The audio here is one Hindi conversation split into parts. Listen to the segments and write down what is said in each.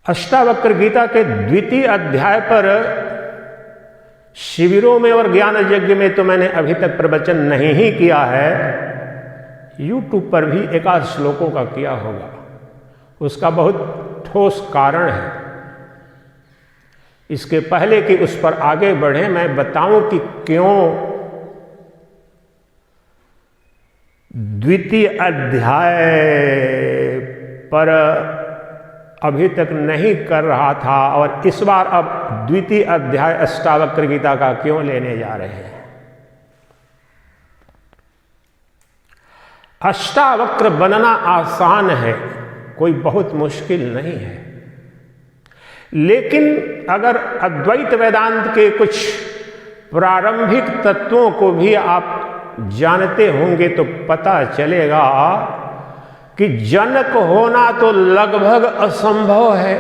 अष्टावक्र गीता के द्वितीय अध्याय पर शिविरों में और ज्ञान यज्ञ में तो मैंने अभी तक प्रवचन नहीं ही किया है, YouTube पर भी एकाध श्लोकों का किया होगा। उसका बहुत ठोस कारण है। इसके पहले कि उस पर आगे बढ़े, मैं बताऊं कि क्यों द्वितीय अध्याय पर अभी तक नहीं कर रहा था और इस बार अब द्वितीय अध्याय अष्टावक्र गीता का क्यों लेने जा रहे हैं। अष्टावक्र बनना आसान है, कोई बहुत मुश्किल नहीं है, लेकिन अगर अद्वैत वेदांत के कुछ प्रारंभिक तत्वों को भी आप जानते होंगे तो पता चलेगा कि जनक होना तो लगभग असंभव है,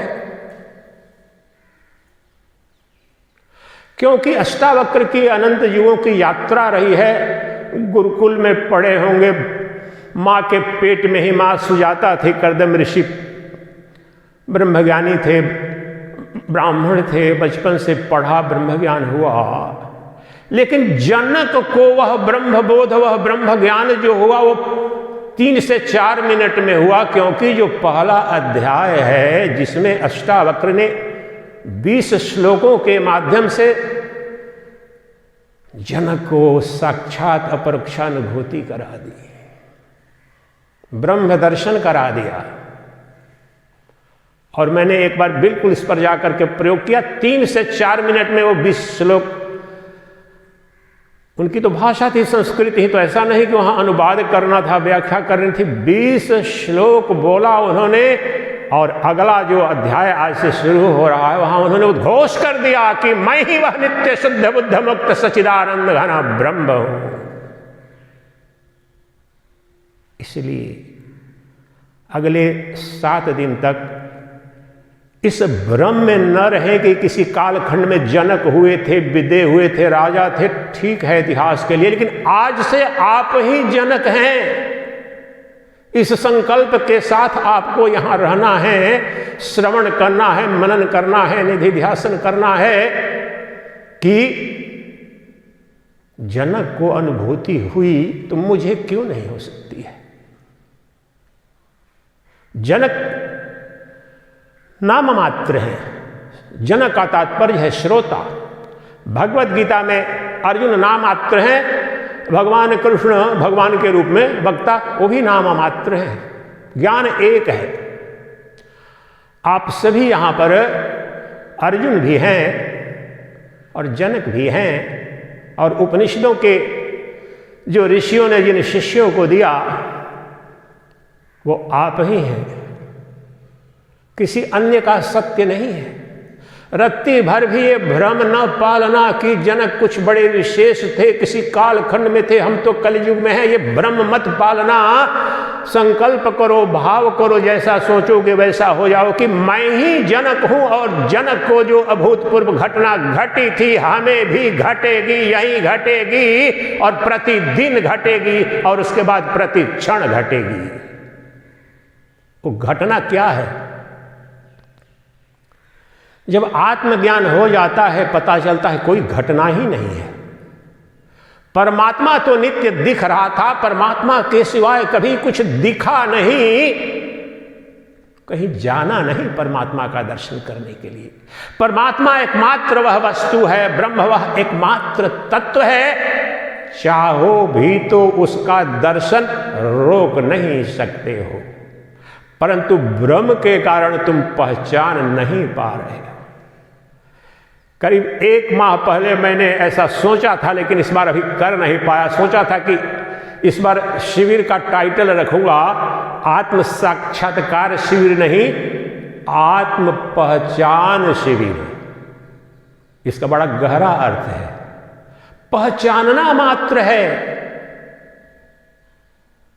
क्योंकि अष्टावक्र की अनंत युगों की यात्रा रही है। गुरुकुल में पढ़े होंगे, मां के पेट में ही मां सुजाता थी, कर्दम ऋषि ब्रह्मज्ञानी थे, ब्राह्मण थे, बचपन से पढ़ा, ब्रह्मज्ञान हुआ। लेकिन जनक को वह ब्रह्मबोध, वह ब्रह्म ज्ञान जो हुआ वो 3 से 4 मिनट में हुआ, क्योंकि जो पहला अध्याय है जिसमें अष्टावक्र ने 20 श्लोकों के माध्यम से जनक को साक्षात अपरोक्षानुभूति करा दी, ब्रह्म दर्शन करा दिया। और मैंने एक बार बिल्कुल इस पर जाकर के प्रयोग किया। 3 से 4 मिनट में वो 20 श्लोक, उनकी तो भाषा थी, संस्कृत ही, तो ऐसा नहीं कि वहां अनुवाद करना था, व्याख्या करनी थी। 20 श्लोक बोला उन्होंने, और अगला जो अध्याय आज से शुरू हो रहा है वहां उन्होंने उद्घोष कर दिया कि मैं ही वह नित्य शुद्ध बुद्ध मुक्त सच्चिदानंद घना ब्रह्म हूं। इसलिए अगले 7 दिन तक इस भ्रम में न रहे कि किसी कालखंड में जनक हुए थे, विदे हुए थे, राजा थे। ठीक है इतिहास के लिए, लेकिन आज से आप ही जनक हैं। इस संकल्प के साथ आपको यहां रहना है, श्रवण करना है, मनन करना है, निधिध्यासन करना है कि जनक को अनुभूति हुई तो मुझे क्यों नहीं हो सकती है। जनक नाम मात्र है। जनक का तात्पर्य है श्रोता। भगवत गीता में अर्जुन नाम मात्र है, भगवान कृष्ण भगवान के रूप में वक्ता, वो भी नाम मात्र है। ज्ञान एक है। आप सभी यहां पर अर्जुन भी हैं और जनक भी हैं, और उपनिषदों के जो ऋषियों ने जिन शिष्यों को दिया वो आप ही हैं, किसी अन्य का सत्य नहीं है। रत्ती भर भी ये भ्रम न पालना कि जनक कुछ बड़े विशेष थे, किसी कालखंड में थे, हम तो कलयुग में हैं, ये भ्रम मत पालना। संकल्प करो, भाव करो, जैसा सोचोगे वैसा हो जाओ कि मैं ही जनक हूं, और जनक को जो अभूतपूर्व घटना घटी थी हमें भी घटेगी, यही घटेगी, और प्रतिदिन घटेगी, और उसके बाद प्रति क्षण घटेगी। वो घटना क्या है? जब आत्मज्ञान हो जाता है पता चलता है कोई घटना ही नहीं है। परमात्मा तो नित्य दिख रहा था, परमात्मा के सिवाय कभी कुछ दिखा नहीं, कहीं जाना नहीं परमात्मा का दर्शन करने के लिए। परमात्मा एकमात्र वह वस्तु है, ब्रह्म वह एकमात्र तत्व है, चाहो भी तो उसका दर्शन रोक नहीं सकते हो, परंतु भ्रम के कारण तुम पहचान नहीं पा रहे हो। करीब 1 माह पहले मैंने ऐसा सोचा था, लेकिन इस बार अभी कर नहीं पाया। सोचा था कि इस बार शिविर का टाइटल रखूंगा आत्म साक्षात्कार शिविर नहीं, आत्म पहचान शिविर। इसका बड़ा गहरा अर्थ है। पहचानना मात्र है।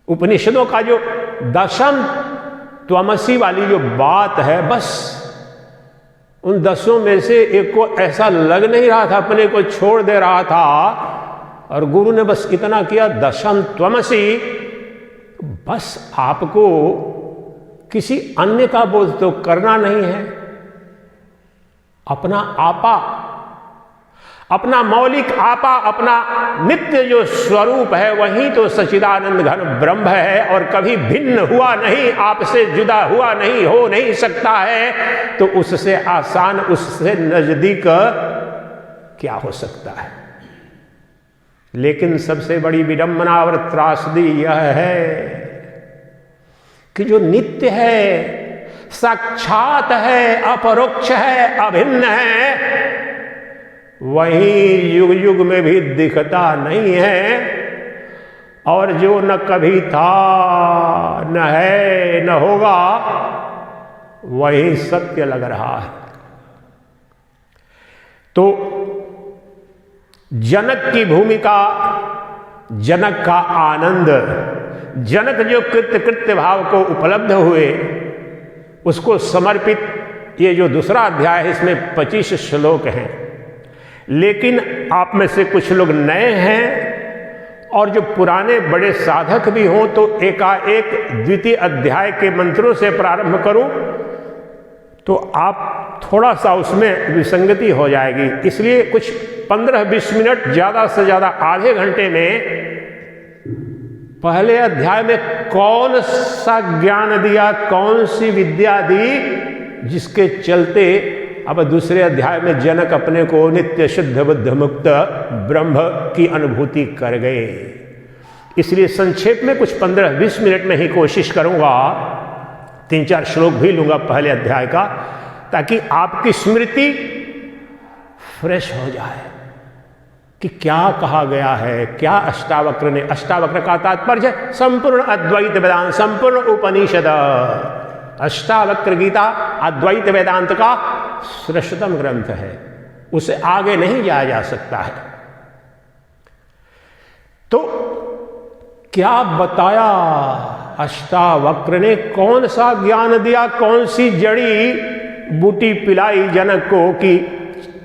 उपनिषदों का जो दशम त्वमसि वाली जो बात है, बस उन 10 में से एक को ऐसा लग नहीं रहा था, अपने को छोड़ दे रहा था, और गुरु ने बस इतना किया, दशम त्वमसि। बस आपको किसी अन्य का बोध तो करना नहीं है, अपना आपा, अपना मौलिक आपा, अपना नित्य जो स्वरूप है वही तो सच्चिदानंद घन ब्रह्म है और कभी भिन्न हुआ नहीं, आपसे जुदा हुआ नहीं, हो नहीं सकता है। तो उससे आसान, उससे नजदीक क्या हो सकता है। लेकिन सबसे बड़ी विडंबना और त्रासदी यह है कि जो नित्य है, साक्षात है, अपरोक्ष है, अभिन्न है, वही युग युग में भी दिखता नहीं है। और जो न कभी था, न है, न होगा, वही सत्य लग रहा है। तो जनक की भूमिका, जनक का आनंद, जनक जो कृत्य भाव को उपलब्ध हुए उसको समर्पित ये जो दूसरा अध्याय है, इसमें 25 श्लोक हैं। लेकिन आप में से कुछ लोग नए हैं और जो पुराने बड़े साधक भी हों तो एकाएक द्वितीय अध्याय के मंत्रों से प्रारंभ करूं तो आप थोड़ा सा उसमें विसंगति हो जाएगी। इसलिए कुछ 15-20 मिनट, ज़्यादा से ज़्यादा आधे घंटे में पहले अध्याय में कौन सा ज्ञान दिया, कौन सी विद्या दी, जिसके चलते अब दूसरे अध्याय में जनक अपने को नित्य शुद्ध बुद्ध मुक्त ब्रह्म की अनुभूति कर गए। इसलिए संक्षेप में कुछ 15-20 मिनट में ही कोशिश करूंगा, 3-4 श्लोक भी लूंगा पहले अध्याय का, ताकि आपकी स्मृति फ्रेश हो जाए कि क्या कहा गया है, क्या अष्टावक्र ने। अष्टावक्र का तात्पर्य संपूर्ण अद्वैत वेदांत, संपूर्ण उपनिषद। अष्टावक्र गीता अद्वैत वेदांत का श्रेष्ठतम ग्रंथ है, उसे आगे नहीं जाया जा सकता है। तो क्या बताया अष्टावक्र ने, कौन सा ज्ञान दिया, कौन सी जड़ी बूटी पिलाई जनक को कि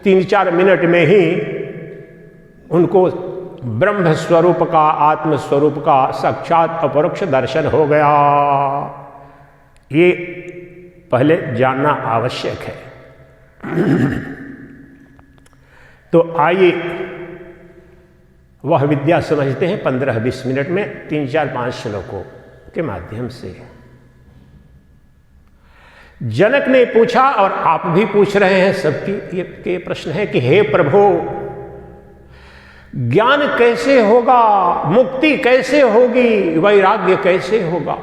3-4 मिनट में ही उनको ब्रह्म स्वरूप का, आत्म स्वरूप का साक्षात अपरोक्ष दर्शन हो गया। ये पहले जानना आवश्यक है। तो आइए वह विद्या समझते हैं 15-20 मिनट में 3-4-5 श्लोकों के माध्यम से। जनक ने पूछा, और आप भी पूछ रहे हैं, सबकी ये प्रश्न है कि हे प्रभु, ज्ञान कैसे होगा, मुक्ति कैसे होगी, वैराग्य कैसे होगा?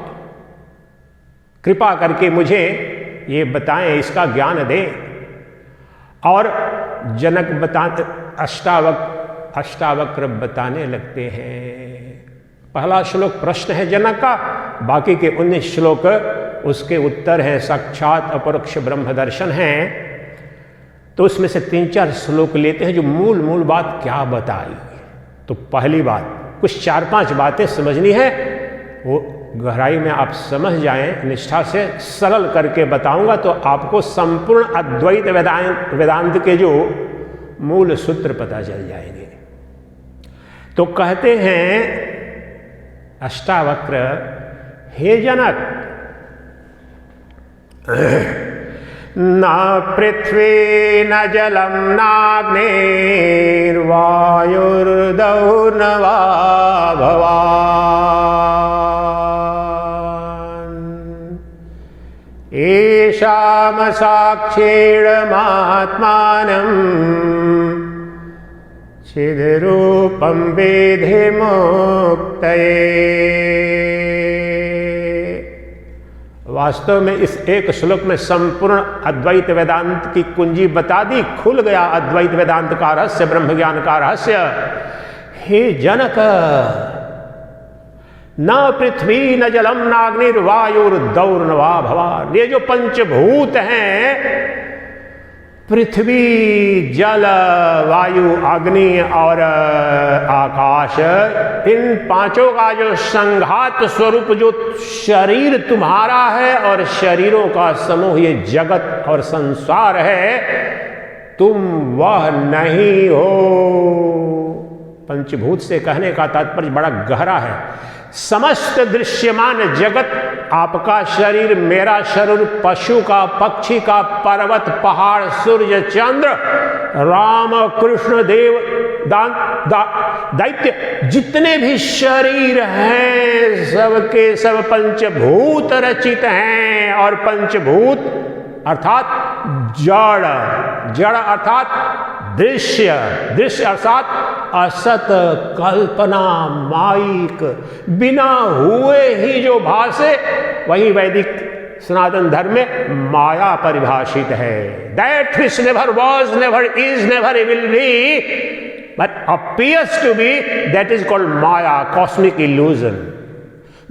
कृपा करके मुझे ये बताएं, इसका ज्ञान दें। और जनक अष्टावक्र बताने लगते हैं। पहला श्लोक प्रश्न है जनक का, बाकी के 19 श्लोक उसके उत्तर हैं, साक्षात अपरोक्ष ब्रह्म दर्शन हैं। तो उसमें से 3-4 श्लोक लेते हैं जो मूल बात क्या बताई। तो पहली बात, कुछ 4-5 बातें समझनी है, वो गहराई में आप समझ जाएं, निष्ठा से सरल करके बताऊंगा तो आपको संपूर्ण अद्वैत वेदांत के जो मूल सूत्र पता चल जाएंगे। तो कहते हैं अष्टावक्र, हे जनक, न पृथ्वी न जलम नाग्निर्वायुर्दौ न वा भवान् येषां साक्षेण महात्मानं चिद्रूपं वेधे मुक्तये। वास्तव में इस एक श्लोक में संपूर्ण अद्वैत वेदांत की कुंजी बता दी, खुल गया अद्वैत वेदांत का रहस्य, ब्रह्म ज्ञान का रहस्य। हे जनक, न पृथ्वी न जलम न अग्निर्वायुर्दौर न वा भवान्, ये जो पंचभूत हैं, पृथ्वी, जल, वायु, अग्नि और आकाश, इन पांचों का जो संघात स्वरूप जो शरीर तुम्हारा है और शरीरों का समूह ये जगत और संसार है, तुम वह नहीं हो। पंचभूत से कहने का तात्पर्य बड़ा गहरा है। समस्त दृश्यमान जगत, आपका शरीर, मेरा शरीर, पशु का, पक्षी का, पर्वत, पहाड़, सूर्य, चंद्र, राम, कृष्ण, देव, दैत्य, जितने भी शरीर हैं सबके सब पंचभूत रचित हैं। और पंचभूत अर्थात जड़, जड़ अर्थात दृश्य, दृश्य अर्थात असत, कल्पना, माइक, बिना हुए ही जो भासे, वही वैदिक सनातन धर्म में माया परिभाषित है। That which never was, never is, never will be, but appears to be, that is called maya, cosmic illusion.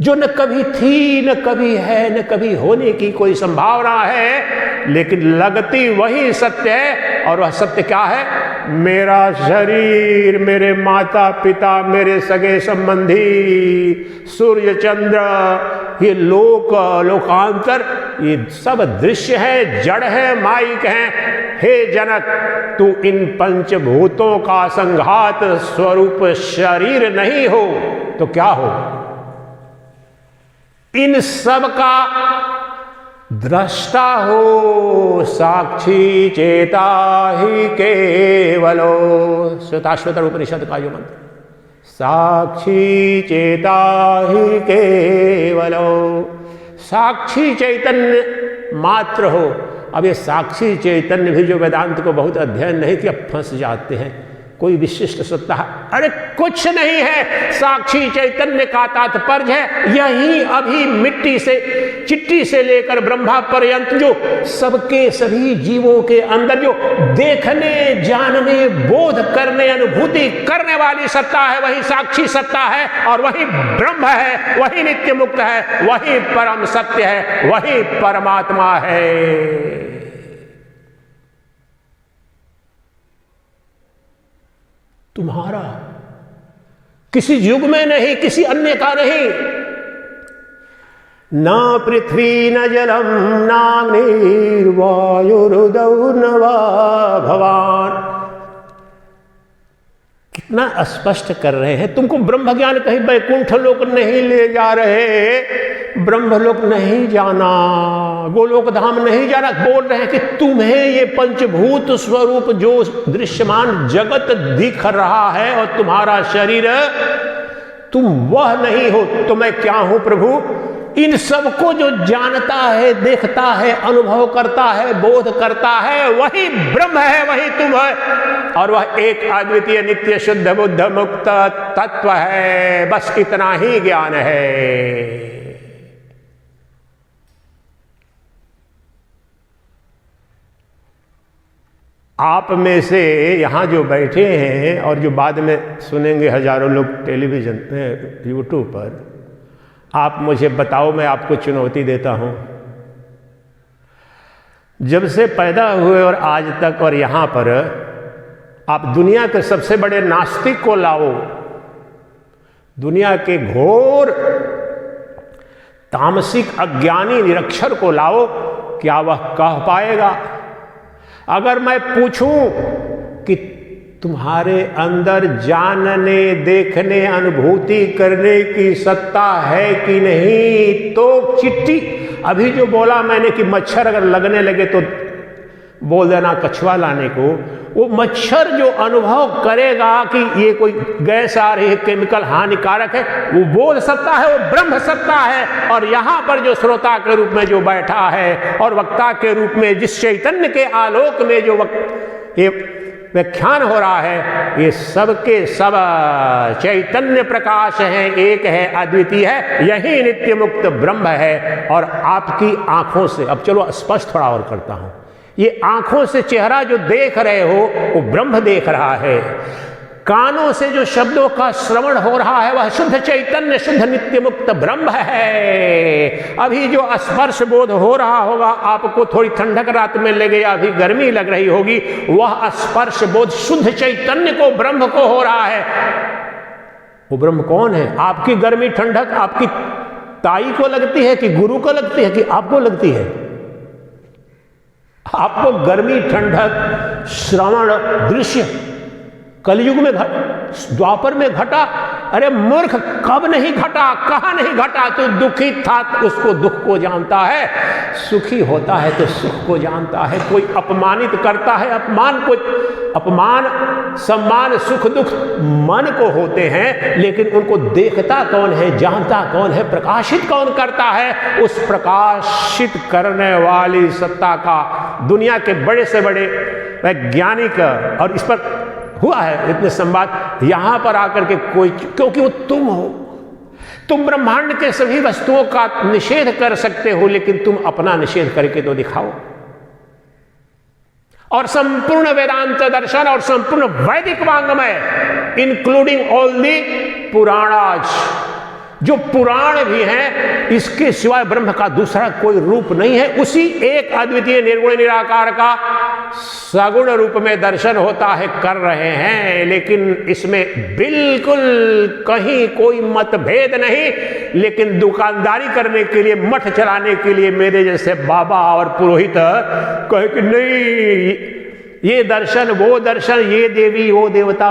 जो न कभी थी, न कभी है, न कभी होने की कोई संभावना है, लेकिन लगती वही सत्य है। और वह सत्य क्या है? मेरा शरीर, मेरे माता पिता, मेरे सगे संबंधी, सूर्य चंद्र, ये लोक, लोकांतर, ये सब दृश्य है, जड़ है, माइक है। हे जनक, तू इन पंचभूतों का संघात स्वरूप शरीर नहीं हो तो क्या हो? इन सब का दृष्टा हो, साक्षी चेता ही केवलो। श्वेताश्वतर उपनिषद का जो मंत्र, साक्षी चेता ही केवलो, साक्षी चैतन्य मात्र हो। अब ये साक्षी चैतन्य भी जो वेदांत को बहुत अध्ययन नहीं किया, फंस जाते हैं। कोई विशिष्ट सत्ता है? अरे कुछ नहीं है। साक्षी चैतन्य का तात्पर्य है यही अभी मिट्टी से, चिट्टी से लेकर ब्रह्मा पर्यंत जो सबके सभी जीवों के अंदर जो देखने, जानने, बोध करने, अनुभूति करने वाली सत्ता है, वही साक्षी सत्ता है। और वही ब्रह्म है, वही नित्य मुक्त है, वही परम सत्य है, वही परमात्मा है। तुम्हारा, किसी युग में नहीं, किसी अन्य का नहीं। न पृथ्वी न जलम नाग्निर्वायुरुदौ न वा भवान। कितना स्पष्ट कर रहे हैं। तुमको ब्रह्म ज्ञान कहीं वैकुंठ लोक नहीं ले जा रहे, ब्रह्मलोक नहीं जाना, गोलोक धाम नहीं जाना। बोल रहे हैं कि तुम्हें ये पंचभूत स्वरूप जो दृश्यमान जगत दिख रहा है और तुम्हारा शरीर, तुम वह नहीं हो। तो मैं क्या हूं प्रभु? इन सबको जो जानता है, देखता है, अनुभव करता है, बोध करता है, वही ब्रह्म है, वही तुम है। और वह एक अद्वितीय नित्य शुद्ध बुद्ध मुक्त तत्व है। बस इतना ही ज्ञान है। आप में से यहां जो बैठे हैं और जो बाद में सुनेंगे हजारों लोग टेलीविजन पे, यूट्यूब पर, आप मुझे बताओ, मैं आपको चुनौती देता हूं, जब से पैदा हुए और आज तक और यहां पर आप दुनिया के सबसे बड़े नास्तिक को लाओ, दुनिया के घोर तामसिक अज्ञानी निरक्षर को लाओ, क्या वह कह पाएगा? अगर मैं पूछूं कि तुम्हारे अंदर जानने, देखने, अनुभूति करने की सत्ता है कि नहीं, तो चिट्ठी, अभी जो बोला मैंने कि मच्छर अगर लगने लगे तो बोल देना कछुआ लाने को, वो मच्छर जो अनुभव करेगा कि ये कोई गैस आ रही है, केमिकल हानिकारक है, वो बोल सकता है, वो ब्रह्म सत्ता है। और यहां पर जो श्रोता के रूप में जो बैठा है और वक्ता के रूप में जिस चैतन्य के आलोक में जो ये व्याख्यान हो रहा है, ये सबके सब चैतन्य प्रकाश है, एक है, अद्वितीय है, यही नित्य मुक्त ब्रह्म है। और आपकी आंखों से, अब चलो स्पष्ट थोड़ा और करता हूं, ये आंखों से चेहरा जो देख रहे हो वो ब्रह्म देख रहा है। कानों से जो शब्दों का श्रवण हो रहा है वह शुद्ध चैतन्य, शुद्ध नित्य मुक्त ब्रह्म है। अभी जो स्पर्श बोध हो रहा होगा आपको, थोड़ी ठंडक रात में लगे या अभी गर्मी लग रही होगी, वह स्पर्श बोध शुद्ध चैतन्य को, ब्रह्म को हो रहा है। वो ब्रह्म कौन है? आपकी गर्मी ठंडक आपकी ताई को लगती है कि गुरु को लगती है कि आपको लगती है? आपको गर्मी, ठंडक, श्रवण, दृश्य कलयुग में द्वापर में घटा, अरे मूर्ख, कब नहीं घटा, कहां नहीं घटा? तो दुखी था तो उसको दुख को जानता है, सुखी होता है तो सुख को जानता है। कोई अपमानित करता है, अपमान सम्मान सुख दुख मन को होते हैं, लेकिन उनको देखता कौन है, जानता कौन है, प्रकाशित कौन करता है? उस प्रकाशित करने वाली सत्ता का दुनिया के बड़े से बड़े वैज्ञानिक, और इस पर हुआ है इतने संवाद, यहां पर आकर के कोई, क्योंकि वो तुम हो, तुम ब्रह्मांड के सभी वस्तुओं का निषेध कर सकते हो, लेकिन तुम अपना निषेध करके तो दिखाओ। और संपूर्ण वेदांत दर्शन और संपूर्ण वैदिक वांग्मय, इंक्लूडिंग ऑल दी पुराणाज, जो पुराण भी हैं, इसके सिवाय ब्रह्म का दूसरा कोई रूप नहीं है। उसी एक अद्वितीय निर्गुण निराकार का सगुण रूप में दर्शन होता है, कर रहे हैं, लेकिन इसमें बिल्कुल कहीं कोई मतभेद नहीं। लेकिन दुकानदारी करने के लिए, मठ चलाने के लिए मेरे जैसे बाबा और पुरोहित कहे कि नहीं, ये दर्शन वो दर्शन, ये देवी वो देवता,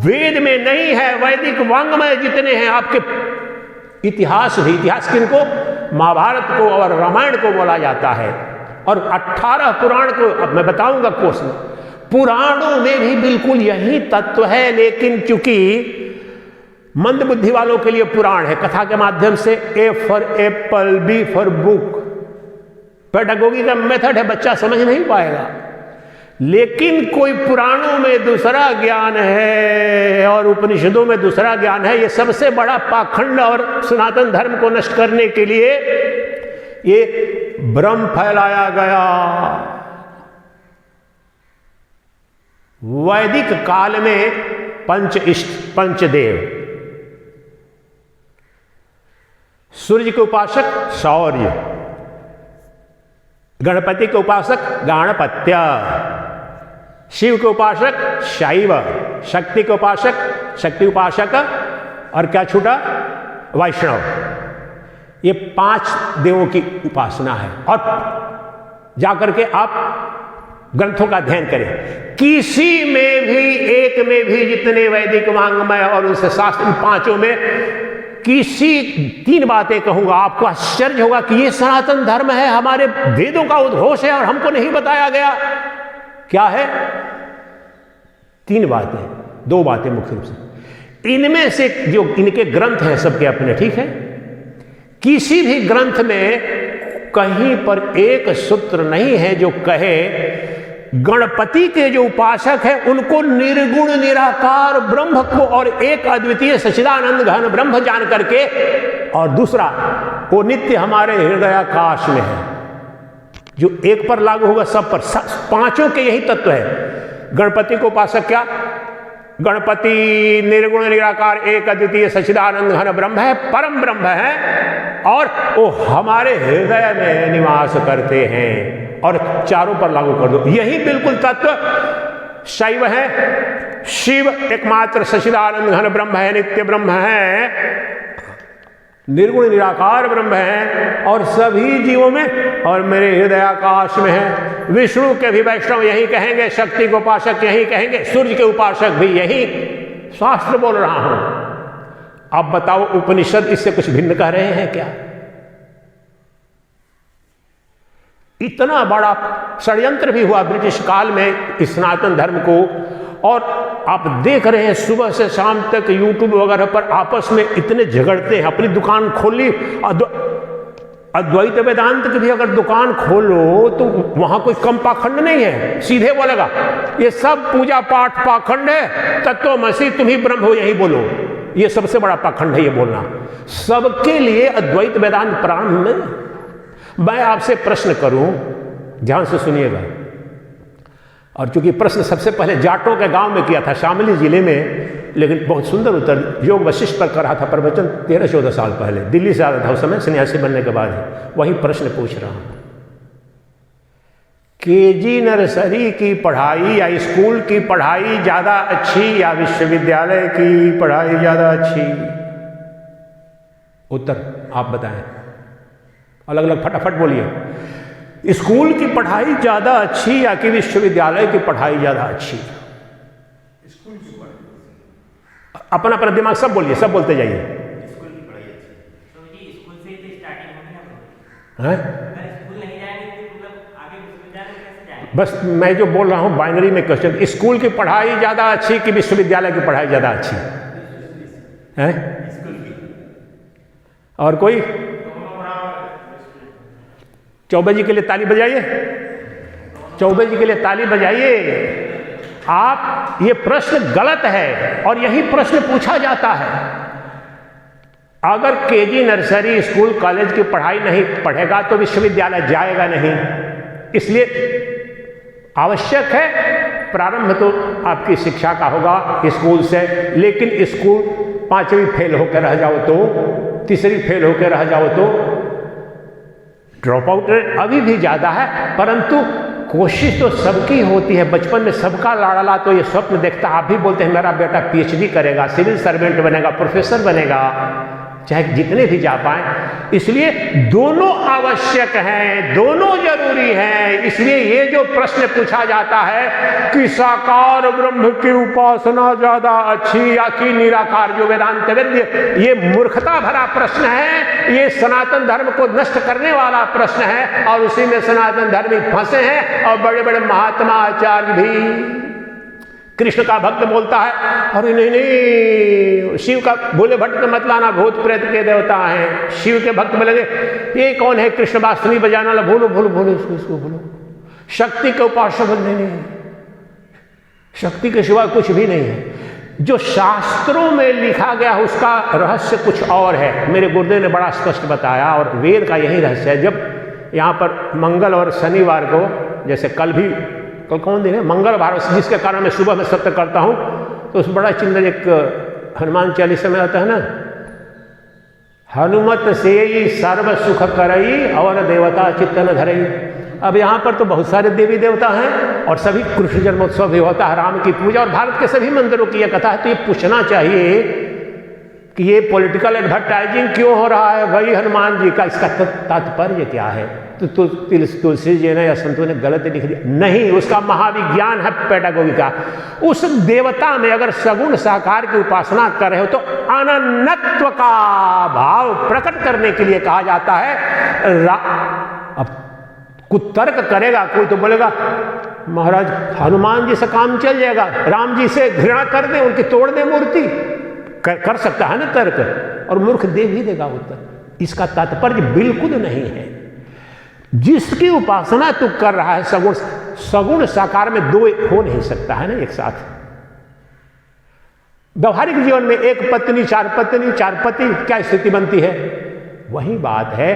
वेद में नहीं है। वैदिक वांग्मय जितने हैं, आपके इतिहास भी, इतिहास किनको, महाभारत को और रामायण को बोला जाता है, और 18 पुराण को अब मैं बताऊंगा कोर्स में, पुराणों में भी बिल्कुल यही तत्व है। लेकिन चूंकि मंद बुद्धि वालों के लिए पुराण है, कथा के माध्यम से, A for apple, B for book, pedagogy का मेथड है, बच्चा समझ नहीं पाएगा। लेकिन कोई पुराणों में दूसरा ज्ञान है और उपनिषदों में दूसरा ज्ञान है, ये सबसे बड़ा पाखंड, और सनातन धर्म को नष्ट करने के लिए ये भ्रम फैलाया गया। वैदिक काल में पंच इष्ट, पंचदेव, सूर्य के उपासक शौर्य, गणपति के उपासक गाणपत्य, शिव के उपासक शैव, शक्ति के उपासक शक्ति उपासक, और क्या छूटा, वैष्णव। ये 5 देवों की उपासना है। और जाकर के आप ग्रंथों का अध्ययन करें, किसी में भी, एक में भी, जितने वैदिक वांग्मय और उनसे शास्त्र, 5 में किसी 3 बातें कहूंगा, आपको आश्चर्य होगा कि ये सनातन धर्म है, हमारे वेदों का उद्घोष है और हमको नहीं बताया गया। क्या है? 3 बातें, 2 बातें मुख्य रूप से। इनमें से जो इनके ग्रंथ हैं सबके अपने, ठीक है, किसी भी ग्रंथ में कहीं पर एक सूत्र नहीं है जो कहे गणपति के जो उपासक है उनको निर्गुण निराकार ब्रह्म को और एक अद्वितीय सच्चिदानंद घन ब्रह्म जान करके, और दूसरा वो नित्य हमारे हृदयाकाश में है, जो एक पर लागू होगा सब पर। 5 के यही तत्व है। गणपति को उपासक क्या? गणपति निर्गुण निराकार एक अद्वितीय सच्चिदानंद घन ब्रह्म है, परम ब्रह्म है, और वो हमारे हृदय में निवास करते हैं, और चारों पर लागू कर दो, यही बिल्कुल तत्व शैव है। शिव एकमात्र सच्चिदानंद घन ब्रह्म है, नित्य ब्रह्म है, निर्गुण निराकार ब्रह्म है, और सभी जीवों में और मेरे हृदयाकाश में है। विष्णु के भी वैष्णव यही कहेंगे, शक्ति के उपासक यही कहेंगे, सूर्य के उपासक भी यही शास्त्र बोल रहा हूं। अब बताओ, उपनिषद इससे कुछ भिन्न कह रहे हैं क्या? इतना बड़ा षड्यंत्र भी हुआ ब्रिटिश काल में इस सनातन धर्म को, और आप देख रहे हैं सुबह से शाम तक यूट्यूब वगैरह पर आपस में इतने झगड़ते हैं। अपनी दुकान खोली, अद्वैत वेदांत की भी अगर दुकान खोलो तो वहां कोई कम पाखंड नहीं है, सीधे बोलेगा ये सब पूजा पाठ पाखंड है, तत्वमसि तुम ही ब्रह्म हो यही बोलो, ये सबसे बड़ा पाखंड है ये बोलना। सबके लिए अद्वैत वेदांत प्रारंभ में। मैं आपसे प्रश्न करूं, ध्यान से सुनिएगा, और चूंकि प्रश्न सबसे पहले जाटों के गांव में किया था, शामली जिले में, लेकिन बहुत सुंदर उत्तर योग वशिष्ठ पर कर रहा था प्रवचन 13-14 साल पहले, दिल्ली से आया था उस समय, सन्यासी बनने के बाद ही। वही प्रश्न पूछ रहा हूं, केजी नर्सरी की पढ़ाई या स्कूल की पढ़ाई ज्यादा अच्छी या विश्वविद्यालय की पढ़ाई ज्यादा अच्छी? उत्तर आप बताएं, अलग अलग फटाफट बोलिए। स्कूल की पढ़ाई ज्यादा अच्छी या कि विश्वविद्यालय की पढ़ाई ज्यादा अच्छी? अपना अपना दिमाग सब बोलिए, सब बोलते जाइए। स्कूल की पढ़ाई अच्छी तो जी, स्कूल से ही स्टार्टिंग होगी ना। हैं? अगर स्कूल नहीं जाएंगे तो मतलब आगे विश्वविद्यालय कैसे जाएंगे? बस मैं जो बोल रहा हूँ बाइनरी में क्वेश्चन, स्कूल की पढ़ाई ज़्यादा अच्छी कि विश्वविद्यालय की पढ़ाई ज़्यादा अच्छी है? स्कूल की। और कोई? चौबे जी के लिए ताली बजाइए, चौबे जी के लिए ताली बजाइए। आप, ये प्रश्न गलत है और यही प्रश्न पूछा जाता है। अगर केजी, नर्सरी, स्कूल, कॉलेज की पढ़ाई नहीं पढ़ेगा तो विश्वविद्यालय जाएगा नहीं। इसलिए आवश्यक है, प्रारंभ तो आपकी शिक्षा का होगा स्कूल से, लेकिन स्कूल 5वीं फेल होकर रह जाओ तो, 3री फेल होकर रह जाओ तो ड्रॉप आउट रेट अभी भी ज़्यादा है, परंतु कोशिश तो सबकी होती है। बचपन में सबका लाड़ला तो ये स्वप्न देखता, आप भी बोलते हैं मेरा बेटा पीएचडी करेगा, सिविल सर्वेंट बनेगा, प्रोफेसर बनेगा, चाहे जितने भी जा पाए। इसलिए दोनों आवश्यक हैं, दोनों जरूरी हैं। इसलिए ये जो प्रश्न पूछा जाता है कि साकार ब्रह्म की उपासना ज्यादा अच्छी या कि निराकार जो वेदांत वेद्य, ये मूर्खता भरा प्रश्न है, ये सनातन धर्म को नष्ट करने वाला प्रश्न है और उसी में सनातन धर्मी फंसे हैं। और बड़े बड़े महात्मा आचार्य भी, कृष्ण का भक्त बोलता है अरे नहीं नहीं, शिव का भोले भट्ट के मत लाना, भूत प्रेत के देवता हैं। शिव के भक्त बोलेंगे ये कौन है कृष्ण बांसुरी बजाने वाला, बोलो बोलो बोलो इसको बोलो। शक्ति के उपासक नहीं, शक्ति के सिवा कुछ भी नहीं है। जो शास्त्रों में लिखा गया उसका रहस्य कुछ और है। मेरे गुरुदेव ने बड़ा स्पष्ट बताया और वेद का यही रहस्य है। जब यहाँ पर मंगल और शनिवार को, जैसे कल भी, कल कौन दिन है, मंगलवार, जिसके कारण मैं सुबह में सत्य करता हूँ, तो उस बड़ा चिंतन एक हनुमान चालीसा में आता है ना, हनुमत से सर्व सुख करई और देवता चित्तन धरई। अब यहाँ पर तो बहुत सारे देवी देवता हैं और सभी कृष्ण जन्मोत्सव भी होता है, राम की पूजा, और भारत के सभी मंदिरों की यह कथा है। तो ये पूछना चाहिए कि ये पॉलिटिकल एडवर्टाइजिंग क्यों हो रहा है भाई हनुमान जी का, इसका तात्पर्य क्या है? तो तुलसी जी ने या संतों ने गलत लिख दिया नहीं, उसका महाविज्ञान है पेडागोगी का। उस देवता में अगर सगुण साकार की उपासना कर रहे हो तो अनन्नत्व का भाव प्रकट करने के लिए कहा जाता है। अब कुतर्क करेगा कोई तो बोलेगा महाराज हनुमान जी से काम चल जाएगा, राम जी से घृणा कर दे, उनकी तोड़ दे मूर्ति, कर सकता है ना तर्क, और मूर्ख दे भी देगा उत्तर। इसका तात्पर्य बिल्कुल नहीं है। जिसकी उपासना तू कर रहा है सगुण साकार में दो हो नहीं सकता है ना एक साथ। व्यवहारिक जीवन में एक पत्नी चार पत्नी, चार पति, क्या स्थिति बनती है? वही बात है।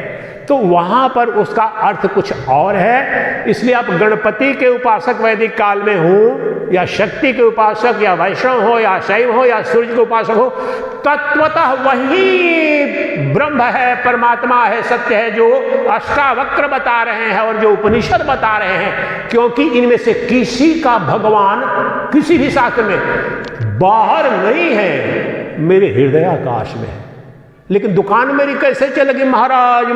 तो वहां पर उसका अर्थ कुछ और है। इसलिए आप गणपति के उपासक वैदिक काल में हो, या शक्ति के उपासक, या वैष्णव हो, या शैव हो, या सूर्य के उपासक हो, तत्वतः वही ब्रह्म है, परमात्मा है, सत्य है, जो अष्टावक्र बता रहे हैं और जो उपनिषद बता रहे हैं। क्योंकि इनमें से किसी का भगवान किसी भी शास्त्र में बाहर नहीं है, मेरे हृदयाकाश में है। लेकिन दुकान मेरी कैसे चलेगी महाराज?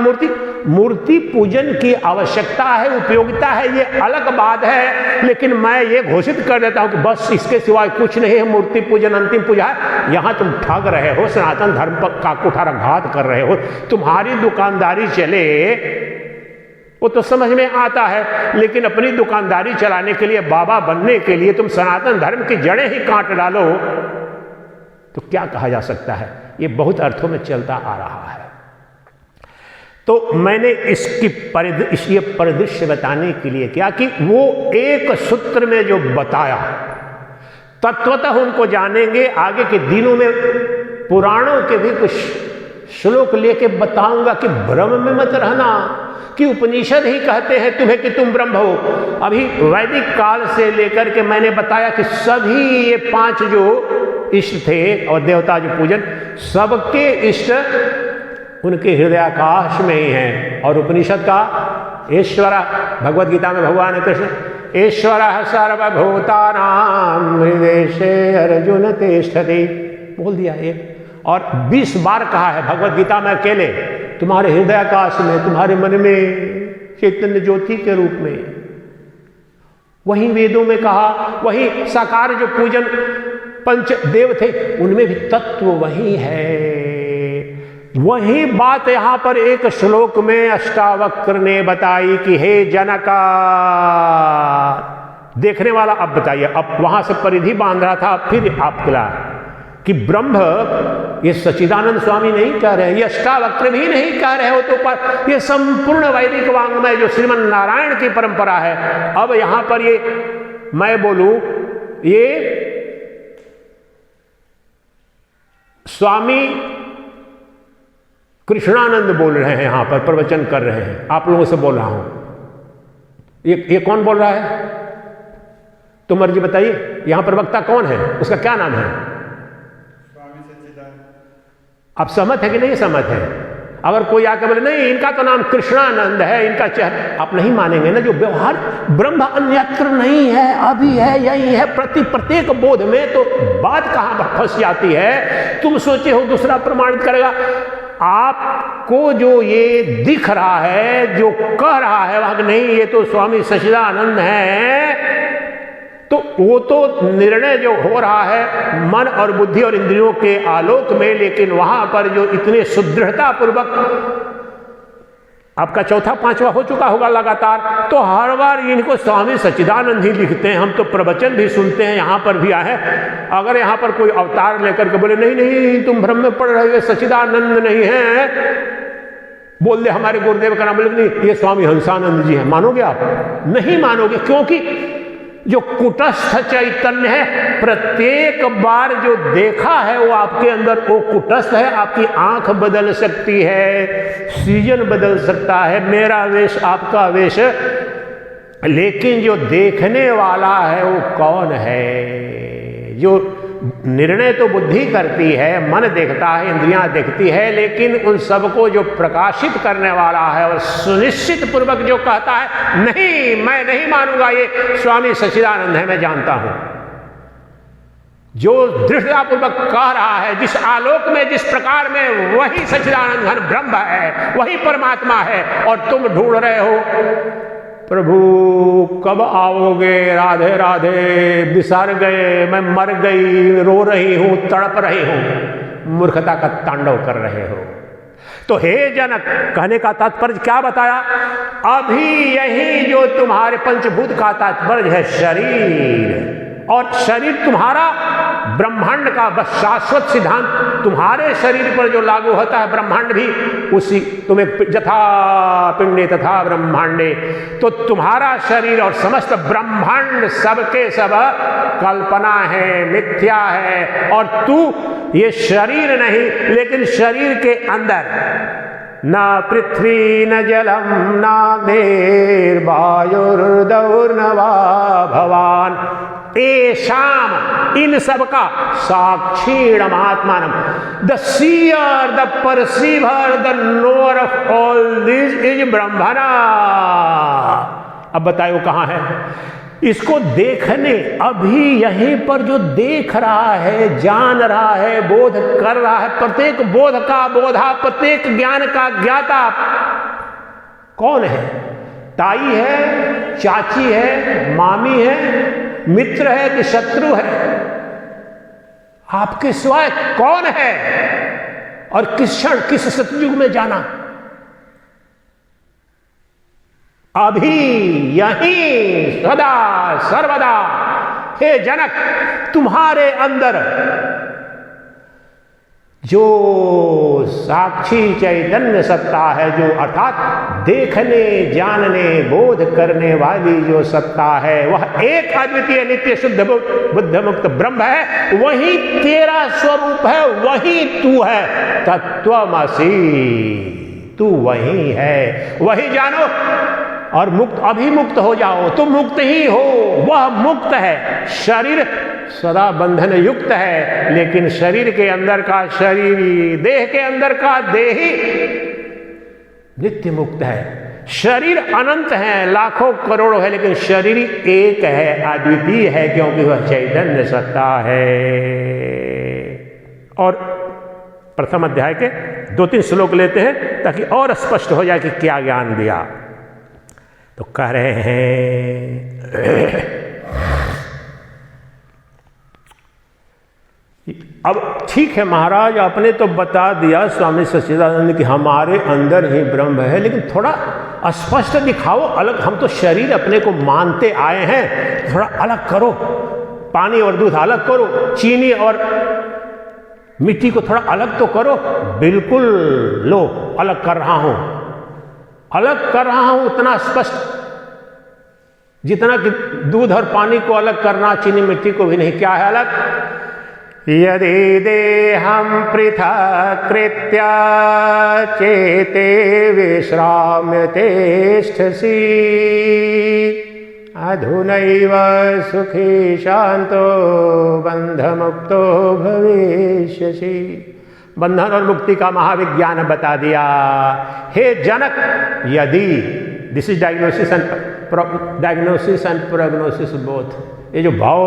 मूर्ति पूजन की आवश्यकता है, उपयोगिता है, ये अलग बात है। लेकिन मैं ये घोषित कर देता हूं कि बस इसके सिवाय कुछ नहीं है, मूर्ति पूजन अंतिम पूजा है। यहां तुम ठग रहे हो, सनातन धर्म का कुठाराघात कर रहे हो। तुम्हारी दुकानदारी चले वो तो समझ में आता है, लेकिन अपनी दुकानदारी चलाने के लिए, बाबा बनने के लिए तुम सनातन धर्म की जड़ें ही काट डालो तो क्या कहा जा सकता है? ये बहुत अर्थों में चलता आ रहा है। तो मैंने इसकी परिदृश्य बताने के लिए क्या कि वो एक सूत्र में जो बताया तत्वतः उनको जानेंगे। आगे के दिनों में पुराणों के भी कुछ श्लोक लेके बताऊंगा कि भ्रम में मत रहना, कि उपनिषद ही कहते हैं तुम्हें कि तुम ब्रह्म हो। अभी वैदिक काल से लेकर के मैंने बताया कि सभी ये 5 जो इष्ट थे और देवता जो पूजन, सबके इष्ट उनके हृदयाकाश में ही हैं। और उपनिषद का ईश्वर, भगवद गीता में भगवान कृष्ण ईश्वरः सर्वभूतानां हृदयेशे अर्जुन तिष्ठति बोल दिया एक, और 20 बार कहा है भगवद गीता में अकेले, तुम्हारे हृदयाकाश में, तुम्हारे मन में चैतन्य ज्योति के रूप में। वही वेदों में कहा, वही साकार जो पूजन पंचदेव थे, उनमें भी तत्व वही है। वही बात यहां पर एक श्लोक में अष्टावक्र ने बताई कि हे जनका, देखने वाला अब बताइए, अब वहां से परिधि बांध रहा था, फिर आप खिला कि ब्रह्म, ये सच्चिदानंद स्वामी नहीं कह रहे, ये अष्टावक्र भी नहीं कह रहे हो, तो पर ये संपूर्ण वैदिक वांग्मय जो श्रीमन नारायण की परंपरा है। अब यहां पर ये मैं बोलूं, ये स्वामी कृष्णानंद बोल रहे हैं, यहां पर प्रवचन कर रहे हैं, आप लोगों से बोल रहा हूं। ये कौन बोल रहा है? तो मर्जी बताइए, यहां पर वक्ता कौन है, उसका क्या नाम है? आप सहमत है कि नहीं सहमत है? अगर कोई आके बोले नहीं इनका तो नाम कृष्णानंद है, इनका चेहरा, आप नहीं मानेंगे ना। जो व्यवहार, ब्रह्म अन्यत्र नहीं है, अभी है, यही है, प्रत्येक बोध में, तो बात कहां फंस जाती है? तुम सोचे हो दूसरा प्रमाणित करेगा? आपको जो ये दिख रहा है, जो कह रहा है वहां नहीं ये तो स्वामी सच्चिदानंद है, तो वो तो निर्णय जो हो रहा है मन और बुद्धि और इंद्रियों के आलोक में, लेकिन वहां पर जो इतने सुदृढ़ता पूर्वक, आपका चौथा पांचवा हो चुका होगा लगातार, तो हर बार इनको स्वामी सच्चिदानंद ही लिखते हैं। हम तो प्रवचन भी सुनते हैं, यहां पर भी आए। अगर यहां पर कोई अवतार लेकर के बोले नहीं नहीं तुम भ्रम में पड़ रहे हो, सच्चिदानंद नहीं है, बोल दे हमारे गुरुदेव का नाम, बोले नहीं ये स्वामी हंसानंद जी हैं, मानोगे आप? नहीं मानोगे, क्योंकि जो कुटस्थ चैतन्य है, प्रत्येक बार जो देखा है वो आपके अंदर वो कुटस्थ है। आपकी आंख बदल सकती है, सीजन बदल सकता है, मेरा वेश आपका वेश, लेकिन जो देखने वाला है वो कौन है? जो निर्णय तो बुद्धि करती है, मन देखता है, इंद्रियां देखती है, लेकिन उन सबको जो प्रकाशित करने वाला है और सुनिश्चित पूर्वक जो कहता है नहीं मैं नहीं मानूंगा, ये स्वामी सच्चिदानंद है, मैं जानता हूं। जो दृढ़तापूर्वक कह रहा है, जिस आलोक में, जिस प्रकार में, वही सच्चिदानंद घन ब्रह्म है, वही परमात्मा है। और तुम ढूंढ रहे हो प्रभु कब आओगे, राधे राधे, बिसर गए, मैं मर गई, रो रही हूं, तड़प रही हूं, मूर्खता का तांडव कर रहे हो। तो हे जनक, कहने का तात्पर्य क्या बताया? अभी यही जो तुम्हारे पंचभूत का तात्पर्य है शरीर, और शरीर तुम्हारा ब्रह्मांड का बस शाश्वत सिद्धांत तुम्हारे शरीर पर जो लागू होता है, ब्रह्मांड भी उसी, तुम्हें यथा पिंडे तथा ब्रह्मांडे, तो तुम्हारा शरीर और समस्त ब्रह्मांड सबके सब कल्पना है, मिथ्या है, और तू ये शरीर नहीं, लेकिन शरीर के अंदर न पृथ्वी न जलम नाग्निर्वायुर्दौर्न वा भवान, एशाम, इन सब का साक्षीणमात्मानम, the seer, the perceiver, the knower of all this is ब्रह्मणा। अब बताओ कहां है? इसको देखने, अभी यहीं पर जो देख रहा है, जान रहा है, बोध कर रहा है, प्रत्येक बोध का बोधा, प्रत्येक ज्ञान का ज्ञाता कौन है? ताई है, चाची है, मामी है, मित्र है कि शत्रु है? आपके सिवाय कौन है? और किस क्षण, किस सतयुग में जाना? अभी यहीं सदा सर्वदा। हे जनक, तुम्हारे अंदर जो साक्षी चैतन्य सत्ता है, जो अर्थात देखने, जानने, बोध करने वाली जो सत्ता है, वह एक अद्वितीय नित्य शुद्ध बुद्ध मुक्त ब्रह्म है। वही तेरा स्वरूप है, वही तू है, तत्वमसि, तू वही है, वही जानो और मुक्त, अभी मुक्त हो जाओ। तुम मुक्त ही हो, वह मुक्त है। शरीर सदा बंधन युक्त है, लेकिन शरीर के अंदर का शरीरी, देह के अंदर का देही नित्य मुक्त है। शरीर अनंत है, लाखों करोड़ों है, लेकिन शरीर एक है, अद्वितीय है, क्योंकि वह चैतन्य सत्ता है। और प्रथम अध्याय के 2-3 श्लोक लेते हैं ताकि और स्पष्ट हो जाए कि क्या ज्ञान दिया। तो कह रहे हैं अब ठीक है महाराज, आपने तो बता दिया स्वामी सच्चिदानंद कि हमारे अंदर ही ब्रह्म है, लेकिन थोड़ा स्पष्ट दिखाओ, अलग। हम तो शरीर अपने को मानते आए हैं, थोड़ा अलग करो, पानी और दूध अलग करो, चीनी और मिट्टी को थोड़ा अलग तो करो। बिल्कुल, लो अलग कर रहा हूं, अलग कर रहा हूं, उतना स्पष्ट जितना कि दूध और पानी को अलग करना, चीनी मिट्टी को भी नहीं। क्या है अलग? यदि देहं पृथक्कृत्य चेते विश्राम्य तिष्ठसि अधुनैव सुखी शांतो बंधमुक्तो भविष्यसि। बंधन और मुक्ति का महाविज्ञान बता दिया। हे जनक, यदि, this is diagnosis and prognosis both. ये जो भाव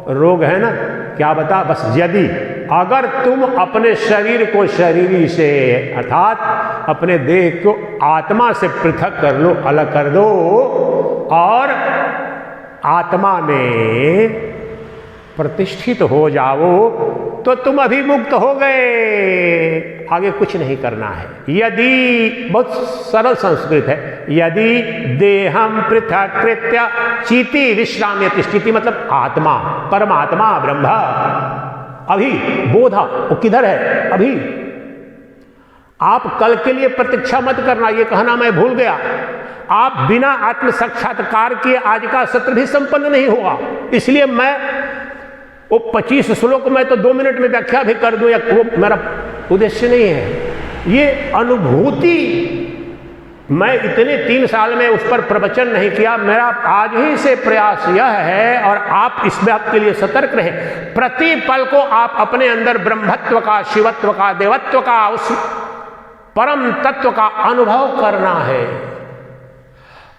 रोग है ना, क्या बता, बस यदि, अगर तुम अपने शरीर को शरीरी से अर्थात अपने देह को आत्मा से पृथक कर लो, अलग कर दो, और आत्मा में प्रतिष्ठित हो जाओ, तो तुम अभी मुक्त हो गए। आगे कुछ नहीं करना है। यदि, बहुत सरल संस्कृत है, यदि देहम पृथक्कृत्य चीति विश्राम्यति। चीति मतलब आत्मा, परमात्मा, ब्रह्म। अभी बोधा वो किधर है? अभी। आप कल के लिए प्रतीक्षा मत करना, ये कहना मैं भूल गया। आप बिना आत्म साक्षात्कार किए आज का सत्र भी संपन्न नहीं हुआ। इसलिए मैं वो 25 श्लोक में तो 2 मिनट में व्याख्या भी कर दूं, या वो मेरा उद्देश्य नहीं है। ये अनुभूति, मैं इतने 3 साल में उस पर प्रवचन नहीं किया। मेरा आज ही से प्रयास यह है, और आप इस बात के लिए सतर्क रहें, प्रति पल को आप अपने अंदर ब्रह्मत्व का, शिवत्व का, देवत्व का, उस परम तत्व का अनुभव करना है।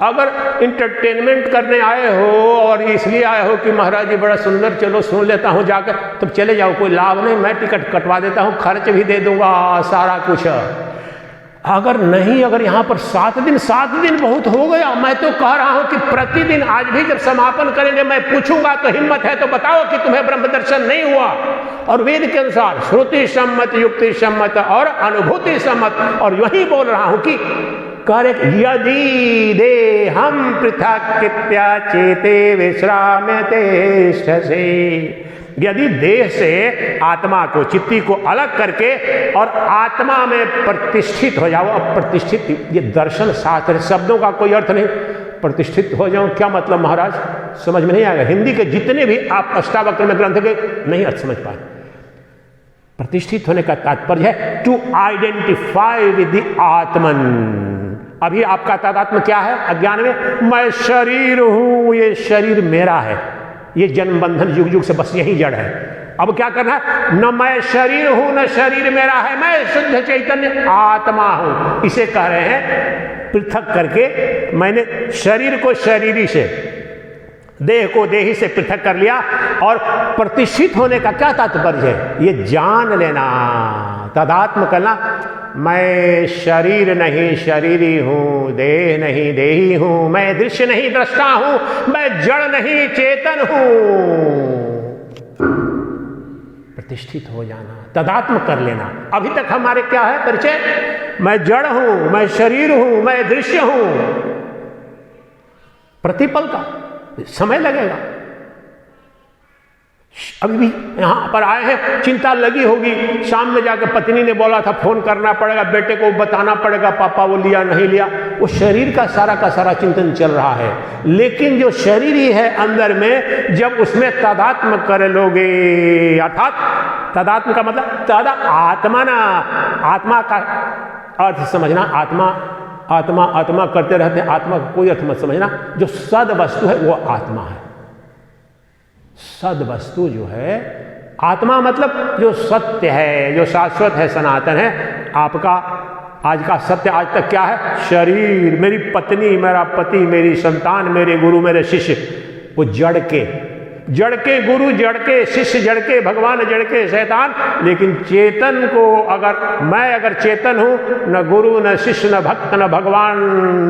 अगर इंटरटेनमेंट करने आए हो और इसलिए आए हो कि महाराज जी बड़ा सुंदर, चलो सुन लेता हूं जाकर, तब चले जाओ, कोई लाभ नहीं। मैं टिकट कटवा देता हूं, खर्च भी दे दूंगा, सारा कुछ। अगर नहीं, अगर यहां पर 7 दिन बहुत हो गया। मैं तो कह रहा हूं कि प्रतिदिन, आज भी जब समापन करेंगे मैं पूछूंगा, तो हिम्मत है तो बताओ कि तुम्हें ब्रह्म दर्शन नहीं हुआ। और वेद के अनुसार श्रुति सम्मत, युक्ति सम्मत और अनुभूति सम्मत। और यही बोल रहा हूं कि यदि देहं पृथक्कृत्य चेते विश्राम्य तिष्ठसि। यदि देह से आत्मा को, चित्ती को अलग करके और आत्मा में प्रतिष्ठित हो जाओ। अब प्रतिष्ठित, ये दर्शन शास्त्र शब्दों का कोई अर्थ नहीं। प्रतिष्ठित हो जाओ क्या मतलब महाराज? समझ में नहीं आएगा। हिंदी के जितने भी आप अष्टावक्र में ग्रंथ के नहीं अर्थ समझ पाए। प्रतिष्ठित होने का तात्पर्य है टू आइडेंटिफाई विद द आत्मन। अभी आपका तादात्म्य क्या है अज्ञान में? मैं शरीर हूं, ये शरीर मेरा है, ये जन्म बंधन युग युग से बस यही जड़ है। अब क्या करना है? न मैं शरीर हूं न शरीर मेरा है, मैं शुद्ध चैतन्य आत्मा हूं। इसे कह रहे हैं पृथक करके। मैंने शरीर को शरीरी से, देह को देही से पृथक कर लिया। और प्रतिष्ठित होने का क्या तात्पर्य है? ये जान लेना, तादात्म्य करना। मैं शरीर नहीं शरीरी हूं, देह नहीं देही हूं, मैं दृश्य नहीं दृष्टा हूं, मैं जड़ नहीं चेतन हूं। प्रतिष्ठित हो जाना, तादात्म्य कर लेना। अभी तक हमारे क्या है परिचय? मैं जड़ हूं, मैं शरीर हूं, मैं दृश्य हूं। प्रतिपल का समय लगेगा। अभी भी यहां पर आए हैं, चिंता लगी होगी। शाम में जाकर पत्नी ने बोला था फोन करना पड़ेगा, बेटे को बताना पड़ेगा पापा वो लिया नहीं लिया। वो शरीर का सारा चिंतन चल रहा है। लेकिन जो शरीर ही है अंदर में, जब उसमें तादात्म्य कर लोगे, अर्थात तादात्म्य का मतलब तादा आत्मा, आत्मा का अर्थ समझना। आत्मा आत्मा करते रहते, आत्मा का कोई अर्थ मत समझना। जो सद वस्तु है वो आत्मा है। सद वस्तु जो है, आत्मा मतलब जो सत्य है, जो शाश्वत है, सनातन है। आपका आज का सत्य आज तक क्या है? शरीर, मेरी पत्नी, मेरा पति, मेरी संतान, मेरे गुरु, मेरे शिष्य। वो जड़ के गुरु, जड़ के शिष्य, जड़ के भगवान, जड़ के शैतान। लेकिन चेतन को अगर चेतन हूं, न गुरु न शिष्य न भक्त न भगवान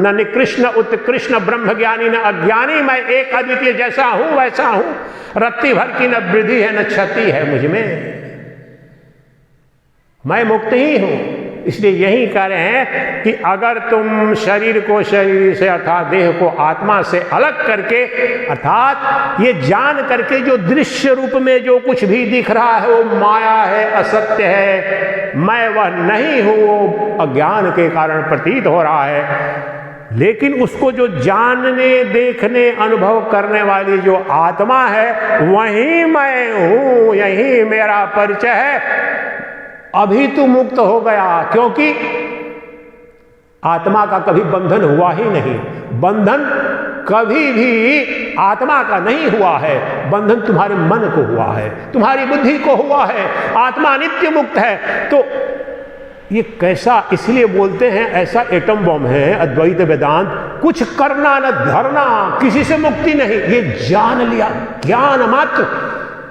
न निकृष्ण उत्कृष्ण ब्रह्म ज्ञानी न अज्ञानी, मैं एक अद्वितीय जैसा हूं वैसा हूं। रत्ती भर की न वृद्धि है न क्षति है मुझ में। मैं मुक्त ही हूं। इसलिए यही कह रहे हैं कि अगर तुम शरीर को शरीर से अर्थात देह को आत्मा से अलग करके अर्थात ये जान करके जो दृश्य रूप में जो कुछ भी दिख रहा है वो माया है, असत्य है, मैं वह नहीं हूं, वो अज्ञान के कारण प्रतीत हो रहा है। लेकिन उसको जो जानने, देखने, अनुभव करने वाली जो आत्मा है वही मैं हूं, यही मेरा परिचय है। अभी तू मुक्त हो गया, क्योंकि आत्मा का कभी बंधन हुआ ही नहीं। बंधन कभी भी आत्मा का नहीं हुआ है, बंधन तुम्हारे मन को हुआ है, तुम्हारी बुद्धि को हुआ है। आत्मा नित्य मुक्त है। तो ये कैसा, इसलिए बोलते हैं ऐसा एटम बम है अद्वैत वेदांत, कुछ करना न धरना, किसी से मुक्ति नहीं। ये जान लिया, ज्ञान मात्र।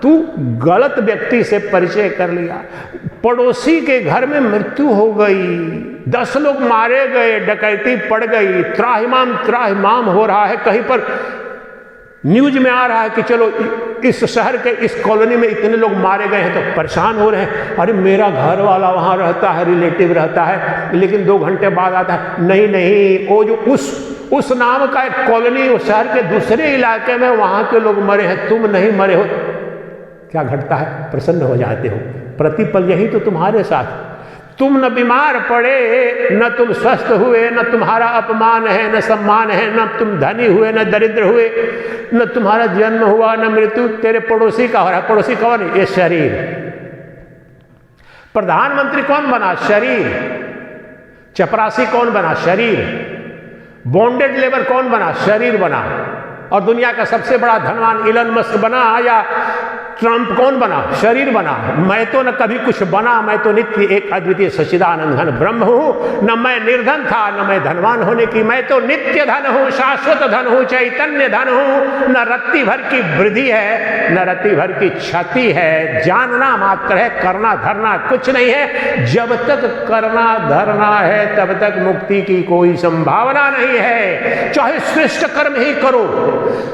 तू गलत व्यक्ति से परिचय कर लिया, पड़ोसी के घर में मृत्यु हो गई, 10 लोग मारे गए, डकैती पड़ गई, त्राहिमाम हो रहा है, कहीं पर न्यूज में आ रहा है कि चलो इस शहर के इस कॉलोनी में इतने लोग मारे गए हैं, तो परेशान हो रहे हैं। अरे मेरा घर वाला वहां रहता है, रिलेटिव रहता है, लेकिन 2 घंटे बाद आता है, नहीं, वो जो उस नाम का एक कॉलोनी उस शहर के दूसरे इलाके में वहां के लोग मरे हैं, तुम नहीं मरे हो। क्या घटता है? प्रसन्न हो जाते हो। प्रतिपल यही तो तुम्हारे साथ, तुम न बीमार पड़े, न तुम स्वस्थ हुए, न तुम्हारा अपमान है, न सम्मान है, न तुम धनी हुए, न दरिद्र हुए, न तुम्हारा जन्म हुआ, न मृत्यु। तेरे पड़ोसी का हो रहा है। पड़ोसी कौन है? ये शरीर। प्रधानमंत्री कौन बना? शरीर। चपरासी कौन बना? शरीर। बॉन्डेड लेबर कौन बना? शरीर बना। और दुनिया का सबसे बड़ा धनवान इलन मस्क बना या ट्रंप कौन बना? शरीर बना। मैं तो न कभी कुछ बना, मैं तो नित्य एक अद्वितीय सच्चिदानंद घन ब्रह्म हूं। न मैं निर्धन था, न मैं धनवान होने की, मैं तो नित्य धन हूं, शाश्वत धन हूं, चैतन्य धन हूं। न रत्ती भर की वृद्धि है, न रत्ती भर की क्षति है। जानना मात्र है, करना धरना कुछ नहीं है। जब तक करना धरना है तब तक मुक्ति की कोई संभावना नहीं है। चाहे श्रेष्ठ कर्म ही करो,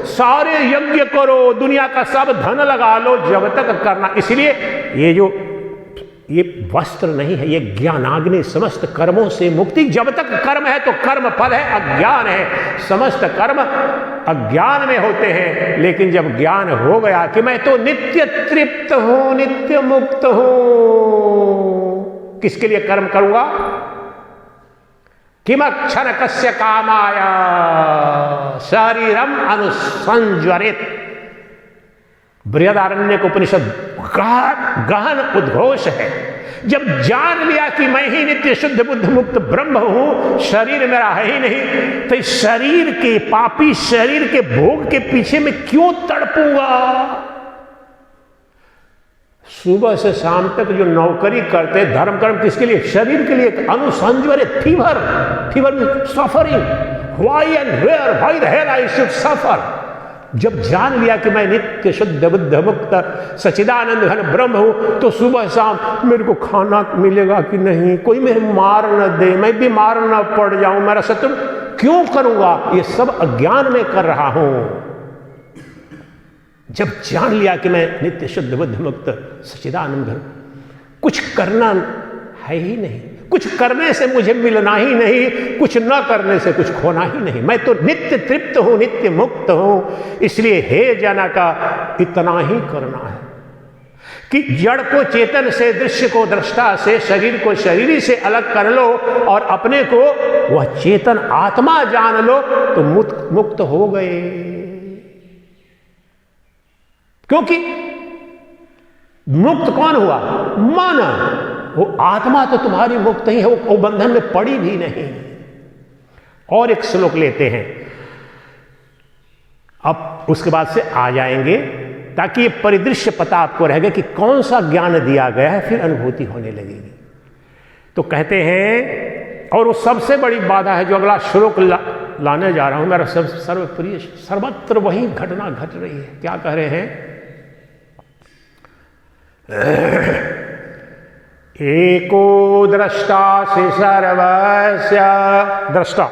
सारे यज्ञ करो, दुनिया का सब धन लगा लो, जब तक करना। इसलिए ये वस्त्र नहीं है, ये ज्ञानाग्नि, समस्त कर्मों से मुक्ति। जब तक कर्म है तो कर्म फल है, अज्ञान है, समस्त कर्म अज्ञान में होते हैं। लेकिन जब ज्ञान हो गया कि मैं तो नित्य तृप्त हूं, नित्य मुक्त हूं, किसके लिए कर्म करूंगा? किमक्षर कस्य कामाय शरीरम अनुसंज्वरित। बृहदारण्यक उपनिषद गहन उद्घोष है। जब जान लिया कि मैं ही नित्य शुद्ध बुद्ध मुक्त ब्रह्म हूं, शरीर मेरा है ही नहीं, तो इस शरीर के पापी शरीर के भोग के पीछे में क्यों तड़पूंगा? सुबह से शाम तक जो नौकरी करते, धर्म कर्म किसके लिए? शरीर के लिए। अनुसंज्वरित, फीवर में suffering. Why and where, why the hell I should suffer. जब जान लिया कि मैं नित्य शुद्ध बुद्ध मुक्त सच्चिदानंद घन ब्रह्म हूं, तो सुबह शाम मेरे को खाना मिलेगा कि नहीं, कोई मेरे मार न दे, मैं बीमार न पड़ जाऊं, मेरा शत्रु क्यों करूंगा? ये सब अज्ञान में कर रहा हूं। जब जान लिया कि मैं नित्य शुद्ध बुद्ध मुक्त सच्चिदानंद घन, कुछ करना है ही नहीं, कुछ करने से मुझे मिलना ही नहीं, कुछ न करने से कुछ खोना ही नहीं। मैं तो नित्य तृप्त हूं, नित्य मुक्त हूं। इसलिए हे जनका, इतना ही करना है कि जड़ को चेतन से, दृश्य को दृष्टा से, शरीर को शरीरी से अलग कर लो और अपने को वह चेतन आत्मा जान लो, तो मुक्त हो गए। क्योंकि मुक्त कौन हुआ? मन। वो आत्मा तो तुम्हारी मुक्त ही है, वो बंधन में पड़ी भी नहीं। और एक श्लोक लेते हैं, अब उसके बाद से आ जाएंगे, ताकि ये परिदृश्य पता आपको रहेगा कि कौन सा ज्ञान दिया गया है, फिर अनुभूति होने लगेगी। तो कहते हैं, और वो सबसे बड़ी बाधा है जो अगला श्लोक लाने जा रहा हूं, मेरा सर्वप्रिय, सर्वत्र वही घटना घट रही है। क्या कह रहे हैं? एको द्रष्टासि सर्वस्य। दृष्टा,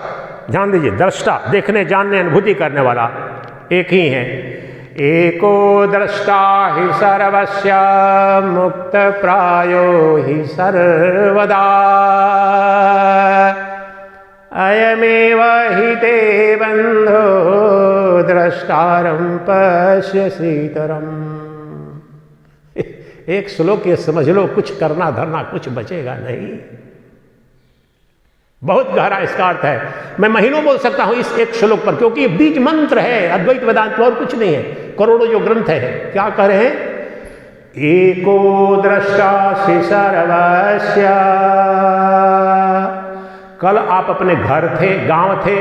ध्यान दीजिए, दृष्टा, देखने जानने अनुभूति करने वाला एक ही है। एको द्रष्टा हि सर्वस्य मुक्त प्रायो हि सर्वदा अयमेव हि ते बंधो द्रष्टारं पश्यसीतरम्। एक श्लोक ये समझ लो, कुछ करना धरना कुछ बचेगा नहीं। बहुत गहरा इसका अर्थ है। मैं महीनों बोल सकता हूं इस एक श्लोक पर, क्योंकि ये बीज मंत्र है अद्वैत वेदांत और कुछ नहीं है। करोड़ों जो ग्रंथ है क्या कह रहे हैं? एको द्रष्टासि सर्वस्य। कल आप अपने घर थे, गांव थे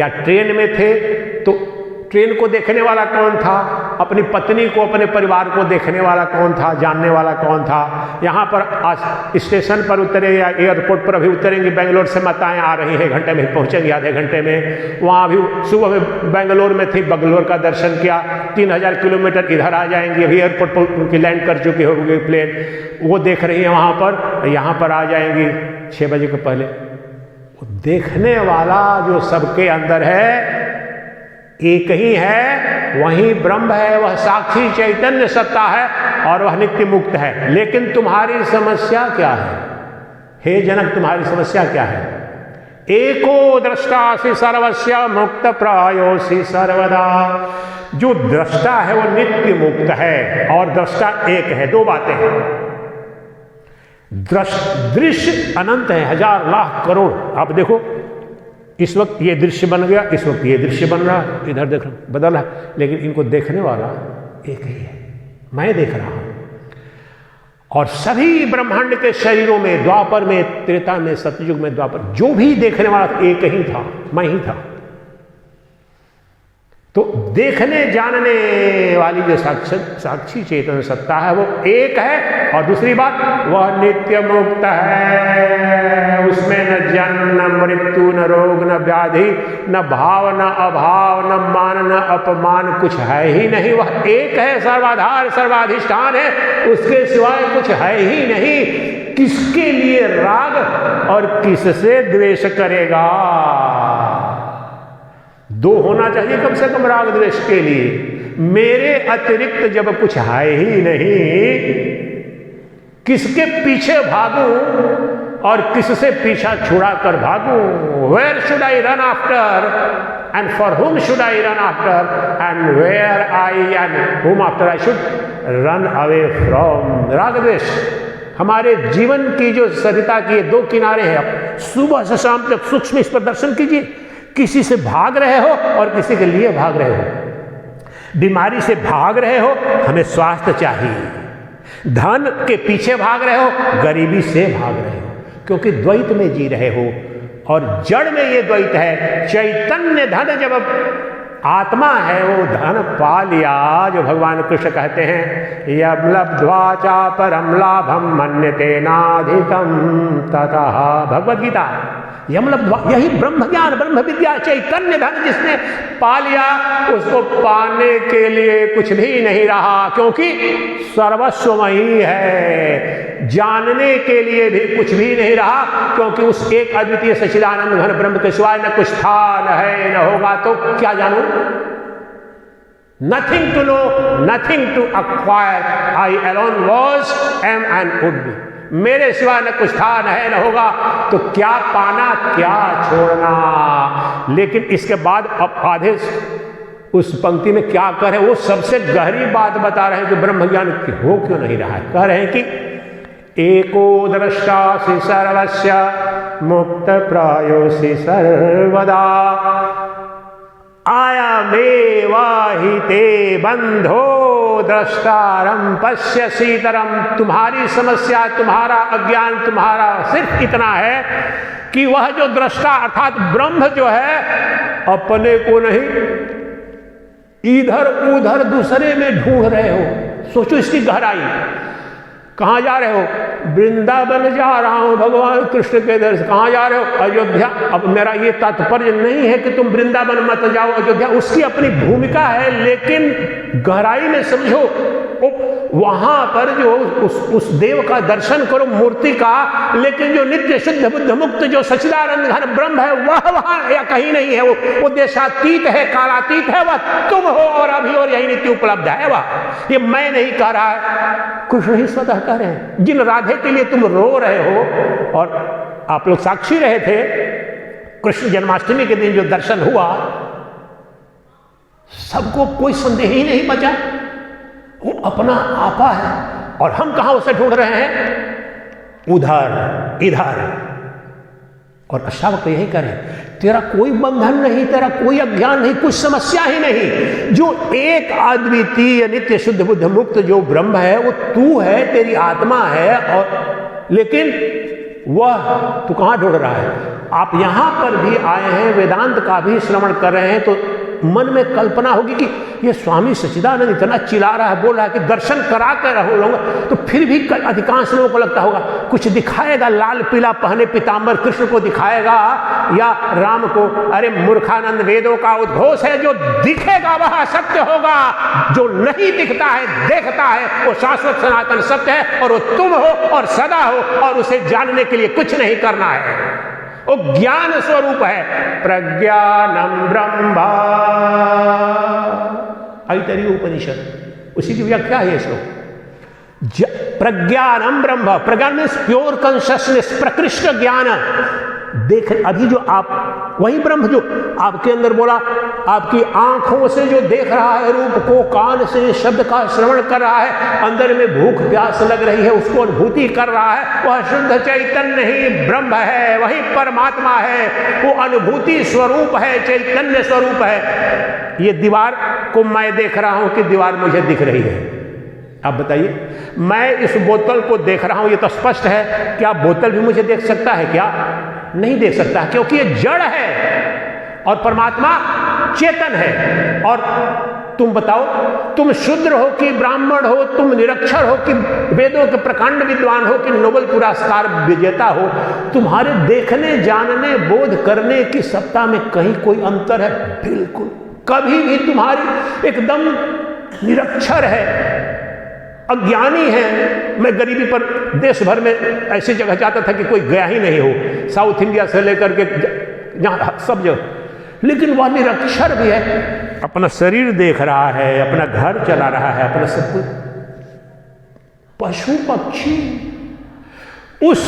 या ट्रेन में थे, तो ट्रेन को देखने वाला कौन था? अपनी पत्नी को, अपने परिवार को देखने वाला कौन था? जानने वाला कौन था? यहाँ पर आज स्टेशन पर उतरे या एयरपोर्ट पर अभी उतरेंगे, बेंगलोर से माताएं आ रही हैं, घंटे में पहुँचेंगे, आधे घंटे में। वहाँ अभी सुबह में बेंगलोर में थी, बेंगलोर का दर्शन किया, 3000 किलोमीटर इधर आ जाएंगे, अभी एयरपोर्ट पर उनकी लैंड कर चुकी होगी प्लेन, वो देख रही हैं वहाँ पर, यहाँ पर आ जाएंगी 6 बजे के पहले। देखने वाला जो सबके अंदर है एक ही है, वही ब्रह्म है, वह साक्षी चैतन्य सत्ता है और वह नित्य मुक्त है। लेकिन तुम्हारी समस्या क्या है? हे जनक, तुम्हारी समस्या क्या है? एको द्रष्टासि सर्वस्य मुक्त प्रायोसि सर्वदा। जो दृष्टा है वो नित्य मुक्त है और दृष्टा एक है। दो बातें हैं। दृश्य अनंत है, 1000 लाख करोड़। आप देखो इस वक्त ये दृश्य बन गया, इस वक्त ये दृश्य बन रहा, इधर देख रहा, बदल रहा, लेकिन इनको देखने वाला एक ही है। मैं देख रहा हूं। और सभी ब्रह्मांड के शरीरों में, द्वापर में, त्रेता में, सतयुग में, द्वापर, जो भी देखने वाला एक ही था, मैं ही था। तो देखने जानने वाली जो साक्षी चेतन सत्ता है वो एक है। और दूसरी बात, वह नित्य मुक्त है। उसमें न जन्म, न मृत्यु, न रोग, न व्याधि, न भाव, न अभाव, न मान, न अपमान, कुछ है ही नहीं। वह एक है, सर्वाधार सर्वाधिष्ठान है, उसके सिवाय कुछ है ही नहीं। किसके लिए राग और किससे द्वेष करेगा? दो होना चाहिए कम से कम राग द्वेष के लिए। मेरे अतिरिक्त जब कुछ है ही नहीं, किसके पीछे भागूं और किससे पीछा छुड़ा कर भागूं? Where should I run after and for whom should I run after and where I and whom after I should run away from? राग द्वेष हमारे जीवन की जो सरिता की दो किनारे हैं। सुबह से शाम तक सूक्ष्म इस पर दर्शन कीजिए। किसी से भाग रहे हो और किसी के लिए भाग रहे हो। बीमारी से भाग रहे हो, हमें स्वास्थ्य चाहिए। धन के पीछे भाग रहे हो, गरीबी से भाग रहे हो, क्योंकि द्वैत में जी रहे हो। और जड़ में ये द्वैत है। चैतन्य धन जब आत्मा है, वो धन पा लिया, जो भगवान कृष्ण कहते हैं, यम लब्ध्वा च परम लाभम मन्यते नाधिकम ततः। भगवद गीता। यम लब्ध्वा, यही ब्रह्म ज्ञान, ब्रह्म विद्या, चैतन्य धन जिसने पा लिया, उसको पाने के लिए कुछ भी नहीं रहा, क्योंकि सर्वस्व वही है। जानने के लिए भी कुछ भी नहीं रहा, क्योंकि उस एक अद्वितीय सच्चिदानंद घन ब्रह्म के सिवाय न कुछ था, न है, न होगा। तो क्या जानूं? Nothing to know, nothing to acquire. I alone was, am and would be. मेरे सिवा न कुछ था, न है, न होगा। तो क्या पाना, क्या छोड़ना? लेकिन इसके बाद अब आधे उस पंक्ति में क्या कह रहे हैं? वो सबसे गहरी बात बता रहे हैं कि ब्रह्म ज्ञान हो क्यों नहीं रहा है। कह रहे हैं कि एको द्रष्टासि सर्वस्य मुक्त प्रायोसि सर्वदा आयामेव हि ते बंधो द्रष्टारम पश्यसीतरम। तुम्हारी समस्या, तुम्हारा अज्ञान, तुम्हारा सिर्फ इतना है कि वह जो दृष्टा अर्थात ब्रह्म जो है, अपने को नहीं इधर उधर दूसरे में ढूंढ रहे हो। सोचो इसकी गहराई। कहाँ जा रहे हो? वृंदावन जा रहा हूं भगवान कृष्ण के दर्शन। कहाँ जा रहे हो? अयोध्या। अब मेरा ये तात्पर्य नहीं है कि तुम वृंदावन मत जाओ, अयोध्या उसकी अपनी भूमिका है, लेकिन गहराई में समझो। वहां पर जो उस देव का दर्शन करो, मूर्ति का, लेकिन जो नित्य शुद्ध बुद्ध मुक्त जो सच्चिदानंद घन ब्रह्म है वह वहां या कहीं नहीं है। वो देशातीत है, कालातीत है, वह तुम हो और अभी और यही नित्य उपलब्ध है। वह ये मैं नहीं कह रहा है, कृष्ण ही स्वतः कह रहे हैं। जिन राधे के लिए तुम रो रहे हो, और आप लोग साक्षी रहे थे, कृष्ण जन्माष्टमी के दिन जो दर्शन हुआ, सबको कोई संदेह ही नहीं बचा, वो अपना आपा है। और हम कहां उसे ढूंढ रहे हैं? उधर इधर। और अष्टावक्र यही करें, तेरा कोई बंधन नहीं, तेरा कोई अज्ञान नहीं, कुछ समस्या ही नहीं। जो एक अद्वितीय नित्य शुद्ध बुद्ध मुक्त जो ब्रह्म है वो तू है, तेरी आत्मा है। और लेकिन वह तू कहां ढूंढ रहा है? आप यहां पर भी आए हैं, वेदांत का भी श्रवण कर रहे हैं, तो मन में कल्पना होगी कि ये स्वामी सच्चिदानंद इतना चिल्ला रहा है, बोल रहा है कि दर्शन करा कर रहो, तो फिर भी अधिकांश लोगों को लगता होगा कुछ दिखाएगा, लाल पीला पहने पीताम्बर कृष्ण को दिखाएगा या राम को। अरे मूर्खानंद, वेदों का उद्घोष है, जो दिखेगा वह सत्य होगा, जो नहीं दिखता है देखता है वो शाश्वत सनातन सत्य है, और वो तुम हो और सदा हो, और उसे जानने के लिए कुछ नहीं करना है। वो ज्ञान स्वरूप है, प्रज्ञानम ब्रह्मा। ऐतरेय उपनिषद, उसी की व्याख्या है इसको। प्रज्ञानम ब्रह्म, प्रज्ञान मीन्स प्योर कॉन्शियसनेस, प्रकृष्ट ज्ञान। देख, अभी जो आप वही ब्रह्म जो आपके अंदर बोला, आपकी आंखों से जो देख रहा है रूप को, कान से शब्द का श्रवण कर रहा है, अंदर में भूख प्यास लग रही है उसको अनुभूति कर रहा है, वह शुद्ध चैतन्य ही ब्रह्म है, वही परमात्मा है, वो अनुभूति स्वरूप है, चैतन्य स्वरूप है। ये दीवार को मैं देख रहा हूं कि दीवार मुझे दिख रही है? आप बताइए। मैं इस बोतल को देख रहा हूं, ये तो स्पष्ट है। क्या बोतल भी मुझे देख सकता है? क्या नहीं देख सकता, क्योंकि ये जड़ है और परमात्मा चेतन है। और तुम बताओ, तुम शूद्र हो कि ब्राह्मण हो, तुम निरक्षर हो कि वेदों के प्रकांड विद्वान हो कि नोबेल पुरस्कार विजेता हो, तुम्हारे देखने, जानने, बोध करने की सत्ता में कहीं कोई अंतर है? बिल्कुल। कभी भी तुम्हारी एकदम निरक्षर है, अज्ञानी है। मैं गरीबी पर देश भर में ऐसी जगह जाता था कि कोई गया ही नहीं हो, साउथ इंडिया से लेकर के जहां सब जगह, लेकिन वह निरक्षर भी है, अपना शरीर देख रहा है, अपना घर चला रहा है, अपना सब कुछ। पशु पक्षी उस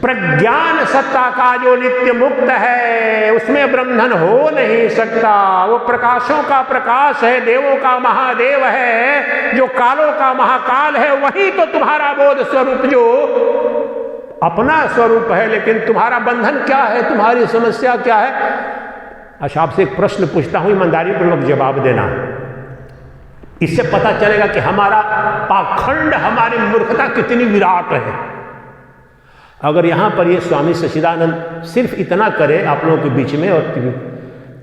प्रज्ञान सत्ता का जो नित्य मुक्त है, उसमें बंधन हो नहीं सकता। वो प्रकाशों का प्रकाश है, देवों का महादेव है, जो कालों का महाकाल है, वही तो तुम्हारा बोध स्वरूप जो अपना स्वरूप है। लेकिन तुम्हारा बंधन क्या है, तुम्हारी समस्या क्या है? अच्छा, आपसे एक प्रश्न पूछता हूं, ईमानदारी पूर्वक जवाब देना। इससे पता चलेगा कि हमारा पाखंड, हमारी मूर्खता कितनी विराट है। अगर यहां पर ये स्वामी सच्चिदानंद सिर्फ इतना करे आप लोगों के बीच में, और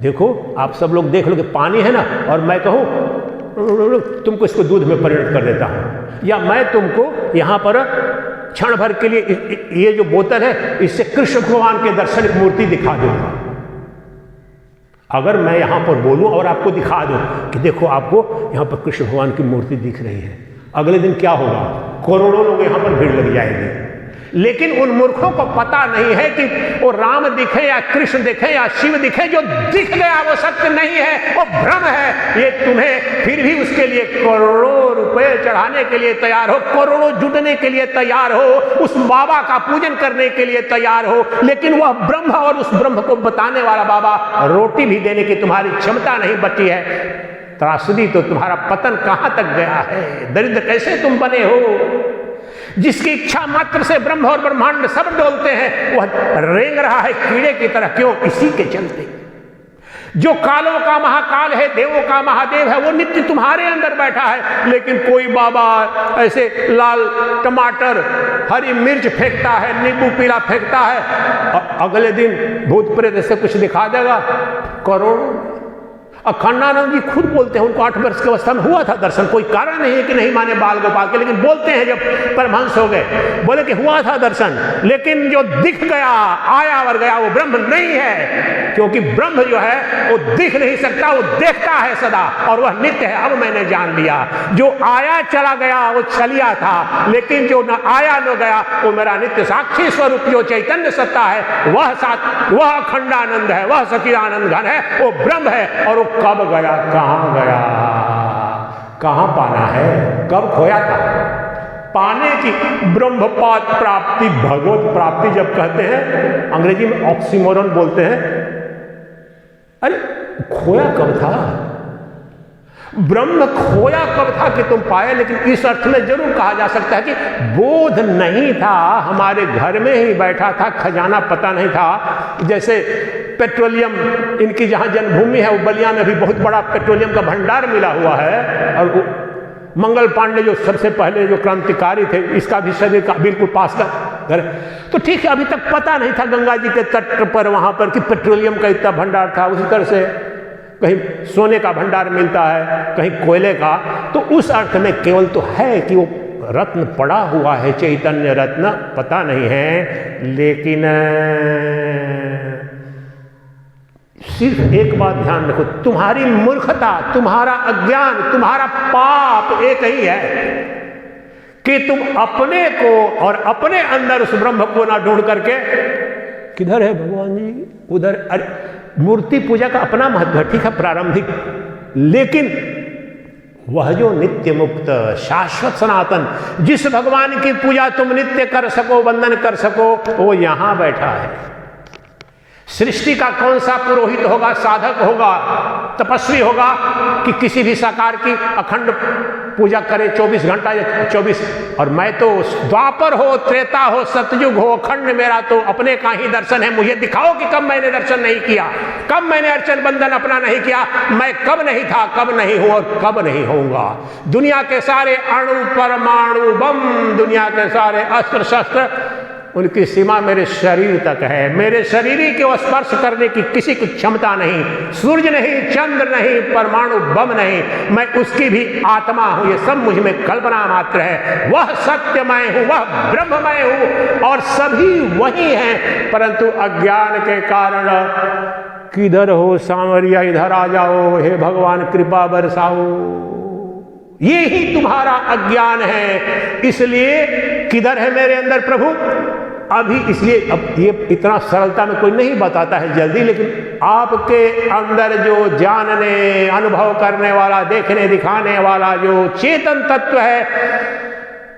देखो आप सब लोग देख लो कि पानी है ना, और मैं कहूं तुमको इसको दूध में परिणत कर देता हूं, या मैं तुमको यहां पर क्षण भर के लिए ये जो बोतल है इससे कृष्ण भगवान के दर्शन की मूर्ति दिखा दूंगा। अगर मैं यहां पर बोलूं और आपको दिखा दूं कि देखो आपको यहां पर कृष्ण भगवान की मूर्ति दिख रही है, अगले दिन क्या होगा? करोड़ों लोग यहां पर भीड़ लग जाएगी। लेकिन उन मूर्खों को पता नहीं है कि वो राम दिखे या कृष्ण दिखे या शिव दिखे, जो दिख गया वो सत्य नहीं है, वो भ्रम है। ये तुम्हें फिर भी उसके लिए करोड़ों रुपए चढ़ाने के लिए तैयार हो, करोड़ों जुटने के लिए तैयार हो, उस बाबा का पूजन करने के लिए तैयार हो, लेकिन वह ब्रह्म और उस ब्रह्म को बताने वाला बाबा रोटी भी देने की तुम्हारी क्षमता नहीं बची है। त्रासदी तो तुम्हारा पतन कहां तक गया है, दरिद्र कैसे तुम बने हो। जिसकी इच्छा मात्र से ब्रह्म और ब्रह्मांड सब डोलते हैं, वह रेंग रहा है कीड़े की तरह। क्यों? इसी के चलते। जो कालों का महाकाल है, देवों का महादेव है, वो नित्य तुम्हारे अंदर बैठा है। लेकिन कोई बाबा ऐसे लाल टमाटर, हरी मिर्च फेंकता है, नींबू पीला फेंकता है, और अगले दिन भूत प्रेत से कुछ दिखा देगा करोड़ों। अखंडानंद जी खुद बोलते हैं, उनको 8 वर्ष की अवस्था में हुआ था दर्शन, कोई कारण नहीं है कि नहीं माने बाल गोपाल के, लेकिन बोलते हैं जब परमहंस हो गए, बोले कि हुआ था दर्शन, लेकिन जो दिख गया, आया और गया, वो ब्रह्म नहीं है, क्योंकि ब्रह्म जो है वो दिख नहीं सकता, वो देखता है सदा और वह नित्य है। अब मैंने जान लिया, जो आया चला गया वो छलिया था, लेकिन जो न आया न गया वो मेरा नित्य साक्षी स्वरूप जो चैतन्य सत्ता है, वह अखंडानंद है, वह सच्चिदानंद घन है, वो ब्रह्म है। और वो कब गया, कहां गया, कहां पाना है, कब खोया था? पाने की ब्रह्मपाद प्राप्ति, भगवत प्राप्ति जब कहते हैं, अंग्रेजी में ऑक्सीमोरन बोलते हैं। अरे खोया कब था? ब्रह्म खोया कब था कि तुम पाए? लेकिन इस अर्थ में जरूर कहा जा सकता है कि बोध नहीं था, हमारे घर में ही बैठा था, खजाना पता नहीं था। जैसे पेट्रोलियम, इनकी जहां जन्मभूमि है वो बलिया में भी बहुत बड़ा पेट्रोलियम का भंडार मिला हुआ है, और मंगल पांडे जो सबसे पहले जो क्रांतिकारी थे, इसका भी शरीर का बिल्कुल पास का घर। तो ठीक है, अभी तक पता नहीं था गंगा जी के तट पर वहां पर कि पेट्रोलियम का इतना भंडार था। उसी तरह से कहीं सोने का भंडार मिलता है, कहीं कोयले का, तो उस अर्थ में केवल तो है कि वो रत्न पड़ा हुआ है, चैतन्य रत्न पता नहीं है। लेकिन सिर्फ एक बात ध्यान रखो, तुम्हारी मूर्खता, तुम्हारा अज्ञान, तुम्हारा पाप एक ही है कि तुम अपने को और अपने अंदर उस ब्रह्म को ना ढूंढ करके, किधर है भगवान जी, उधर। अरे मूर्ति पूजा का अपना महत्व है, ठीक है, प्रारंभिक, लेकिन वह जो नित्य मुक्त शाश्वत सनातन, जिस भगवान की पूजा तुम नित्य कर सको, वंदन कर सको, वो यहां बैठा है। सृष्टि का कौन सा पुरोहित होगा, साधक होगा, तपस्वी होगा कि किसी भी साकार की अखंड पूजा करे 24 घंटा या 24? और मैं तो द्वापर हो, त्रेता हो, सतयुग हो, अखंड मेरा तो अपने का ही दर्शन है। मुझे दिखाओ कि कब मैंने दर्शन नहीं किया, कब मैंने अर्चन बंधन अपना नहीं किया, मैं कब नहीं था, कब नहीं हूं और कब नहीं होऊंगा। दुनिया के सारे अणु परमाणु बम, दुनिया के सारे अस्त्र शस्त्र, उनकी सीमा मेरे शरीर तक है। मेरे शरीर को स्पर्श करने की किसी की क्षमता नहीं, सूर्य नहीं, चंद्र नहीं, परमाणु बम नहीं, मैं उसकी भी आत्मा हूं। ये सब मुझ में कल्पना मात्र है। वह सत्य मैं हूं, वह ब्रह्म मैं हूं, और सभी वही हैं, परंतु अज्ञान के कारण किधर हो सांवरिया, इधर आ जाओ, हे भगवान कृपा बरसाओ। ये ही तुम्हारा अज्ञान है। इसलिए किधर है मेरे अंदर प्रभु? अभी इसलिए, अब ये इतना सरलता में कोई नहीं बताता है जल्दी, लेकिन आपके अंदर जो जानने, अनुभव करने वाला, देखने दिखाने वाला जो चेतन तत्व है,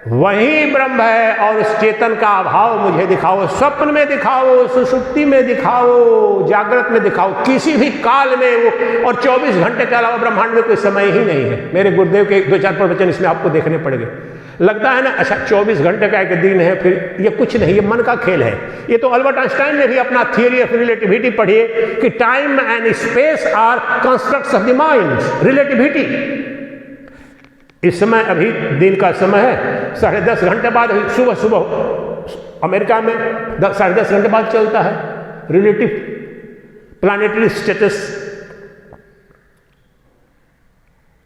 वही ब्रह्म है। और उस चेतन का अभाव मुझे दिखाओ, स्वप्न में दिखाओ, सुषुप्ति में दिखाओ, जागृत में दिखाओ, किसी भी काल में वो। और 24 घंटे के अलावा ब्रह्मांड में कोई समय ही नहीं है। मेरे गुरुदेव के 2-4 प्रवचन इसमें आपको देखने पड़ेंगे। लगता है ना, अच्छा 24 घंटे का एक दिन है, फिर ये कुछ नहीं, ये मन का खेल है। ये तो अल्बर्ट आइंस्टाइन ने भी अपना थियरी ऑफ रिलेटिविटी पढ़िए कि time and space are constructs of the mind, relativity. इस समय अभी दिन का समय है, 10:30 घंटे बाद, सुबह सुबह अमेरिका में 10:30 घंटे बाद चलता है रिलेटिव प्लानिटरी स्टेटस।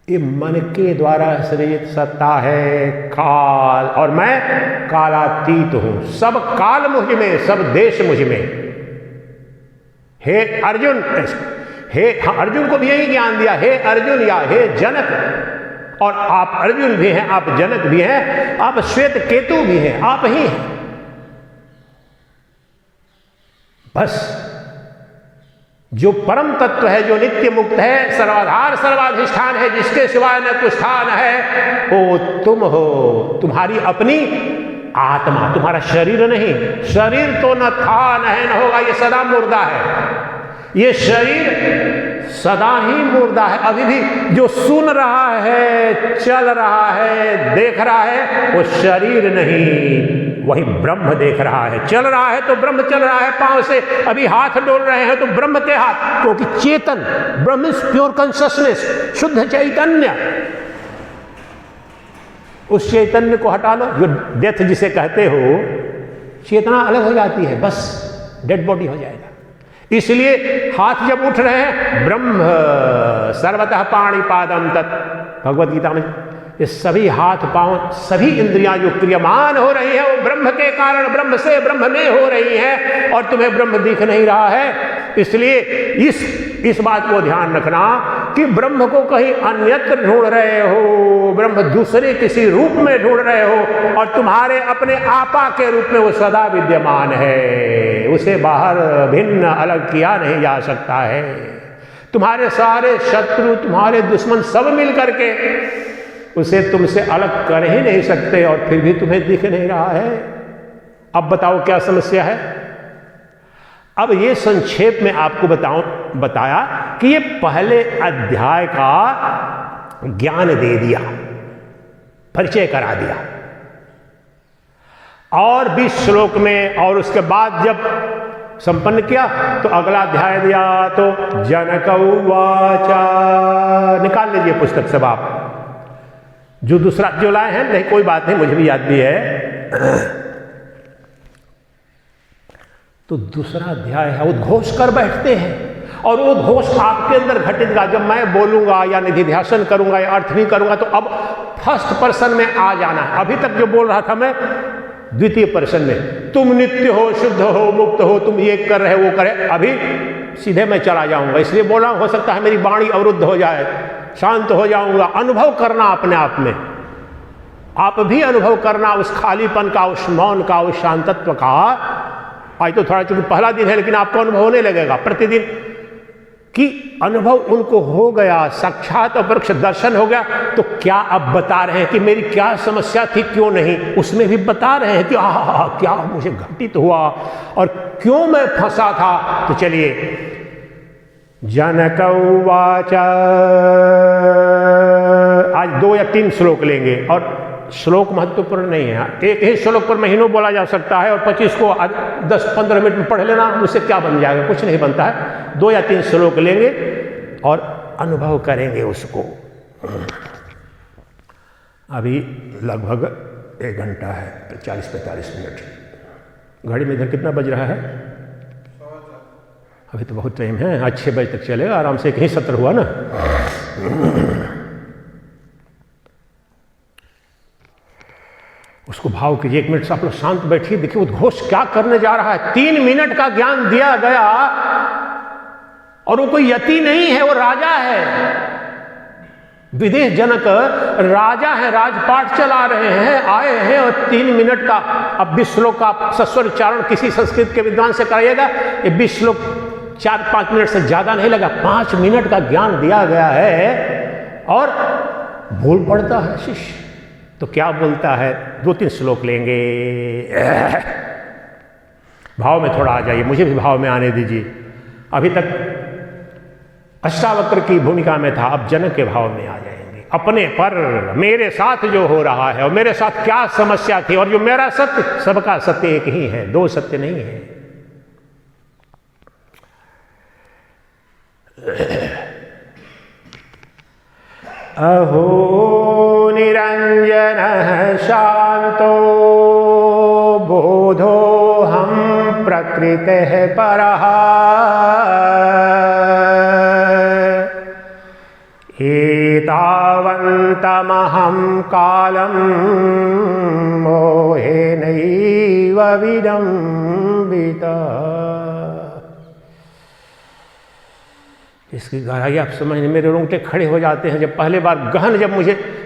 ये मन के द्वारा सृजित सत्ता है, काल, और मैं कालातीत हूं। सब काल मुझ में, सब देश मुझ में। हे अर्जुन, अर्जुन को भी यही ज्ञान दिया, हे अर्जुन या हे जनक। और आप अर्जुन भी हैं, आप जनक भी हैं, आप श्वेत केतु भी हैं, आप ही हैं। बस जो परम तत्व है, जो नित्य मुक्त है, सर्वाधार सर्वाधिष्ठान है, जिसके सिवाय न कुछ स्थान है, वो तुम हो। तुम्हारी अपनी आत्मा, तुम्हारा शरीर नहीं। शरीर तो न था, न है, न होगा, ये सदा मुर्दा है। ये शरीर सदा ही मुर्दा है। अभी भी जो सुन रहा है, चल रहा है, देख रहा है, वो शरीर नहीं, वही ब्रह्म देख रहा है। चल रहा है तो ब्रह्म चल रहा है, पांव से अभी हाथ डोल रहे हैं तो ब्रह्म के हाथ, क्योंकि चेतन, ब्रह्म इज प्योर कॉन्शियसनेस, शुद्ध चैतन्य। उस चैतन्य को हटा लो, जो डेथ जिसे कहते हो, चेतना अलग हो जाती है, बस डेड बॉडी हो जाएगा। इसलिए हाथ जब उठ रहे हैं, ब्रह्म सर्वतः पाणिपादम तत्, भगवत गीता में ये सभी हाथ पांव सभी इंद्रियां जो क्रियमान हो रही है वो ब्रह्म के कारण, ब्रह्म से ब्रह्म में हो रही है, और तुम्हें ब्रह्म दिख नहीं रहा है। इसलिए इस बात को ध्यान रखना कि ब्रह्म को कहीं अन्यत्र ढूंढ रहे हो, ब्रह्म दूसरे किसी रूप में ढूंढ रहे हो, और तुम्हारे अपने आपा के रूप में वो सदा विद्यमान है, उसे बाहर भिन्न अलग किया नहीं जा सकता है। तुम्हारे सारे शत्रु, तुम्हारे दुश्मन सब मिल करके उसे तुमसे अलग कर ही नहीं सकते, और फिर भी तुम्हें दिख नहीं रहा है। अब बताओ क्या समस्या है। अब ये संक्षेप में आपको बताया कि ये पहले अध्याय का ज्ञान दे दिया, परिचय करा दिया, और 20 श्लोक में, और उसके बाद जब संपन्न किया तो अगला अध्याय दिया। तो जनक उवाच, निकाल लीजिए पुस्तक सब आप, जो दूसरा जो लाए हैं। नहीं कोई बात नहीं, मुझे भी याद भी है। तो दूसरा अध्याय है, उद्घोष कर बैठते हैं, और वो उद्घोष आपके अंदर घटित का, जब मैं बोलूंगा या निधिध्यासन करूंगा या अर्थ भी करूंगा, तो अब फर्स्ट पर्सन में आ जाना है। अभी तक जो बोल रहा था मैं द्वितीय पर्सन में, तुम नित्य हो, शुद्ध हो, मुक्त हो, तुम ये कर रहे वो करे, अभी सीधे मैं चला जाऊंगा। इसलिए बोला, हो सकता है मेरी वाणी अवरुद्ध हो जाए, शांत हो जाऊंगा। अनुभव करना अपने आप में, आप भी अनुभव करना उस खालीपन का, उस मौन का, उस शांतत्व का। आज तो थोड़ा चूंकि पहला दिन है, लेकिन आपको अनुभव होने लगेगा प्रतिदिन कि अनुभव उनको हो गया, साक्षात अपरोक्ष दर्शन हो गया। तो क्या अब बता रहे हैं कि मेरी क्या समस्या थी, क्यों नहीं, उसमें भी बता रहे हैं कि क्या मुझे घटित हुआ और क्यों मैं फंसा था। तो चलिए, जनक उवाच, आज 2 या 3 श्लोक लेंगे, और श्लोक महत्वपूर्ण नहीं है। एक ही श्लोक पर महीनों बोला जा सकता है, और 25 को 10-15 मिनट में पढ़ लेना, उससे क्या बन जाएगा, कुछ नहीं बनता है। 2 या 3 श्लोक लेंगे और अनुभव करेंगे उसको। अभी लगभग 1 घंटा है, 40-45 मिनट। घड़ी में इधर कितना बज रहा है? अभी तो बहुत टाइम है, आज 6 बजे तक चलेगा आराम से। एक ही सत्र हुआ ना। उसको भाव कीजिए। 1 मिनट से आप लोग शांत बैठिए, देखिए उद्घोष क्या करने जा रहा है। 3 मिनट का ज्ञान दिया गया, और वो कोई यति नहीं है, वो राजा है। विदेश जनक राजा है, राजपाट चला रहे हैं, आए हैं, और 3 मिनट का, अब 20 श्लोक का सस्वर उच्चारण किसी संस्कृत के विद्वान से कराइएगा, ये 20 श्लोक 4-5 मिनट से ज्यादा नहीं लगा। 5 मिनट का ज्ञान दिया गया है, और बोल पड़ता है शिष्य। तो क्या बोलता है? 2-3 श्लोक लेंगे। भाव में थोड़ा आ जाइए, मुझे भी भाव में आने दीजिए। अभी तक अष्टावक्र की भूमिका में था, अब जनक के भाव में आ जाएंगे। अपने पर, मेरे साथ जो हो रहा है, और मेरे साथ क्या समस्या थी, और जो मेरा सत्य, सबका सत्य एक ही है, 2 सत्य नहीं है। अहो निरंजन शांतो बोधो हम प्रकृते परः एतावन्तमहं कालं मोहेनैव विडम्बितः। इसकी गहराई आप समझने, मेरे रोंगटे खड़े हो जाते हैं जब पहले बार गहन, जब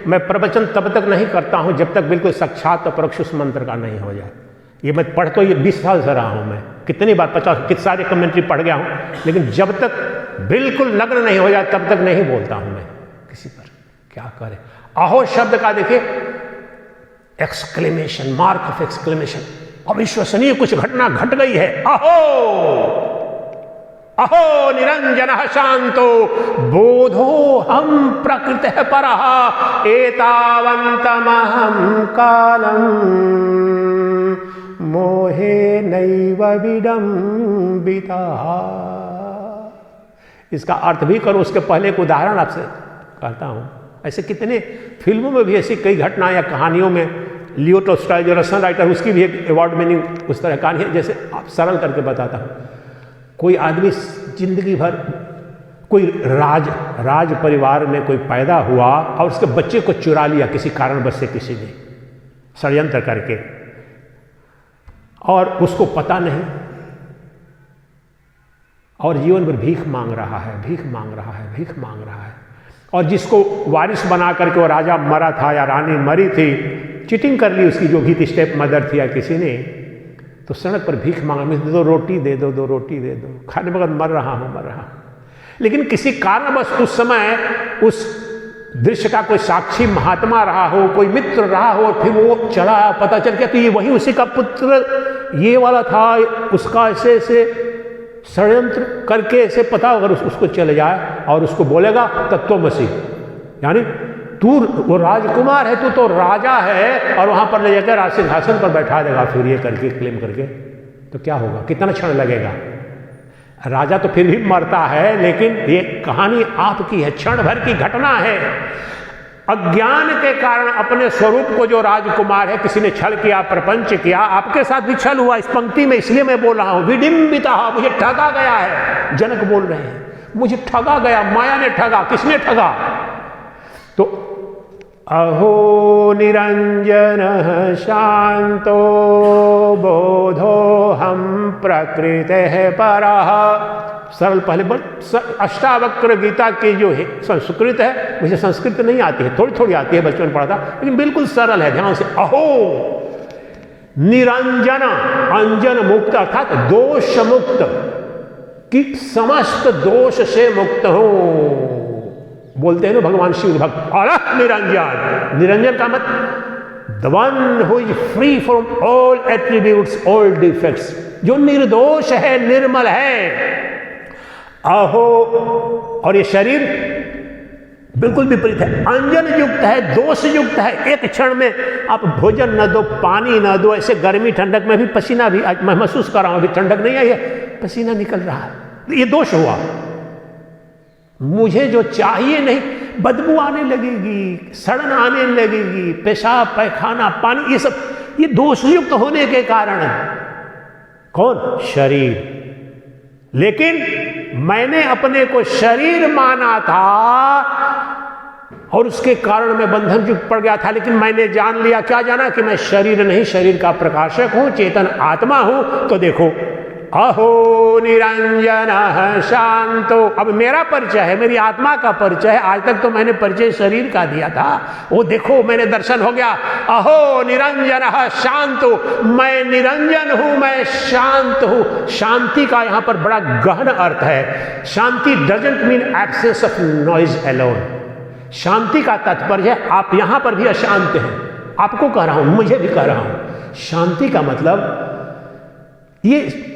मैं प्रवचन तब तक नहीं करता हूं जब तक बिल्कुल साक्षात अपरोक्ष उस मंत्र का नहीं हो जाए। ये मैं पढ़ तो ये 20 साल से रहा हूं, मैं कितनी बार 50 कितने सारे कमेंट्री पढ़ गया हूं, लेकिन जब तक बिल्कुल लग्न नहीं हो जाए तब तक नहीं बोलता हूं मैं किसी पर। क्या करें? अहो शब्द का देखिए एक्सक्लेमेशन, मार्क ऑफ एक्सक्लेमेशन, अविश्वसनीय कुछ घटना घट गई है। अहो अहो निरंजन शांतो बोधो हम प्रकृते परः एतावन्तमहं कालं मोहे नैव विडम्बितः। इसका अर्थ भी करो, उसके पहले एक उदाहरण आपसे कहता हूं। ऐसे कितने फिल्मों में भी ऐसी कई घटनाएं या कहानियों में, लियो टॉल्स्टॉय जो रशियन राइटर, उसकी भी एक अवार्ड विनिंग उस तरह कहानी है। जैसे आप सरल करके बताता हूं, कोई आदमी जिंदगी भर कोई राज परिवार में कोई पैदा हुआ और उसके बच्चे को चुरा लिया किसी कारणवश से, किसी ने षड्यंत्र करके, और उसको पता नहीं, और जीवन भर भीख मांग रहा है, भीख मांग रहा है, भीख मांग रहा है। और जिसको वारिस बना करके वो राजा मरा था या रानी मरी थी, चीटिंग कर ली उसकी जो भी स्टेप मदर थी या किसी ने, तो सड़क पर भीख मांगा, मुझे 2 रोटी दे दो, 2 रोटी दे दो, खाने बगैर मर रहा हूं। लेकिन किसी कारणवश उस समय उस दृश्य का कोई साक्षी महात्मा रहा हो, कोई मित्र रहा हो, फिर वो चला, पता चल गया तो ये वही उसी का पुत्र ये वाला था, उसका ऐसे ऐसे षड्यंत्र करके ऐसे पता, अगर उसको चले जाए और उसको बोलेगा तत्वमसि, यानी तू वो राजकुमार है, तू तो राजा है, और वहां पर ले जाकर राज सिंहासन पर बैठा देगा, फिर ये करके क्लेम करके, तो क्या होगा? कितना क्षण लगेगा? राजा तो फिर भी मरता है, लेकिन ये कहानी आपकी है, क्षण भर की घटना है। अज्ञान के कारण अपने स्वरूप को जो राजकुमार है, किसी ने छल किया, प्रपंच किया, आपके साथ भी छल हुआ। इस पंक्ति में इसलिए मैं बोल रहा हूं, विडिंबिता, मुझे ठगा गया है। जनक बोल रहे हैं, मुझे ठगा गया, माया ने ठगा। किसने ठगा? तो अहो निरंजन शांतो बोधो हम प्रकृते परः। सरल, पहले अष्टावक्र गीता की जो है संस्कृत है, मुझे संस्कृत नहीं आती है, थोड़ी थोड़ी आती है, बचपन में पढ़ा था, लेकिन बिल्कुल सरल है, ध्यान से। अहो निरंजन, अंजन मुक्त अर्थात दोष मुक्त, कि समस्त दोष से मुक्त हो। बोलते हैं ना भगवान शिव भक्त, अलख निरंजन। निरंजन का मत the one who is free from all attributes, all defects, जो निर्दोष है, निर्मल है। अहो, और ये शरीर बिल्कुल विपरीत है, अंजन युक्त है, दोष युक्त है। एक क्षण में आप भोजन न दो, पानी न दो, ऐसे गर्मी ठंडक में भी पसीना भी, आज मैं महसूस कर रहा हूं, अभी ठंडक नहीं आई है, पसीना निकल रहा है, ये दोष हुआ। मुझे जो चाहिए नहीं, बदबू आने लगेगी, सड़न आने लगेगी, पेशाब, पैखाना, पानी, ये सब ये दोषयुक्त होने के कारण है। कौन? शरीर। लेकिन मैंने अपने को शरीर माना था और उसके कारण मैं बंधन युक्त पड़ गया था, लेकिन मैंने जान लिया, क्या जाना? कि मैं शरीर नहीं, शरीर का प्रकाशक हूं, चेतन आत्मा हूं। तो देखो, अहो निरंजन शांतो, अब मेरा परिचय है, मेरी आत्मा का परिचय है। आज तक तो मैंने परिचय शरीर का दिया था, वो देखो मेरे दर्शन हो गया। अहो निरंजन शांतो, मैं निरंजन हूं, मैं शांत हूं। शांति का यहां पर बड़ा गहन अर्थ है। Shanti doesn't mean absence of noise alone. शांति का तात्पर्य है आप यहां पर भी अशांत हैं, आपको कह रहा हूं, मुझे भी कह रहा हूं। शांति का मतलब ये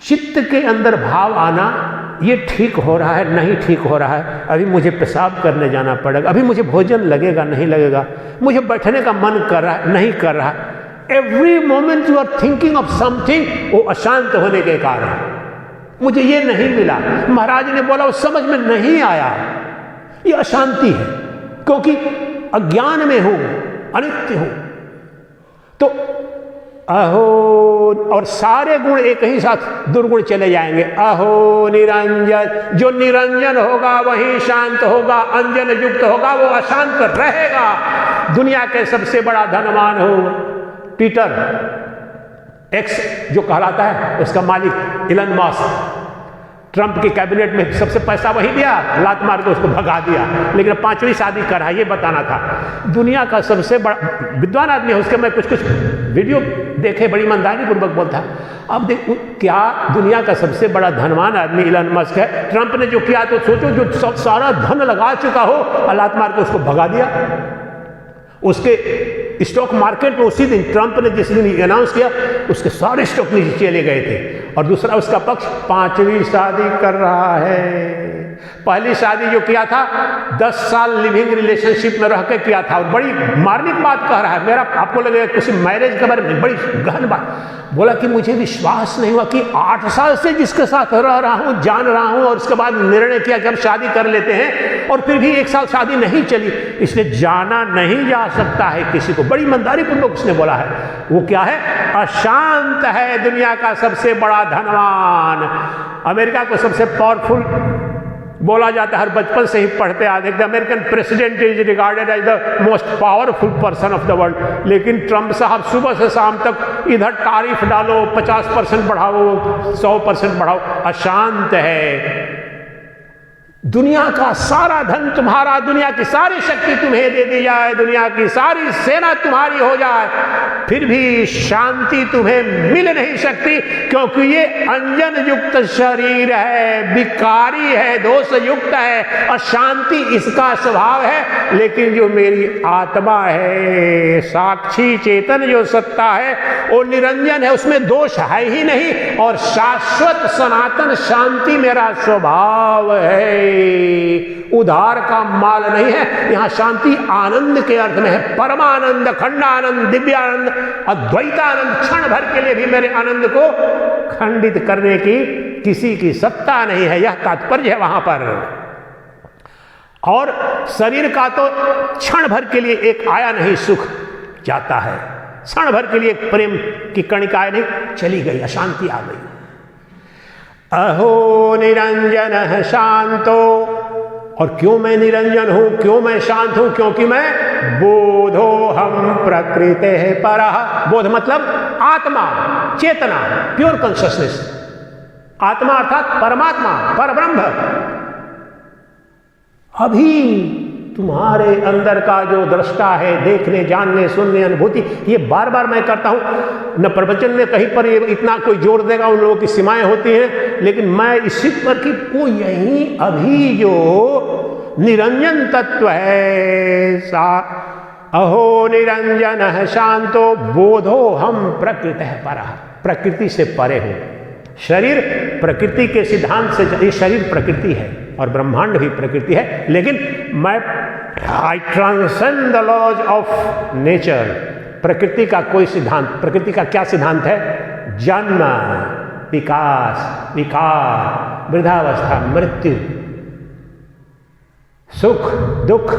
चित्त के अंदर भाव आना, ये ठीक हो रहा है, नहीं ठीक हो रहा है, अभी मुझे पेशाब करने जाना पड़ेगा, अभी मुझे भोजन लगेगा, नहीं लगेगा, मुझे बैठने का मन कर रहा है, नहीं कर रहा। Every moment you are thinking of something, वो अशांत होने के कारण। मुझे ये नहीं मिला, महाराज ने बोला, वो समझ में नहीं आया, ये अशांति है, क्योंकि अज्ञान में हूं, अनित्य हूं। तो अहो, और सारे गुण एक ही साथ दुर्गुण चले जाएंगे। अहो निरंजन, जो निरंजन होगा वही शांत होगा, अंजन युक्त होगा वो अशांत रहेगा। दुनिया के सबसे बड़ा धनवान हो पीटर एक्स जो कहलाता है, उसका मालिक इलन मस्क, ट्रंप की कैबिनेट में सबसे पैसा वही दिया, लात मार के उसको भगा दिया, लेकिन 5वीं शादी करा, ये बताना था। दुनिया का सबसे बड़ा विद्वान आदमी है, उसके मैं कुछ वीडियो देखे, बड़ी ईमानदारी पूर्वक बोलता। अब देखो क्या दुनिया का सबसे बड़ा धनवान आदमी इलन मस्क है, ट्रंप ने जो किया, तो सोचो जो सारा धन लगा चुका हो, लात मार के उसको भगा दिया। उसके स्टॉक मार्केट में उसी दिन ट्रंप ने जिस दिन अनाउंस किया, उसके सारे स्टॉक नीचे चले गए थे। और दूसरा उसका पक्ष 5वीं शादी कर रहा है। पहली शादी जो किया था 10 साल लिविंग रिलेशनशिप में रह के किया था, और बड़ी मार्मिक बात कह रहा है। मेरा आपको लगेगा किसी मैरिज के बारे में बड़ी गहन बात, बोला कि मुझे विश्वास नहीं हुआ कि 8 साल से जिसके साथ रह रहा हूं, जान रहा हूं, और उसके बाद निर्णय किया कि हम शादी कर लेते हैं, और फिर भी 1 साल शादी नहीं चली, इसलिए जाना नहीं जा सकता है किसी को। बड़ी ईमानदारी पूर्वक उसने बोला है। वो क्या है? अशांत है दुनिया का सबसे बड़ा धनवान। अमेरिका को सबसे पावरफुल बोला जाता है, हर बचपन से ही पढ़ते आ देखते, American president is regarded as the most powerful person of the world. लेकिन ट्रंप साहब सुबह से शाम तक इधर तारीफ डालो, 50% बढ़ाओ, 100% बढ़ाओ, अशांत है। दुनिया का सारा धन तुम्हारा, दुनिया की सारी शक्ति तुम्हें दे दी जाए, दुनिया की सारी सेना तुम्हारी हो जाए, फिर भी शांति तुम्हें मिल नहीं सकती, क्योंकि ये अंजन युक्त शरीर है, विकारी है, दोष युक्त है, अशांति इसका स्वभाव है। लेकिन जो मेरी आत्मा है, साक्षी चेतन जो सत्ता है, वो निरंजन है, उसमें दोष है ही नहीं, और शाश्वत सनातन शांति मेरा स्वभाव है। उधार का माल नहीं है। यहां शांति आनंद के अर्थ में है, परमानंद, खंडानंद, दिव्यानंद, अद्वैतानंद। क्षण भर के लिए भी मेरे आनंद को खंडित करने की किसी की सत्ता नहीं है, यह तात्पर्य है वहां पर। और शरीर का तो क्षण भर के लिए एक आया नहीं, सुख जाता है, क्षण भर के लिए एक प्रेम की कणिका नहीं, चली गई, अशांति आ गई। अहो निरंजन शांतो, और क्यों मैं निरंजन हूं, क्यों मैं शांत हूं, क्योंकि मैं बोधो हम प्रकृते परः। बोध मतलब आत्मा, चेतना, प्योर कॉन्शियसनेस। आत्मा अर्थात परमात्मा, परब्रह्म। अभी तुम्हारे अंदर का जो दृष्टा है, देखने, जानने, सुनने, अनुभूति, ये बार बार मैं करता हूं। न प्रवचन में कहीं पर ये इतना कोई जोर देगा, उन लोगों की सीमाएं होती हैं, लेकिन मैं इसी पर कि वो यही अभी जो निरंजन तत्व है, सा अहो निरंजन शांतो बोधो हम प्रकृति है परः। प्रकृति से परे हो। शरीर प्रकृति के सिद्धांत से, ये शरीर प्रकृति है और ब्रह्मांड भी प्रकृति है, लेकिन मैं I transcend the laws of nature. प्रकृति का कोई सिद्धांत, प्रकृति का क्या सिद्धांत है? जन्म, विकास, विकार, वृद्धावस्था, मृत्यु, सुख, दुख,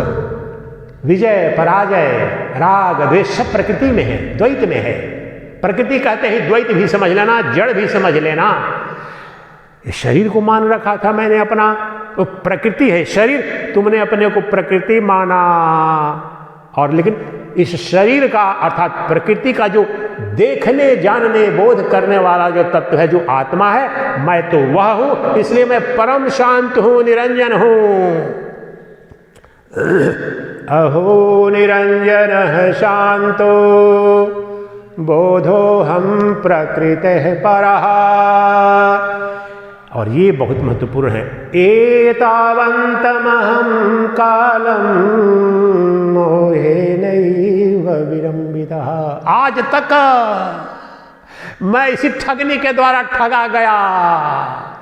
विजय, पराजय, राग, द्वेष, सब प्रकृति में है, द्वैत में है। प्रकृति कहते हैं द्वैत भी समझ लेना, जड़ भी समझ लेना। इस शरीर को मान रखा था मैंने अपना, तो प्रकृति है शरीर, तुमने अपने को प्रकृति माना। और लेकिन इस शरीर का अर्थात प्रकृति का जो देखने, जानने, बोध करने वाला जो तत्व है, जो आत्मा है, मैं तो वह हूं, इसलिए मैं परम शांत हूं, निरंजन हूं। अहो निरंजन शांतो बोधो हम प्रकृते परः। और ये बहुत महत्वपूर्ण है। एतावन्तमहं कालम मोहेनैव विरंबितः। आज तक मैं इसी ठगनी के द्वारा ठगा गया।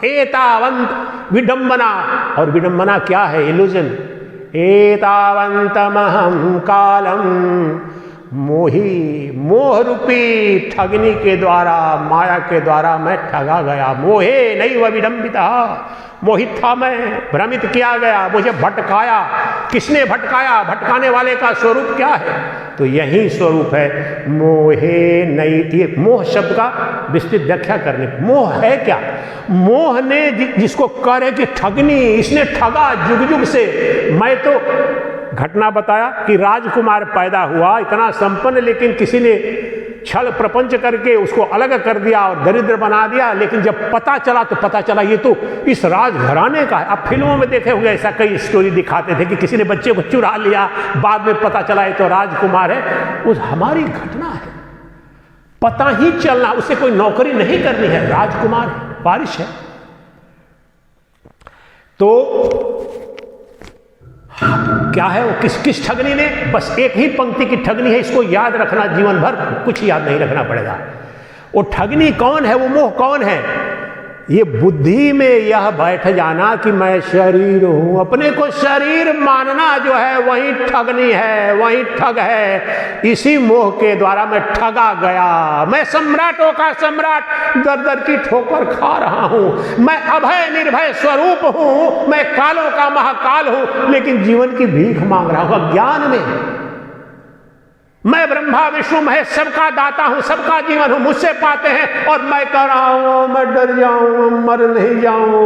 एतावंत विडंबना, और विडंबना क्या है? इल्यूजन। एतावन्तमहं कालम, मोही, मोह रूपी ठगनी के द्वारा, माया के द्वारा मैं ठगा गया। मोहे नहीं व विडंबिता, मोहित था मैं, भ्रमित किया गया, मुझे भटकाया। किसने भटकाया? भटकाने वाले का स्वरूप क्या है? तो यही स्वरूप है मोहे नहीं। ये मोह शब्द का विस्तृत व्याख्या करने, मोह है क्या? मोह ने जिसको करे कि ठगनी, इसने ठगा जुग जुग से। मैं तो घटना बताया कि राजकुमार पैदा हुआ, इतना संपन्न, लेकिन किसी ने छल प्रपंच करके उसको अलग कर दिया और दरिद्र बना दिया। लेकिन जब पता चला तो पता चला ये तो इस राजघराने का है। अब फिल्मों में देखे हुए ऐसा कई स्टोरी दिखाते थे कि किसी ने बच्चे को चुरा लिया, बाद में पता चला ये तो राजकुमार है। उस हमारी घटना है, पता ही चलना, उसे कोई नौकरी नहीं करनी है, राजकुमार है, बारिश है। तो क्या है वो? किस ठगनी ने? बस एक ही पंक्ति की ठगनी है, इसको याद रखना जीवन भर, कुछ याद नहीं रखना पड़ेगा। वो ठगनी कौन है? वो मोह कौन है? ये बुद्धि में यह बैठ जाना कि मैं शरीर हूं, अपने को शरीर मानना जो है वही ठगनी है, वही ठग है। इसी मोह के द्वारा मैं ठगा गया। मैं सम्राटों का सम्राट दर दर की ठोकर खा रहा हूं। मैं अभय निर्भय स्वरूप हूं, मैं कालों का महाकाल हूं, लेकिन जीवन की भीख मांग रहा हूं अज्ञान में। मैं ब्रह्मा विष्णु महेश सबका दाता हूं, सबका जीवन हूं, मुझसे पाते हैं और मैं कह रहा हूं मैं डर जाऊं, मर नहीं जाऊं।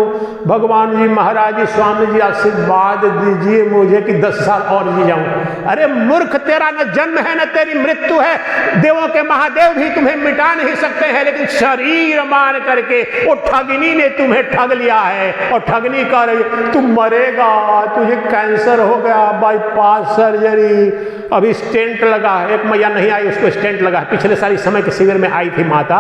भगवान जी, महाराज जी, स्वामी जी आशीर्वाद दीजिए मुझे कि 10 साल और जी जाऊं। अरे मूर्ख, तेरा न जन्म है न तेरी मृत्यु है। देवों के महादेव भी तुम्हें मिटा नहीं सकते हैं, लेकिन शरीर मान करके वो ठगनी ने तुम्हें ठग लिया है और ठगनी कर रही। तुम मरेगा, तुझे कैंसर हो गया, बाईपास सर्जरी, अभी स्टेंट लगा। एक मैया नहीं आई, उसको स्टेंट लगा। पिछले साल इस समय के शिविर में आई थी माता।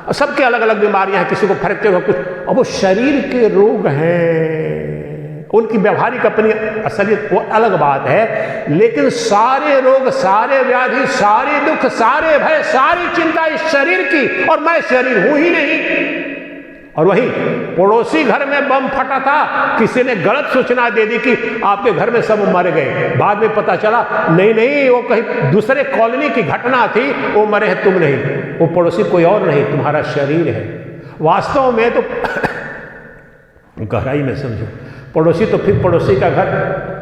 और सबके अलग अलग बीमारियां हैं, किसी को फ्रैक्चर हो, कुछ। अब वो शरीर के रोग हैं, उनकी व्यवहारिक अपनी असलियत वो अलग बात है, लेकिन सारे रोग, सारे व्याधि, सारे दुख, सारे भय, सारी चिंता इस शरीर की, और मैं शरीर हूं ही नहीं। और वहीं पड़ोसी घर में बम फटा था, किसी ने गलत सूचना दे दी कि आपके घर में सब मर गए। बाद में पता चला नहीं, वो कहीं दूसरे कॉलोनी की घटना थी, वो मरे हैं, तुम नहीं। वो पड़ोसी कोई और नहीं, तुम्हारा शरीर है। वास्तव में तो गहराई में समझो, पड़ोसी तो फिर पड़ोसी का घर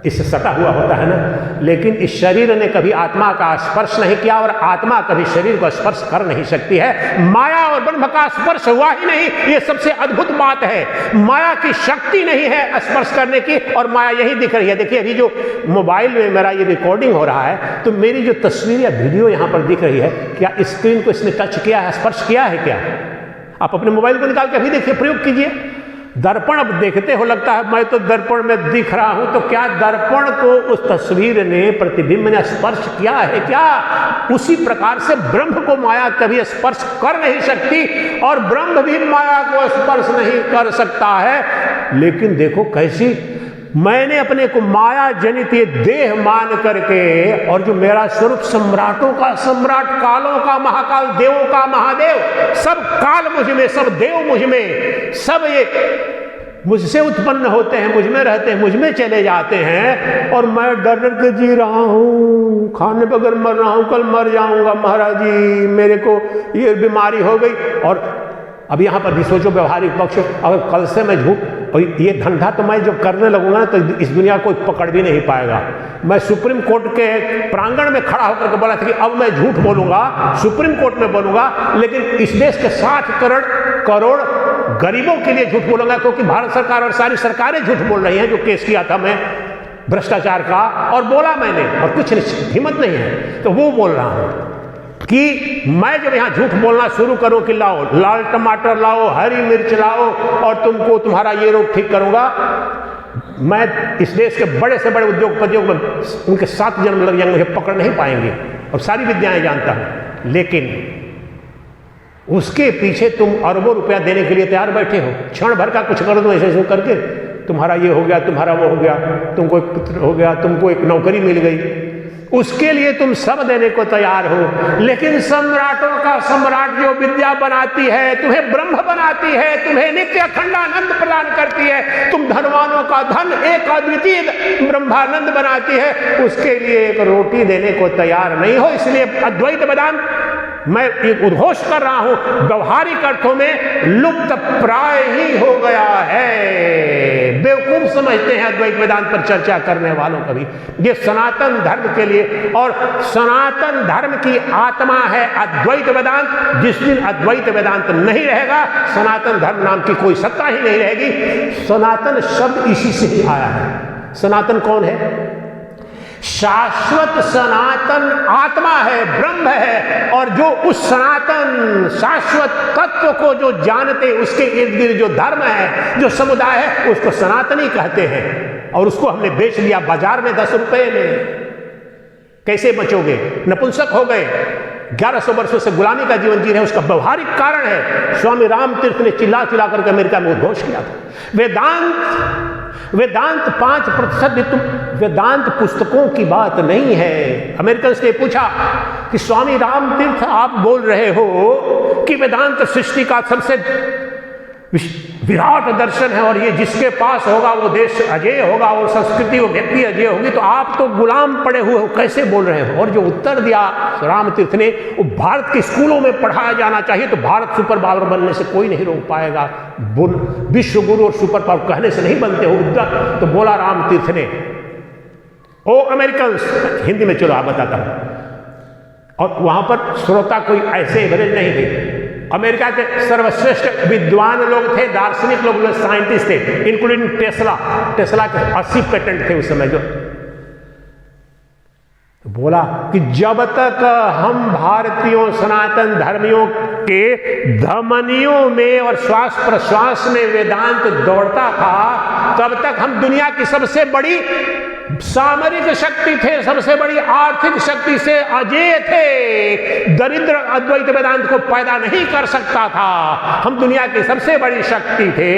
इससे सटा हुआ होता है ना, लेकिन इस शरीर ने कभी आत्मा का स्पर्श नहीं किया और आत्मा कभी शरीर को स्पर्श कर नहीं सकती है। माया और ब्रह्म का स्पर्श हुआ ही नहीं, ये सबसे अद्भुत बात है। माया की शक्ति नहीं है स्पर्श करने की, और माया यही दिख रही है। देखिए, अभी जो मोबाइल में मेरा ये रिकॉर्डिंग हो रहा है, तो मेरी जो तस्वीर या वीडियो यहां पर दिख रही है, क्या स्क्रीन को इसने टच किया है, स्पर्श किया है क्या? आप अपने मोबाइल को निकाल के अभी देखिए, प्रयोग कीजिए। दर्पण अब देखते हो, लगता है मैं तो दर्पण में दिख रहा हूं, तो क्या दर्पण को उस तस्वीर ने, प्रतिबिंब ने स्पर्श किया है क्या? उसी प्रकार से ब्रह्म को माया कभी स्पर्श कर नहीं सकती, और ब्रह्म भी माया को स्पर्श नहीं कर सकता है। लेकिन देखो कैसी, मैंने अपने को माया जनित ये देह मान करके, और जो मेरा स्वरूप सम्राटों का सम्राट, कालों का महाकाल, देवों का महादेव, सब काल मुझ में, सब देव मुझ में, सब ये मुझसे उत्पन्न होते हैं, मुझ में रहते हैं, मुझ में चले जाते हैं, और मैं डर डर के जी रहा हूं, खाने बगैर मर रहा हूं, कल मर जाऊंगा महाराज जी, मेरे को ये बीमारी हो गई। और अब यहां पर भी सोचो व्यवहारिक पक्ष, अगर कल से मैं झूठ, और ये धंधा तो मैं जो करने लगूंगा ना, तो इस दुनिया को पकड़ भी नहीं पाएगा। मैं सुप्रीम कोर्ट के प्रांगण में खड़ा होकर के बोला था कि अब मैं झूठ बोलूंगा, सुप्रीम कोर्ट में बोलूंगा, लेकिन इस देश के 60 करोड़ गरीबों के लिए झूठ बोलूंगा, क्योंकि भारत सरकार और सारी सरकारें झूठ बोल रही हैं। जो केस किया था मैं भ्रष्टाचार का, और बोला मैंने, और कुछ हिम्मत नहीं है, तो वो बोल रहा हूं कि मैं जब यहां झूठ बोलना शुरू करूं कि लाओ लाल टमाटर लाओ, हरी मिर्च लाओ, और तुमको तुम्हारा ये रोग ठीक करूंगा, मैं इस देश के बड़े से बड़े उद्योगपतियों में उनके 7 जन्म लग जाएंगे, मुझे पकड़ नहीं पाएंगे, और सारी विद्याएं जानता हूं। लेकिन उसके पीछे तुम अरबों रुपया देने के लिए तैयार बैठे हो। क्षण भर का कुछ कर दो ऐसे करके, तुम्हारा ये हो गया, तुम्हारा वो हो गया, तुमको एक पुत्र हो गया, तुमको एक नौकरी मिल गई, उसके लिए तुम सब देने को तैयार हो। लेकिन सम्राटों का सम्राट जो विद्या बनाती है, तुम्हें ब्रह्म बनाती है, तुम्हें नित्य अखंडानंद प्रदान करती है, तुम धनवानों का धन एक अद्वितीय ब्रह्मानंद बनाती है, उसके लिए एक रोटी देने को तैयार नहीं हो। इसलिए अद्वैत वेदांत मैं एक उद्घोष कर रहा हूं, व्यवहारिक अर्थों में लुप्त प्राय ही हो गया है। बेवकूफ समझते हैं अद्वैत वेदांत पर चर्चा करने वालों को भी। ये सनातन धर्म के लिए, और सनातन धर्म की आत्मा है अद्वैत वेदांत। जिस दिन अद्वैत वेदांत नहीं रहेगा, सनातन धर्म नाम की कोई सत्ता ही नहीं रहेगी। सनातन शब्द इसी से ही आया है। सनातन कौन है? शाश्वत सनातन आत्मा है, ब्रह्म है, और जो उस सनातन शाश्वत तत्व को जो जानते, उसके इर्द गिर्द जो धर्म है, जो समुदाय है, उसको सनातनी कहते हैं। और उसको हमने बेच लिया बाजार में 10 रुपए में। कैसे बचोगे? नपुंसक हो गए, 1100 वर्षों से गुलामी का जीवन जी रहे। उसका व्यवहारिक कारण है, स्वामी राम तीर्थ ने चिल्ला चिल्ला करके अमेरिका में उद्घोष किया था। वेदांत 5% वेदांत पुस्तकों की बात नहीं है। अमेरिकन ने पूछा कि स्वामी राम तीर्थ, आप बोल रहे हो कि वेदांत सृष्टि का सबसे विराट दर्शन है, और ये जिसके पास होगा वो देश अजय होगा, और संस्कृति वो व्यक्ति अजय होगी, तो आप तो गुलाम पड़े हुए हो, कैसे बोल रहे हो? और जो उत्तर दिया राम तीर्थ ने, वो भारत के स्कूलों में पढ़ाया जाना चाहिए, तो भारत सुपर पावर बनने से कोई नहीं रोक पाएगा। विश्व गुरु और सुपर पावर कहने से नहीं बनते हो उत्तर। तो बोला राम तीर्थ ने, ओ अमेरिकन, हिंदी में चलो आप बताता हूं, और वहां पर श्रोता कोई ऐसे एवरेज नहीं थे। अमेरिका के सर्वश्रेष्ठ विद्वान लोग थे, दार्शनिक लोग, साइंटिस्ट थे, इंक्लूडिंग टेस्ला। टेस्ला के 80 पेटेंट थे उस समय। जो बोला कि जब तक हम भारतीयों सनातन धर्मियों के धमनियों में और श्वास प्रश्वास में वेदांत दौड़ता था, तब तक हम दुनिया की सबसे बड़ी सामरिक शक्ति थे, सबसे बड़ी आर्थिक शक्ति से अजेय थे। दरिद्र अद्वैत वेदांत को पैदा नहीं कर सकता था। हम दुनिया की सबसे बड़ी शक्ति थे।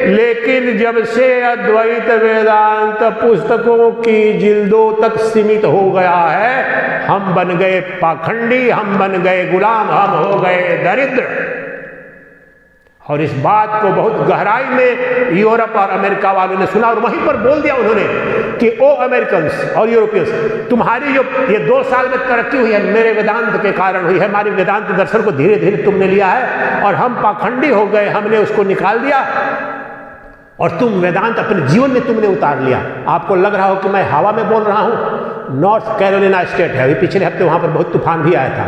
लेकिन जब से अद्वैत वेदांत पुस्तकों की जिल्दों तक सीमित हो गया है, हम बन गए पाखंडी, हम बन गए गुलाम, हम हो गए दरिद्र। और इस बात को बहुत गहराई में यूरोप और अमेरिका वालों ने सुना और वहीं पर बोल दिया उन्होंने कि ओ अमेरिकन्स और यूरोपियंस, तुम्हारी जो ये 2 साल में तरक्की हुई है मेरे वेदांत के कारण हुई है। हमारी वेदांत दर्शन को धीरे धीरे तुमने लिया है और हम पाखंडी हो गए, हमने उसको निकाल दिया और तुम वेदांत अपने जीवन में तुमने उतार लिया। आपको लग रहा हो कि मैं हवा में बोल रहा हूं। नॉर्थ कैरोलिना स्टेट है, अभी पिछले हफ्ते वहां पर बहुत तूफान भी आया था।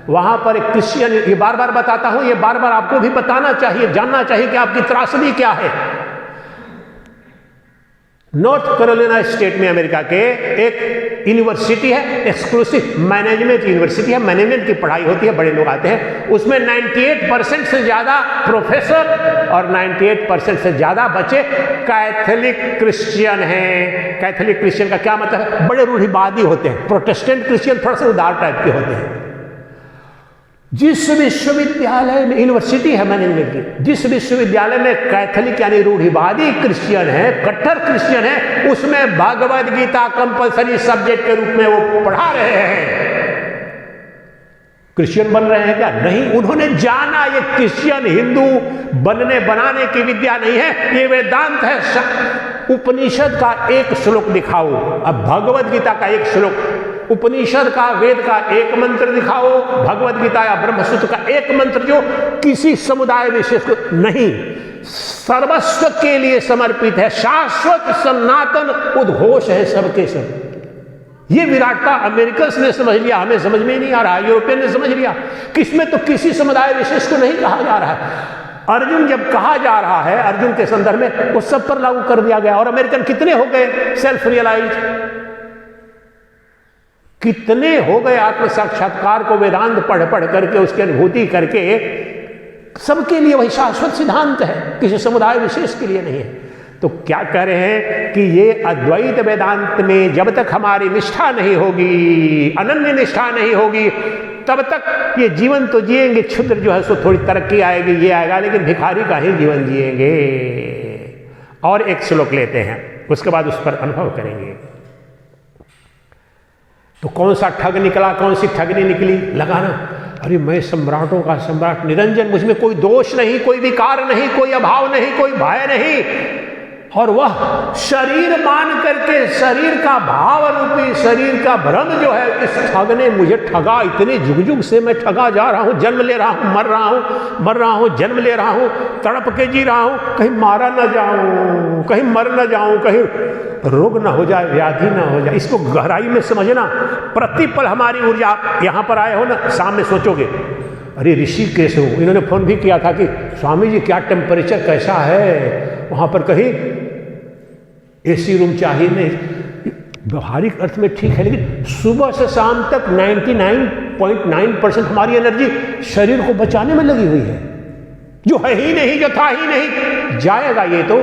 वहां पर एक क्रिश्चियन, ये बार बार बताता हूं, ये बार बार आपको भी बताना चाहिए, जानना चाहिए कि आपकी त्रासदी क्या है। नॉर्थ कैरोलिना स्टेट में अमेरिका के एक यूनिवर्सिटी है, एक्सक्लूसिव मैनेजमेंट यूनिवर्सिटी है, मैनेजमेंट की पढ़ाई होती है, बड़े लोग आते हैं। उसमें 98% से ज्यादा प्रोफेसर और 98% से ज्यादा बच्चे कैथोलिक क्रिश्चियन हैं। कैथोलिक क्रिश्चियन का क्या मतलब है? बड़े रूढ़िवादी होते हैं। प्रोटेस्टेंट क्रिश्चियन थोड़ा सा उदार टाइप के होते हैं। जिस विश्वविद्यालय में, यूनिवर्सिटी है मैनेजमेंट की, जिस विश्वविद्यालय में कैथोलिक यानी रूढ़िवादी क्रिश्चियन है, कट्टर क्रिश्चियन है, उसमें भगवद गीता कंपलसरी सब्जेक्ट के रूप में वो पढ़ा रहे हैं। क्रिश्चियन बन रहे हैं क्या? नहीं। उन्होंने जाना ये क्रिश्चियन हिंदू बनाने की विद्या नहीं है, ये वेदांत है। उपनिषद का एक श्लोक दिखाओ, अब भगवद गीता का एक श्लोक, उपनिषद का, वेद का एक मंत्र दिखाओ, भगवद गीता या ब्रह्मसूत्र का एक मंत्र जो किसी समुदाय विशेष को नहीं, सर्वस्व के लिए समर्पित है, शाश्वत सनातन उद्घोष है सबके सब। ये विराटता अमेरिकन ने समझ लिया, हमें समझ में नहीं आ रहा। यूरोपियन ने समझ लिया कि इसमें तो किसी समुदाय विशेष को नहीं कहा जा रहा है। अर्जुन जब कहा जा रहा है, अर्जुन के संदर्भ में, वो सब पर लागू कर दिया गया। और अमेरिकन कितने हो गए सेल्फ रियलाइज, कितने हो गए आत्म साक्षात्कार को वेदांत पढ़ पढ़ करके उसकी अनुभूति करके। सबके लिए वही शाश्वत सिद्धांत है, किसी समुदाय विशेष के लिए नहीं है। तो क्या कह रहे हैं कि ये अद्वैत वेदांत में जब तक हमारी निष्ठा नहीं होगी, अनन्य निष्ठा नहीं होगी, तब तक ये जीवन तो जिएंगे, क्षुद्र जो है सो थोड़ी तरक्की आएगी, ये आएगा, लेकिन भिखारी का ही जीवन जिएंगे। और एक श्लोक लेते हैं, उसके बाद उस पर अनुभव करेंगे। तो कौन सा ठग निकला, कौन सी ठगनी निकली? लगाना, अरे मैं सम्राटों का सम्राट निरंजन, मुझ में कोई दोष नहीं, कोई विकार नहीं, कोई अभाव नहीं, कोई भय नहीं। और वह शरीर मान करके, शरीर का भाव रूपी शरीर का भ्रम जो है, इस ठग ने मुझे ठगा। इतने जुग जुग से मैं ठगा जा रहा हूं, जन्म ले रहा हूं, मर रहा हूं, जन्म ले रहा हूं, तड़प के जी रहा हूं, कहीं मारा न जाऊं, कहीं मर न जाऊं, कहीं रोग ना हो जाए, व्याधि ना हो जाए। इसको गहराई में समझना। प्रतिपल हमारी ऊर्जा, यहां पर आए हो ना, सामने सोचोगे, अरे ऋषिकेश हूं, इन्होंने फोन भी किया था कि स्वामी जी क्या टेम्परेचर कैसा है वहां पर, कहीं एसी रूम चाहिए? नहीं, व्यवहारिक अर्थ में ठीक है, लेकिन सुबह से शाम तक 99.9% हमारी एनर्जी शरीर को बचाने में लगी हुई है। जो है ही नहीं, जो था ही नहीं, जाएगा ये तो।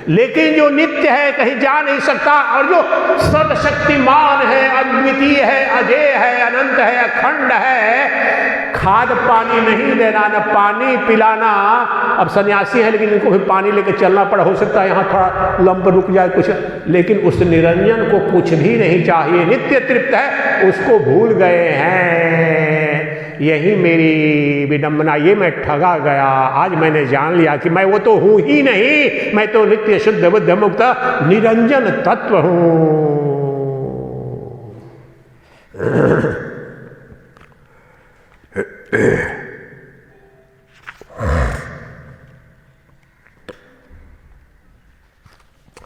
लेकिन जो नित्य है, कहीं जा नहीं सकता, और जो सर्वशक्तिमान है, अद्वितीय है, अजय है, अनंत है, अखंड है, खाद पानी नहीं देना, न पानी पिलाना। अब सन्यासी है लेकिन इनको भी पानी लेकर चलना पड़ा, हो सकता है यहाँ थोड़ा लंब रुक जाए कुछ, लेकिन उस निरंजन को कुछ भी नहीं चाहिए, नित्य तृप्त है, उसको भूल गए हैं। यही मेरी विडंबना, ये मैं ठगा गया। आज मैंने जान लिया कि मैं वो तो हूं ही नहीं, मैं तो नित्य शुद्ध बुद्ध मुक्त निरंजन तत्व हूं।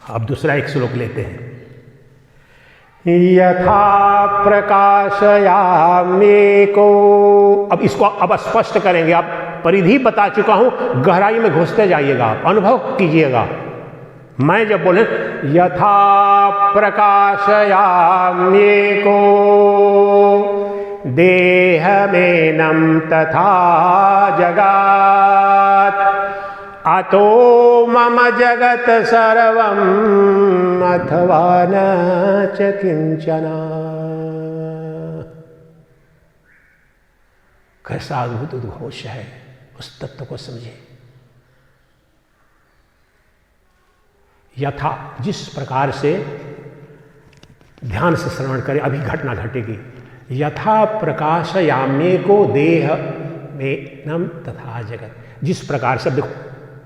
अब दूसरा एक श्लोक लेते हैं। यथा प्रकाशयाम्येको। अब इसको अब स्पष्ट करेंगे। आप परिधि बता चुका हूं, गहराई में घुसते जाइएगा, आप अनुभव कीजिएगा। मैं जब बोले यथा प्रकाशयाम्येको देहमेनं तथा जगत् अतो मम जगत सर्वम् अथवा न च किंचन। कैसा अद्भुत उद्घोष है, उस तत्व को समझे। यथा, जिस प्रकार से ध्यान से श्रवण करें, अभी घटना घटेगी। यथा प्रकाशयाम्येको देह में नम तथा जगत, जिस प्रकार से देखो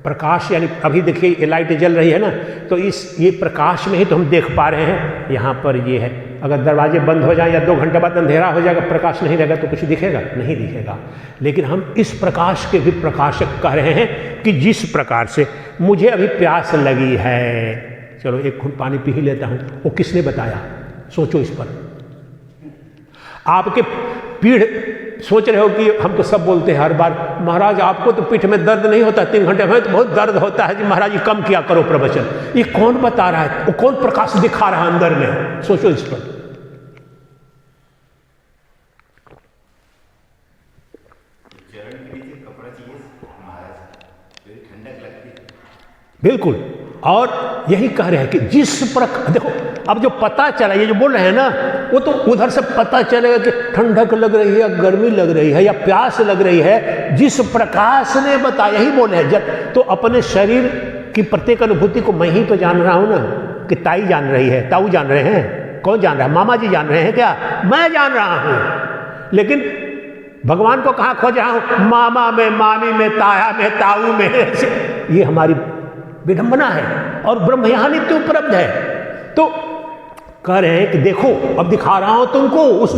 प्रकाश, यानी अभी देखिए ये लाइट जल रही है ना, तो ये प्रकाश में ही तो हम देख पा रहे हैं। यहाँ पर ये है, अगर दरवाजे बंद हो जाए या 2 घंटे बाद अंधेरा हो जाएगा, प्रकाश नहीं रहेगा तो कुछ दिखेगा नहीं दिखेगा। लेकिन हम इस प्रकाश के भी प्रकाशक कह रहे हैं कि जिस प्रकार से मुझे अभी प्यास लगी है, चलो एक घूंट पानी पी ही लेता हूँ, वो किसने बताया? सोचो इस पर। आपके पीठ सोच रहे हो कि हम तो सब बोलते हैं हर बार, महाराज आपको तो पीठ में दर्द नहीं होता, 3 घंटे में तो बहुत दर्द होता है जी महाराज जी, कम किया करो प्रवचन। ये कौन बता रहा है? वो कौन प्रकाश दिखा रहा है अंदर में? सोचो इस पर। बिल्कुल, और यही कह रहे हैं कि जिस प्रकार, देखो अब जो पता चला, ये जो बोल रहे हैं ना, वो तो उधर से पता चलेगा कि ठंडक लग रही है या गर्मी लग रही है या प्यास लग रही है, जिस प्रकाश ने बताया। यही बोले हैं, जब तो अपने शरीर की प्रत्येक अनुभूति को मैं ही तो जान रहा हूं ना, कि ताई जान रही है, ताऊ जान रहे हैं, कौन जान रहा है? मामा जी जान रहे हैं क्या? मैं जान रहा हूं। लेकिन भगवान को कहां खोज रहा हूं? मामा में, मामी में, ताया में, ताऊ में। ये हमारी विडंबना है, और ब्रह्म यहां नित्य उपलब्ध है। तो कह रहे हैं कि देखो अब दिखा रहा हूं तुमको, उस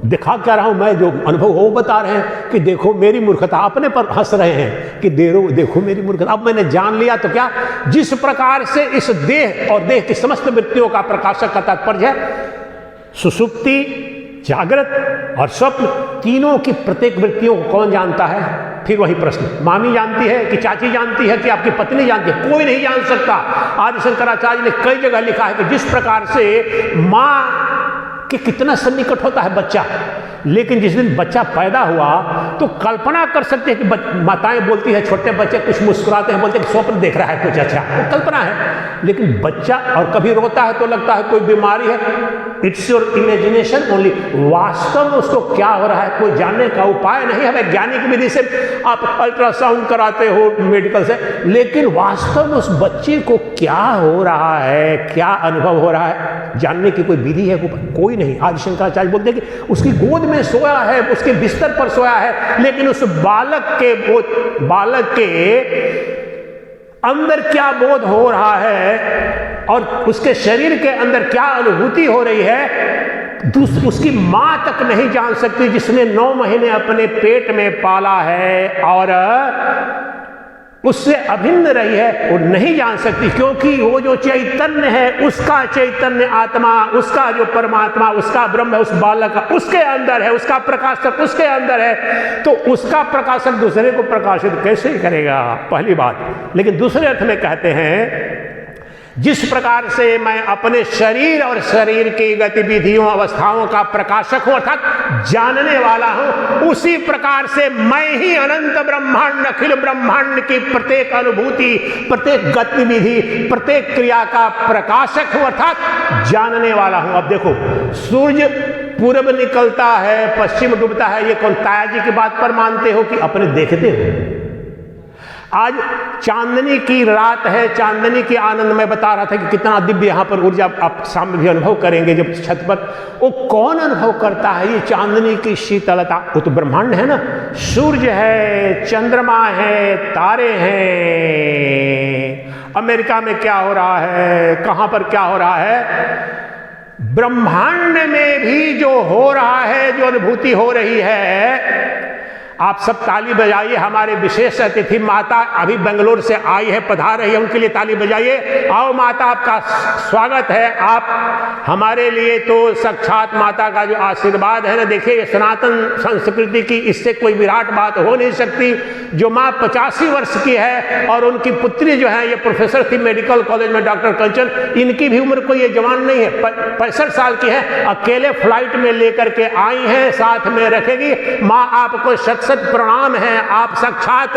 दिखा क्या रहा हूं मैं, जो अनुभव हो बता रहे हैं कि देखो मेरी मूर्खता, अपने पर हंस रहे हैं कि देखो मेरी मूर्खता। अब मैंने जान लिया तो क्या, जिस प्रकार से इस देह और देह की समस्त वृत्तियों का प्रकाशक का तात्पर्य है सुषुप्ति, जागृत और स्वप्न, तीनों की प्रत्येक वृत्तियों को कौन जानता है? फिर वही प्रश्न, मामी जानती है कि चाची जानती है कि आपकी पत्नी जानती है? कोई नहीं जान सकता। आदि शंकराचार्य ने कई जगह लिखा है कि जिस प्रकार से माँ के कितना सन्निकट होता है बच्चा, लेकिन जिस दिन बच्चा पैदा हुआ तो कल्पना कर सकते हैं कि माताएं बोलती है, छोटे बच्चे कुछ मुस्कुराते हैं, बोलते हैं कि स्वप्न देख रहा है कुछ अच्छा, वो कल्पना है। लेकिन बच्चा और कभी रोता है तो लगता है कोई बीमारी है, इट्स योर इमेजिनेशन ओनली। वास्तव में उसको क्या हो रहा है कोई जानने का उपाय नहीं है। वैज्ञानिक विधि से आप अल्ट्रासाउंड कराते हो मेडिकल से, लेकिन वास्तव में उस बच्चे को क्या हो रहा है, क्या अनुभव हो रहा है, जानने की कोई विधि है? कोई नहीं। आदि शंकराचार्य बोलते हैं कि उसकी गोद में सोया है, उसके बिस्तर पर सोया है, लेकिन उस बालक के अंदर क्या बोध हो रहा है और उसके शरीर के अंदर क्या अनुभूति हो रही है, उसकी मां तक नहीं जान सकती, जिसने 9 महीने अपने पेट में पाला है और उससे अभिन्न रही है, वो नहीं जान सकती। क्योंकि वो जो चैतन्य है, उसका चैतन्य आत्मा, उसका जो परमात्मा, उसका ब्रह्म है, उस बालक का उसके अंदर है, उसका प्रकाशक उसके अंदर है, तो उसका प्रकाशक दूसरे को प्रकाशित कैसे करेगा? पहली बात। लेकिन दूसरे अर्थ में कहते हैं, जिस प्रकार से मैं अपने शरीर और शरीर की गतिविधियों अवस्थाओं का प्रकाशक हूं, अर्थात जानने वाला हूं, उसी प्रकार से मैं ही अनंत ब्रह्मांड, अखिल ब्रह्मांड की प्रत्येक अनुभूति, प्रत्येक गतिविधि, प्रत्येक क्रिया का प्रकाशक हूं, अर्थात जानने वाला हूं। अब देखो, सूर्य पूर्व निकलता है, पश्चिम डूबता है, ये कौन ताया जी की बात पर मानते हो कि अपने देखते हो? आज चांदनी की रात है, चांदनी के आनंद में बता रहा था कि कितना दिव्य यहाँ पर ऊर्जा आप सामने भी अनुभव करेंगे जब छत पर। वो कौन अनुभव करता है ये चांदनी की शीतलता? वो तो ब्रह्मांड है ना, सूर्य है, चंद्रमा है, तारे हैं। अमेरिका में क्या हो रहा है, कहाँ पर क्या हो रहा है, ब्रह्मांड में भी जो हो रहा है, जो अनुभूति हो रही है, आप सब ताली बजाइए। हमारे विशेष अतिथि माता अभी बेंगलोर से आई है, पधार रही है, उनके लिए ताली बजाइए। आओ माता, आपका स्वागत है। आप हमारे लिए तो साक्षात माता का जो आशीर्वाद है ना, देखिए ये सनातन संस्कृति की, इससे कोई विराट बात हो नहीं सकती। जो माँ 85 वर्ष की है और उनकी पुत्री जो है ये प्रोफेसर थी मेडिकल कॉलेज में, डॉक्टर कंचन, इनकी भी उम्र कोई ये जवान नहीं है, 65 साल की है। अकेले फ्लाइट में लेकर के आई हैं, साथ में रखेगी। माँ आपको शत शत प्रणाम है। आप साक्षात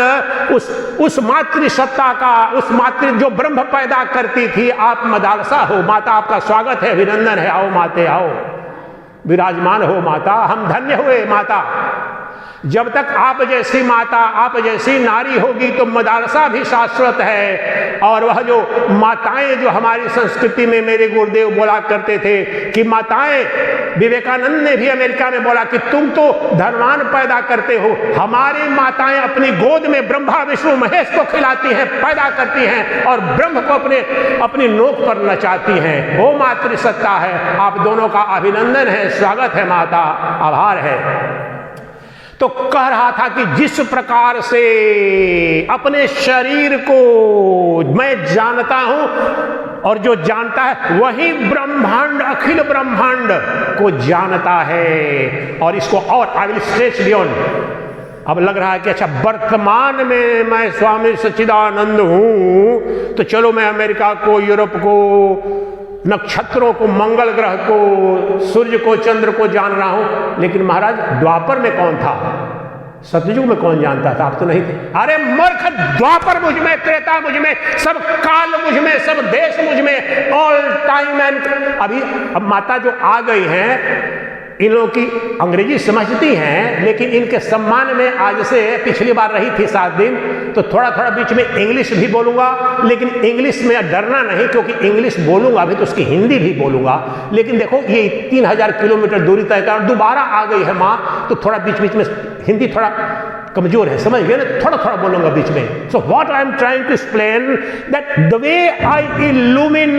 उस मातृ सत्ता का, उस मातृ जो ब्रह्म पैदा करती थी, आप मदालसा हो। माता आपका स्वागत है, अभिनंदन है। आओ माते, आओ, विराजमान हो माता। हम धन्य हुए माता। जब तक आप जैसी माता, आप जैसी नारी होगी तो मदारसा भी शाश्वत है। और वह जो माताएं जो हमारी संस्कृति में, मेरे गुरुदेव बोला करते थे कि माताएं, विवेकानंद ने भी अमेरिका में बोला कि तुम तो धनवान पैदा करते हो, हमारी माताएं अपनी गोद में ब्रह्मा विष्णु महेश को खिलाती हैं, पैदा करती हैं और ब्रह्म को अपनी नोक पर नचाती हैं। वो मातृसत्ता है। आप दोनों का अभिनंदन है, स्वागत है माता, आभार है। तो कह रहा था कि जिस प्रकार से अपने शरीर को मैं जानता हूं और जो जानता है वही ब्रह्मांड, अखिल ब्रह्मांड को जानता है। और इसको और आई विल स्ट्रेच बियॉन्ड। अब लग रहा है कि अच्छा वर्तमान में मैं स्वामी सच्चिदानंद हूं तो चलो मैं अमेरिका को, यूरोप को, नक्षत्रों को, मंगल ग्रह को, सूर्य को, चंद्र को जान रहा हूं। लेकिन महाराज द्वापर में कौन था? सतयुग में कौन जानता था? आप तो नहीं थे। अरे मूर्ख, द्वापर मुझ में, त्रेता मुझ में, सब काल मुझ में, सब देश मुझ में, ऑल टाइम एंड। अब माता जो आ गई हैं, इन लोगों की अंग्रेजी समझती हैं, लेकिन इनके सम्मान में आज से, पिछली बार रही थी 7 दिन, तो थोड़ा थोड़ा बीच में इंग्लिश भी बोलूंगा। लेकिन इंग्लिश में डरना नहीं, क्योंकि इंग्लिश बोलूंगा अभी तो उसकी हिंदी भी बोलूंगा। लेकिन देखो ये 3000 किलोमीटर दूरी तय कर, दोबारा आ गई है माँ, तो थोड़ा बीच बीच में हिंदी थोड़ा कमजोर है, समझ गए ना? थोड़ा थोड़ा बोलूंगा बीच में। So what I am trying to explain that the way I illumine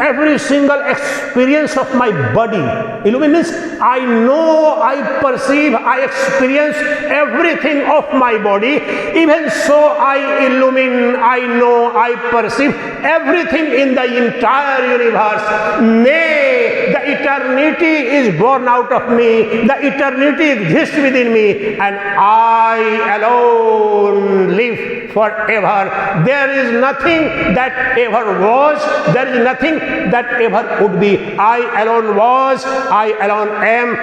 every single experience of my body, illumine means I know, I perceive, I experience everything of my body, even so I illumine, I know, I perceive everything in the entire universe. Nay, the eternity is born out of me, the eternity exists within me, and I alone live forever. There is nothing that ever was, there is nothing that ever would be. I alone was, I alone am,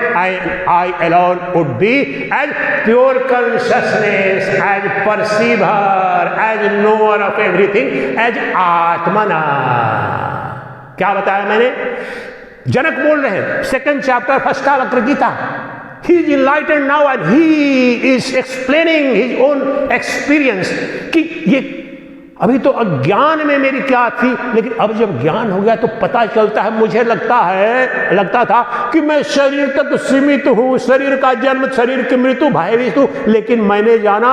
I alone would be, as pure consciousness, as perceiver, as knower of everything, as आत्मना। क्या बताया मैंने? जनक बोल रहे हैं, 2nd chapter 1st chapter Gita. He is enlightened now and he is explaining his own experience कि ये अभी तो अज्ञान में मेरी क्या थी, लेकिन अब जब ज्ञान हो गया तो पता चलता है, मुझे लगता था कि मैं शरीर तक सीमित हूं, शरीर का जन्म, शरीर की मृत्यु, भयभीत हूं। लेकिन मैंने जाना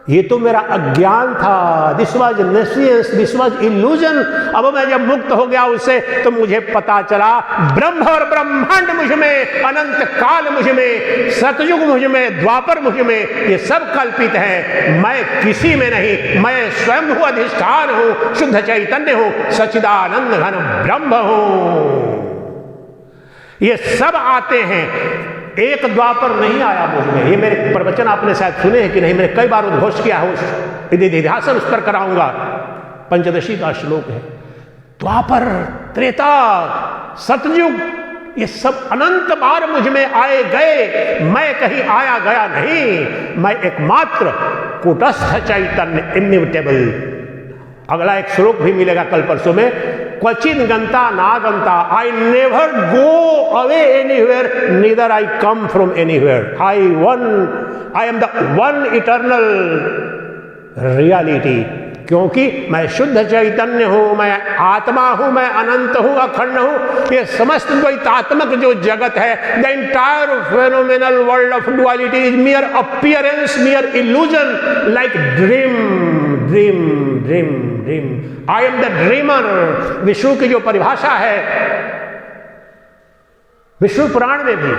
ये तो मेरा अज्ञान था, this was nescience, this was illusion. अब मैं जब मुक्त हो गया उससे तो मुझे पता चला ब्रह्म और ब्रह्मांड मुझ में, अनंत काल मुझ में, सतयुग मुझ में, द्वापर मुझ में, ये सब कल्पित है। मैं किसी में नहीं, मैं स्वयं हूं, अधिष्ठान हूं, शुद्ध चैतन्य हूं, सच्चिदानंद घन ब्रह्म हूं। ये सब आते हैं, एक द्वापर नहीं आया मुझ में। ये मेरे प्रवचन आपने शायद सुने हैं कि नहीं, मैंने कई बार उद्घोष किया है, निधिध्यासन उस पर कराऊंगा। पंचदशी का श्लोक है। द्वापर, त्रेता, सतयुग, ये सब अनंत बार मुझ में आए गए, मैं कहीं आया गया नहीं। मैं एकमात्र कूटस्थ चैतन्य, इम्यूटेबल। अगला एक श्लोक भी मिलेगा कल परसों में, क्वचिन गंता नागंता, I never go away anywhere, neither I come from anywhere, I am the one eternal reality. क्योंकि मैं शुद्ध चैतन्य हूं, मैं आत्मा हूं, मैं अनंत हूं, अखंड हूं। ये समस्त द्वैतात्मक जो जगत है, the entire phenomenal world of duality is मियर appearance, मियर illusion, like dream dream dream dream. I am the dreamer. Vishnu की जो परिभाषा है, विष्णु पुराण में भी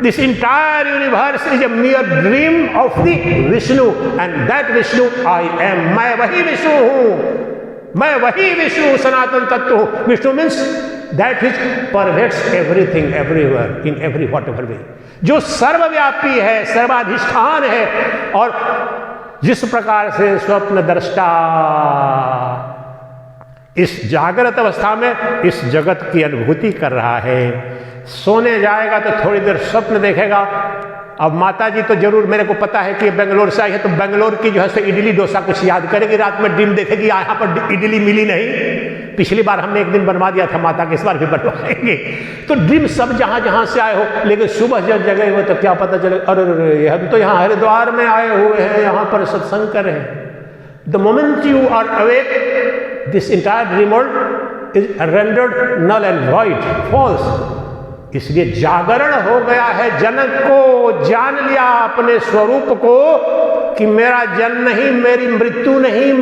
this entire universe is a मियर dream of the Vishnu and that Vishnu I am. मैं वही विष्णु हूं, मैं वही विष्णु सनातन तत्व हूं। Vishnu means that which pervades everything everywhere in every whatever way, जो सर्वव्यापी है, सर्वाधिष्ठान है, और जिस प्रकार से स्वप्न दृष्टा इस जागृत अवस्था में इस जगत की अनुभूति कर रहा है, सोने जाएगा तो थोड़ी देर स्वप्न देखेगा। अब माता जी तो जरूर, मेरे को पता है कि बेंगलोर से आई है, तो बेंगलोर की जो है सो इडली डोसा कुछ याद करेगी, रात में ड्रीम देखेगी यहाँ पर इडली मिली नहीं। पिछली बार हमने एक दिन बनवा दिया था माता के, इस बार भी बनवाएंगे। तो ड्रीम सब जहां जहां से आए हो, लेकिन सुबह जब जगह हो तो क्या पता चले, अरे हम तो यहाँ हरिद्वार में आए हुए हैं, यहाँ पर सत्संग कर रहे हैं। The moment you are awake, this entire dream world is rendered null and void, false. इसलिए जागरण हो गया है जनक को, जान लिया अपने स्वरूप को कि मेरा जन्म नहीं, मेरी मृत्यु नहीं,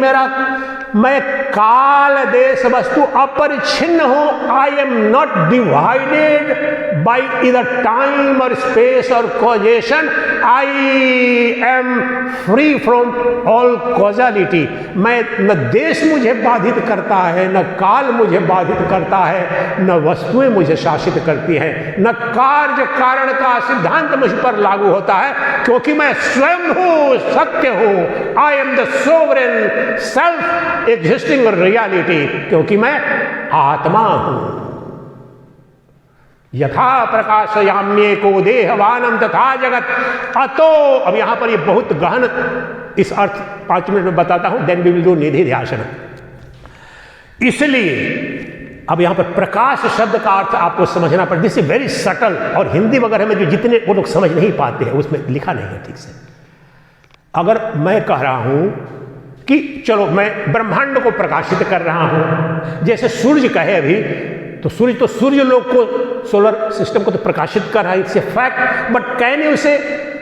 मैं काल देश वस्तु अपरिच्छिन्न हूं। I am not divided by इधर टाइम और स्पेस और causation. I am free from all causality. मैं, न देश मुझे बाधित करता है, न काल मुझे बाधित करता है, न वस्तुएं मुझे शासित करती हैं, न कार्य कारण का सिद्धांत मुझ पर लागू होता है, क्योंकि मैं स्वयं हूं, सत्य हूं। आई am the sovereign self existing reality, क्योंकि मैं आत्मा हूं। यथा प्रकाशयाम्येको देहवानम तथा जगत अतो। अब यहां पर ये बहुत गहन इस अर्थ 5 मिनट में बताता हूं, देन वी विल डू निधि ध्यान। इसलिए अब यहां पर प्रकाश शब्द का अर्थ आपको समझना पड़े, दिस इज वेरी सटल, और हिंदी वगैरह में जो जितने वो लोग समझ नहीं पाते हैं उसमें लिखा नहीं है ठीक से। अगर मैं कह रहा हूं कि चलो मैं ब्रह्मांड को प्रकाशित कर रहा हूं, जैसे सूर्य कहे अभी, तो सूर्य लोग को, सोलर सिस्टम को तो प्रकाशित कर रहा है, इट्स ए फैक्ट। बट कहने उसे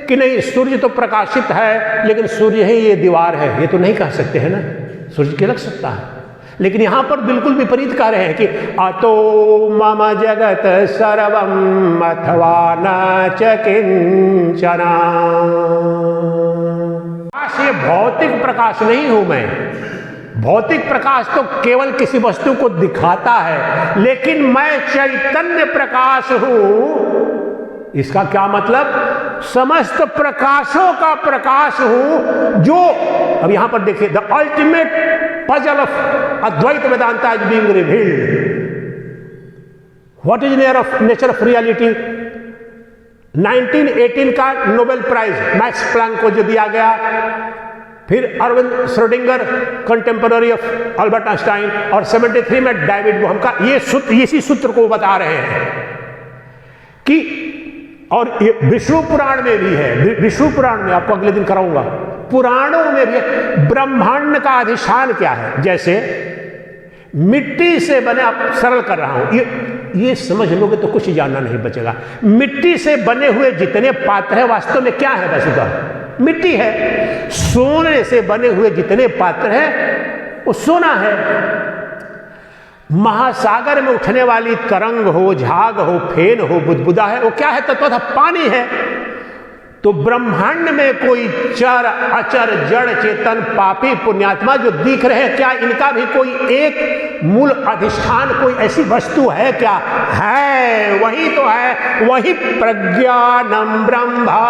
कि नहीं सूर्य तो प्रकाशित है लेकिन सूर्य ही ये दीवार है, ये तो नहीं कह सकते हैं ना, सूर्य के लग सकता है। लेकिन यहां पर बिल्कुल विपरीत कह रहे हैं कि अतो मम जगत सर्वम अथवा न च किंचना। ये भौतिक प्रकाश नहीं हूं मैं। भौतिक प्रकाश तो केवल किसी वस्तु को दिखाता है, लेकिन मैं चैतन्य प्रकाश हूं। इसका क्या मतलब? समस्त प्रकाशों का प्रकाश हूं, जो अब यहां पर देखिए, the ultimate puzzle of Advaita Vedanta is being revealed. What is nature of reality? 1918 का नोबेल प्राइज मैक्स प्लैंक को जो दिया गया, फिर Erwin Schrodinger contemporary of Albert Einstein, और 73 में डेविड बोहम का, ये सूत्र, इसी सूत्र को बता रहे हैं कि, और ये विष्णु पुराण में भी है, विष्णु पुराण में आपको अगले दिन कराऊंगा, पुराणों में भी ब्रह्मांड का अधिष्ठान क्या है। जैसे मिट्टी से बने, आप सरल कर रहा हूं, ये समझ लोगे तो कुछ जानना नहीं बचेगा। मिट्टी से बने हुए जितने पात्र हैं वास्तव में क्या है? वसुधा मिट्टी है। सोने से बने हुए जितने पात्र हैं वो सोना है। महासागर में उठने वाली तरंग हो, झाग हो, फेन हो, बुदबुदा है, वो क्या है? तत्वतः पानी है। तो ब्रह्मांड में कोई चर अचर जड़ चेतन पापी पुण्यात्मा जो दिख रहे हैं, क्या इनका भी कोई एक मूल अधिष्ठान, कोई ऐसी वस्तु है क्या? है, वही तो है, वही प्रज्ञानम ब्रह्मा।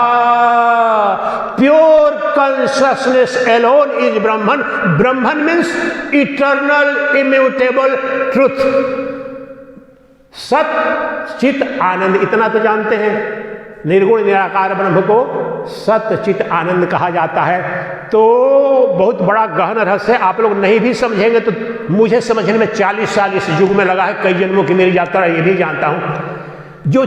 Pure consciousness alone is Brahman. Brahman means eternal immutable truth. सत चित आनंद, इतना तो जानते हैं, निर्गुण निराकार ब्रह्म को सत चित आनंद कहा जाता है। तो बहुत बड़ा गहन रहस्य, आप लोग नहीं भी समझेंगे तो मुझे समझने में 40 साल इस युग में लगा है, कई जन्मों की मेरी यात्रा, ये भी जानता हूं जो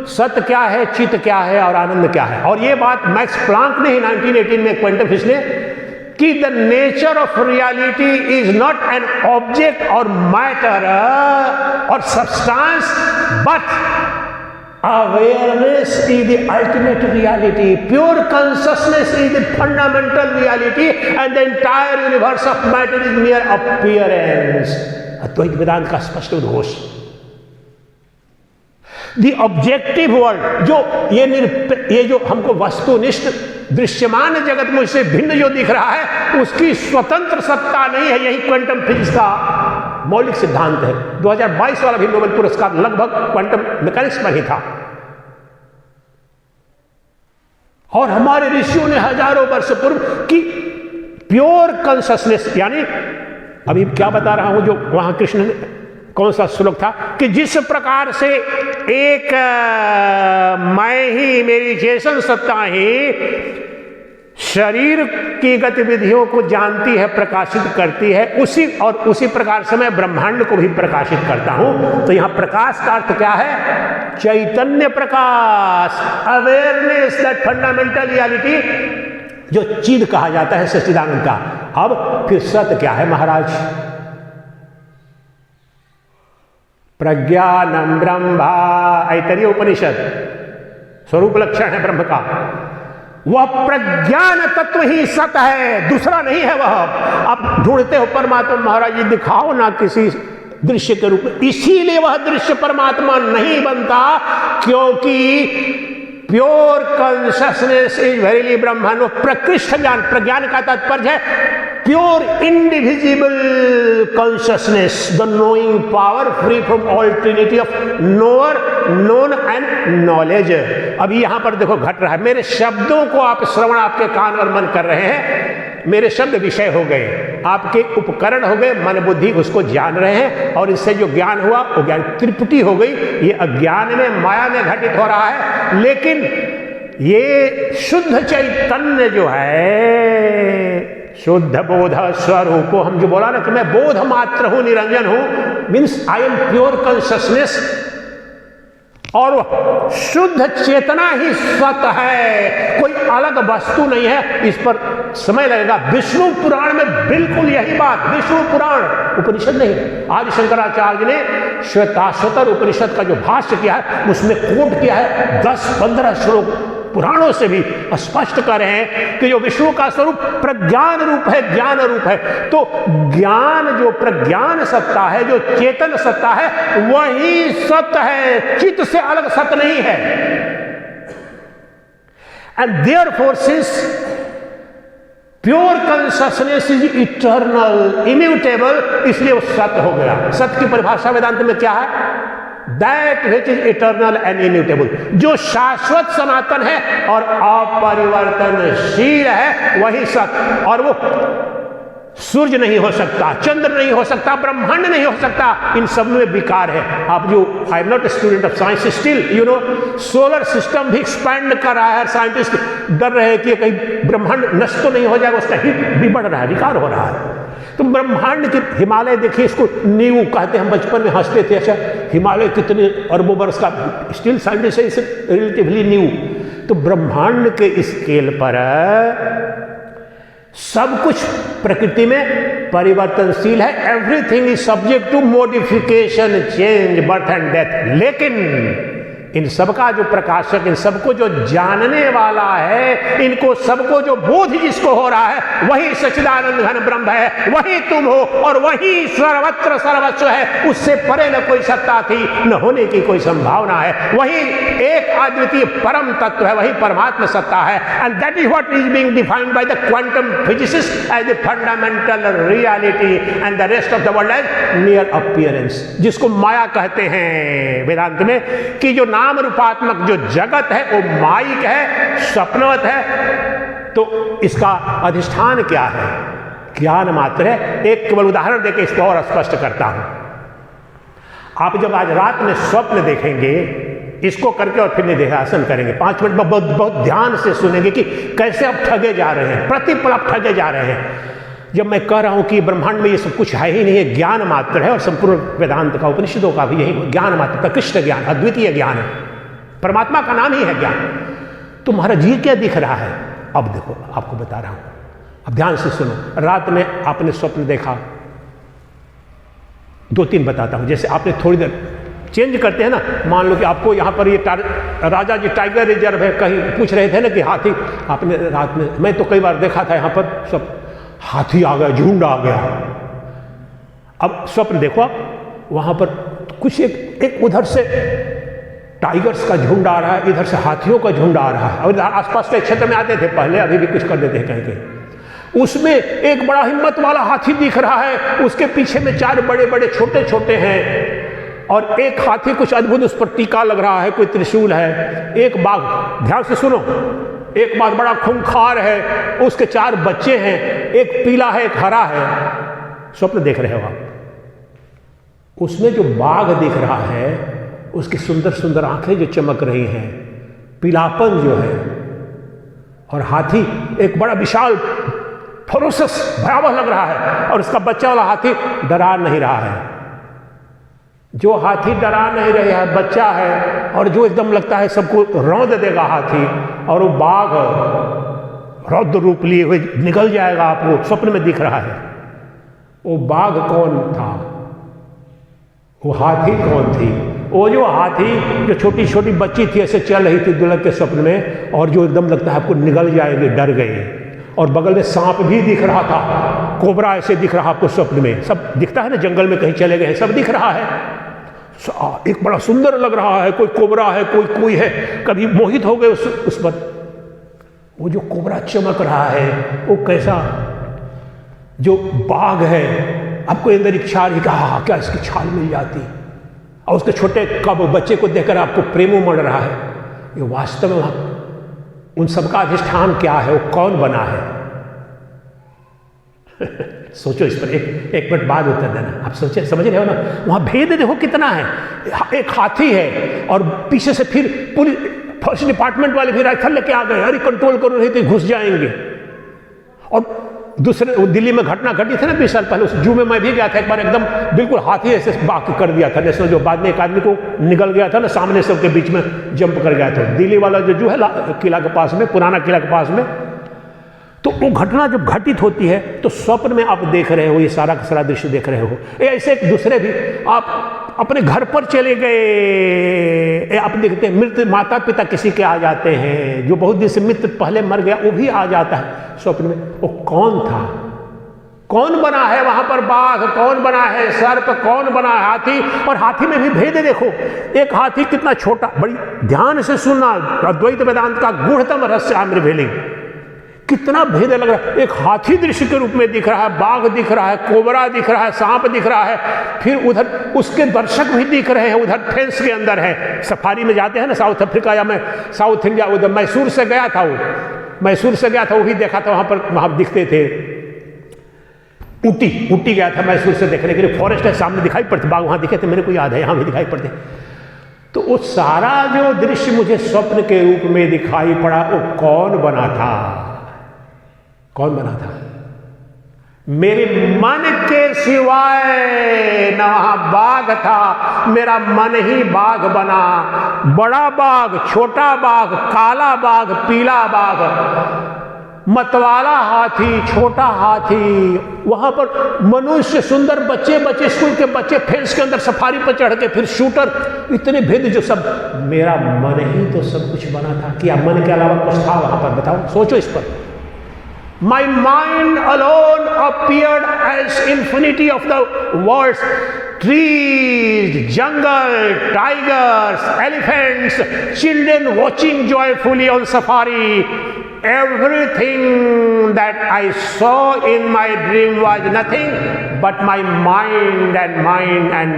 सत्य क्या है, चित क्या है और आनंद क्या है। और ये बात मैक्स प्लांक ने ही 1918 में क्वांटम फिजिक्स ने, कि the nature of reality is not an object और मैटर और substance, but awareness is the ultimate reality. Pure consciousness is the fundamental reality, and the entire universe of matter is mere appearance. अद्वैत वेदांत का स्पष्ट उद्घोष। द ऑब्जेक्टिव वर्ल्ड, जो ये जो हमको वस्तुनिष्ठ दृश्यमान जगत में उससे भिन्न जो दिख रहा है, उसकी स्वतंत्र सत्ता नहीं है। यही क्वांटम फिजिक्स का मौलिक सिद्धांत है। 2022 वाला भी नोबेल पुरस्कार लगभग क्वांटम मैकेनिक्स पर ही था। और हमारे ऋषियों ने हजारों वर्ष पूर्व की प्योर कॉन्शसनेस, यानी अभी क्या बता रहा हूं, जो वहां कृष्ण ने कौन सा श्लोक था कि जिस प्रकार से एक मैं ही, मेरी चेतन सत्ता ही शरीर की गतिविधियों को जानती है, प्रकाशित करती है, उसी प्रकार से मैं ब्रह्मांड को भी प्रकाशित करता हूं। तो यहां प्रकाश का अर्थ क्या है? चैतन्य प्रकाश, अवेयरनेस, दैट फंडामेंटल रियलिटी जो चिद कहा जाता है, सच्चिदानंद का। अब फिर सत्य क्या है महाराज? प्रज्ञानम ब्रह्मा, ऐतरेय उपनिषद स्वरूप लक्षण है ब्रह्म का। वह प्रज्ञान तत्व ही सत्य है, दूसरा नहीं है वह। आप ढूंढते हो परमात्मा, महाराज जी दिखाओ ना किसी दृश्य के रूप में। इसीलिए वह दृश्य परमात्मा नहीं बनता, क्योंकि प्योर कॉन्शसनेस इज वेरीली ब्रह्मन। वो प्रकृष्ट ज्ञान, प्रज्ञान का तात्पर्य है pure indivisible consciousness, the knowing power free from all Trinity of knower, known and knowledge. अभी यहां पर देखो घट रहा है, मेरे शब्दों को आप श्रवण, आपके कान और मन कर रहे हैं। मेरे शब्द विषय हो गए, आपके उपकरण हो गए, मन बुद्धि उसको जान रहे हैं, और इससे जो ज्ञान हुआ वो ज्ञान त्रिपुटी हो गई। ये अज्ञान में, माया में घटित हो रहा है। लेकिन ये शुद्ध चैतन्य जो है, शुद्ध बोध स्वरूप, हम जो बोला ना कि मैं बोध मात्र हूं, निरंजन हूं, means I am pure consciousness, और शुद्ध चेतना ही सत्य है, कोई अलग वस्तु नहीं है। इस पर समय लगेगा। विष्णु पुराण में बिल्कुल यही बात, विष्णु पुराण उपनिषद नहीं, आदि शंकराचार्य ने श्वेताश्वतर उपनिषद का जो भाष्य किया है उसमें कोट किया है 10-15 श्लोक पुराणों से भी स्पष्ट कर रहे हैं कि जो विष्णु का स्वरूप प्रज्ञान रूप है, ज्ञान रूप है। तो ज्ञान जो प्रज्ञान सत्ता है, जो चेतन सत्ता है, वही सत्य है, चित्त से अलग सत्य नहीं है। And therefore since pure consciousness is eternal, immutable, इसलिए वो सत्य हो गया। सत्य की परिभाषा वेदांत में क्या है? That which is eternal and immutable, जो शाश्वत सनातन है और अपरिवर्तनशील है, वही सत्य। और वो सूर्य नहीं हो सकता, चंद्र नहीं हो सकता, ब्रह्मांड नहीं हो सकता, इन सब में विकार है। आप जो, I am not a student of science, still you know solar system भी एक्सपैंड कर रहा है। साइंटिस्ट डर रहे हैं कि कहीं ब्रह्मांड नष्ट तो नहीं हो जाएगा, उसका हीट भी बढ़ रहा है, विकार हो रहा है। तो ब्रह्मांड के हिमालय देखिए, इसको नींव कहते हैं, हम बचपन में हंसते थे। अच्छा, हिमालय कितने अरबों वर्ष का, स्टिल साइंटिस्ट इसे रिलेटिवली न्यू। तो ब्रह्मांड के स्केल पर सब कुछ प्रकृति में परिवर्तनशील है। Everything is subject to modification, change, birth and death. लेकिन इन सबका जो प्रकाशक, इन सबको जो जानने वाला है, इनको सबको जो बोध जिसको हो रहा है, वही सच्चिदानंद घन ब्रह्म है, वही तुम हो, और वही सर्वत्र सर्वस्व है। उससे परे न कोई सत्ता थी, न होने की कोई संभावना है। वही एक अद्वितीय परम तत्व है, वही परमात्मा सत्ता है। And that is what is being defined by the quantum physicist as the fundamental reality and the rest of the world as mere appearance, जिसको माया कहते हैं वेदांत में, कि जो नाम रूपात्मक जो जगत है वो माइक है, स्वप्नवत है। तो इसका अधिष्ठान क्या है? ज्ञान मात्र है। एक केवल उदाहरण देकर इसको और स्पष्ट करता हूं। आप जब आज रात में स्वप्न देखेंगे, इसको करके और फिर निधिध्यासन करेंगे, 5 मिनट में बहुत ध्यान से सुनेंगे कि कैसे आप ठगे जा रहे हैं, प्रतिपल आप ठगे जा रहे हैं। जब मैं कह रहा हूं कि ब्रह्मांड में ये सब कुछ है ही नहीं है, ज्ञान मात्र है, और संपूर्ण वेदांत का, उपनिषदों का भी यही ज्ञान मात्र, प्रकृष्ट ज्ञान, अद्वितीय ज्ञान है, परमात्मा का नाम ही है ज्ञान। तो महाराज ये क्या दिख रहा है? अब देखो, आपको बता रहा हूं, अब ध्यान से सुनो। रात में आपने स्वप्न देखा, 2-3 बताता हूं। जैसे आपने थोड़ी देर चेंज करते हैं ना, मान लो कि आपको यहाँ पर ये राजा जी टाइगर रिजर्व है, कहीं पूछ रहे थे ना कि हाथी, आपने रात में, मैं तो कई बार देखा था यहाँ पर सब हाथी आ गया, झुंड आ गया। अब स्वप्न देखो आप, वहां पर कुछ एक उधर से टाइगर्स का झुंड आ रहा है, इधर से हाथियों का झुंड आ रहा है, और इधर आसपास के क्षेत्र में आते थे पहले, अभी भी कुछ कर देते हैं कहीं कहीं। उसमें एक बड़ा हिम्मत वाला हाथी दिख रहा है, उसके पीछे में 4 बड़े बड़े छोटे छोटे हैं, और एक हाथी कुछ अद्भुत, उस पर टीका लग रहा है, कोई त्रिशूल है। एक बाघ, ध्यान से सुनो, एक बाघ बड़ा खूंखार है, उसके 4 बच्चे हैं, एक पीला है एक हरा है। स्वप्न देख रहे हो आप? उसमें जो बाघ दिख रहा है उसकी सुंदर सुंदर आंखें जो चमक रही हैं, पीलापन जो है, और हाथी एक बड़ा विशाल फरोसस भयावह लग रहा है, और उसका बच्चा वाला हाथी डरा नहीं रहा है। जो हाथी डरा नहीं रहा है बच्चा है, और जो एकदम लगता है सबको रौंद देगा हाथी, और वो बाघ रौद्र रूप लिए हुए निकल जाएगा, आपको स्वप्न में दिख रहा है। वो बाघ कौन था? वो हाथी कौन थी? वो जो हाथी जो छोटी छोटी बच्ची थी ऐसे चल रही थी दुल्हन के स्वप्न में, और जो एकदम लगता है आपको निगल जाएगी, डर गए। और बगल में सांप भी दिख रहा था, कोबरा ऐसे दिख रहा आपको स्वप्न में, सब दिखता है ना, जंगल में कहीं चले गए सब दिख रहा है। एक बड़ा सुंदर लग रहा है, कोई कोबरा है, कोई है, कभी मोहित हो गए उस पर। वो जो कोबरा चमक रहा है वो कैसा, जो बाघ है आपको अंदर इच्छा रही कि हाँ क्या इसकी छाल मिल जाती, और उसके छोटे कब बच्चे को देखकर आपको प्रेम उमड़ रहा है। ये वास्तव में उन सबका अधिष्ठान क्या है, वो कौन बना है? सोचो इस पर, एक मिनट बाद उत्तर देना। आप सोचे, समझ रहे हो ना? वहां भेद देखो कितना है। एक हाथी है, और पीछे से फिर पुलिस फॉरेस्ट डिपार्टमेंट वाले भी राइफल लेके आ गए, अरे कंट्रोल करो नहीं तो घुस जाएंगे। और दूसरे दिल्ली में घटना घटी थी ना 20 साल पहले, उस जू में मैं भी गया था एक बार, एकदम बिल्कुल हाथी ऐसे बाकी कर दिया था नेशनल, जो बाद में एक आदमी को निकल गया था ना सामने, सबके बीच में जंप कर गया था। दिल्ली वाला जो जू है किला के पास में, पुराना किला के पास में। तो वो घटना जब घटित होती है तो स्वप्न में आप देख रहे हो, ये सारा का सारा दृश्य देख रहे हो। ऐसे एक दूसरे भी, आप अपने घर पर चले गए, आप देखते हैं मृत माता पिता किसी के आ जाते हैं, जो बहुत दिन से मित्र पहले मर गया वो भी आ जाता है स्वप्न में। वो कौन था? कौन बना है वहां पर? बाघ कौन बना है? सर्प कौन बना है? हाथी। और हाथी में भी भेद देखो, एक हाथी कितना छोटा, बड़ी ध्यान से सुनना, अद्वैत वेदांत का गूढ़तम रहस्य आम्र भेलिंग, कितना भेद लग रहा है। एक हाथी दृश्य के रूप में दिख रहा है, बाघ दिख रहा है, कोबरा दिख रहा है, सांप दिख रहा है, फिर उधर उसके दर्शक भी दिख रहे हैं, उधर फेंस के अंदर है। सफारी में जाते हैं ना साउथ अफ्रीका या मैं साउथ इंडिया, उधर मैसूर से गया था, वो भी देखा था, वहां दिखते थे। ऊटी गया था मैसूर से देखने के लिए, फॉरेस्ट है सामने दिखाई पड़ते, बाघ वहां दिखे थे, मेरे को याद है, यहां भी दिखाई पड़ते। तो वो सारा जो दृश्य मुझे स्वप्न के रूप में दिखाई पड़ा, वो कौन बना था? कौन बना था? मेरे मन के सिवाय न वहां बाघ था, मेरा मन ही बाघ बना। बड़ा बाघ, छोटा बाघ, काला बाघ, पीला बाघ, मतवाला हाथी, छोटा हाथी, वहां पर मनुष्य, सुंदर बच्चे, स्कूल के बच्चे फेंस के अंदर सफारी पर चढ़ के, फिर शूटर, इतने भेद जो सब, मेरा मन ही तो सब कुछ बना था। क्या मन के अलावा कुछ था वहां पर? बताओ, सोचो इस पर। My mind alone appeared as infinity of the worlds, trees, jungle, tigers, elephants, children watching joyfully on safari. Everything that I saw in my dream was nothing but my mind and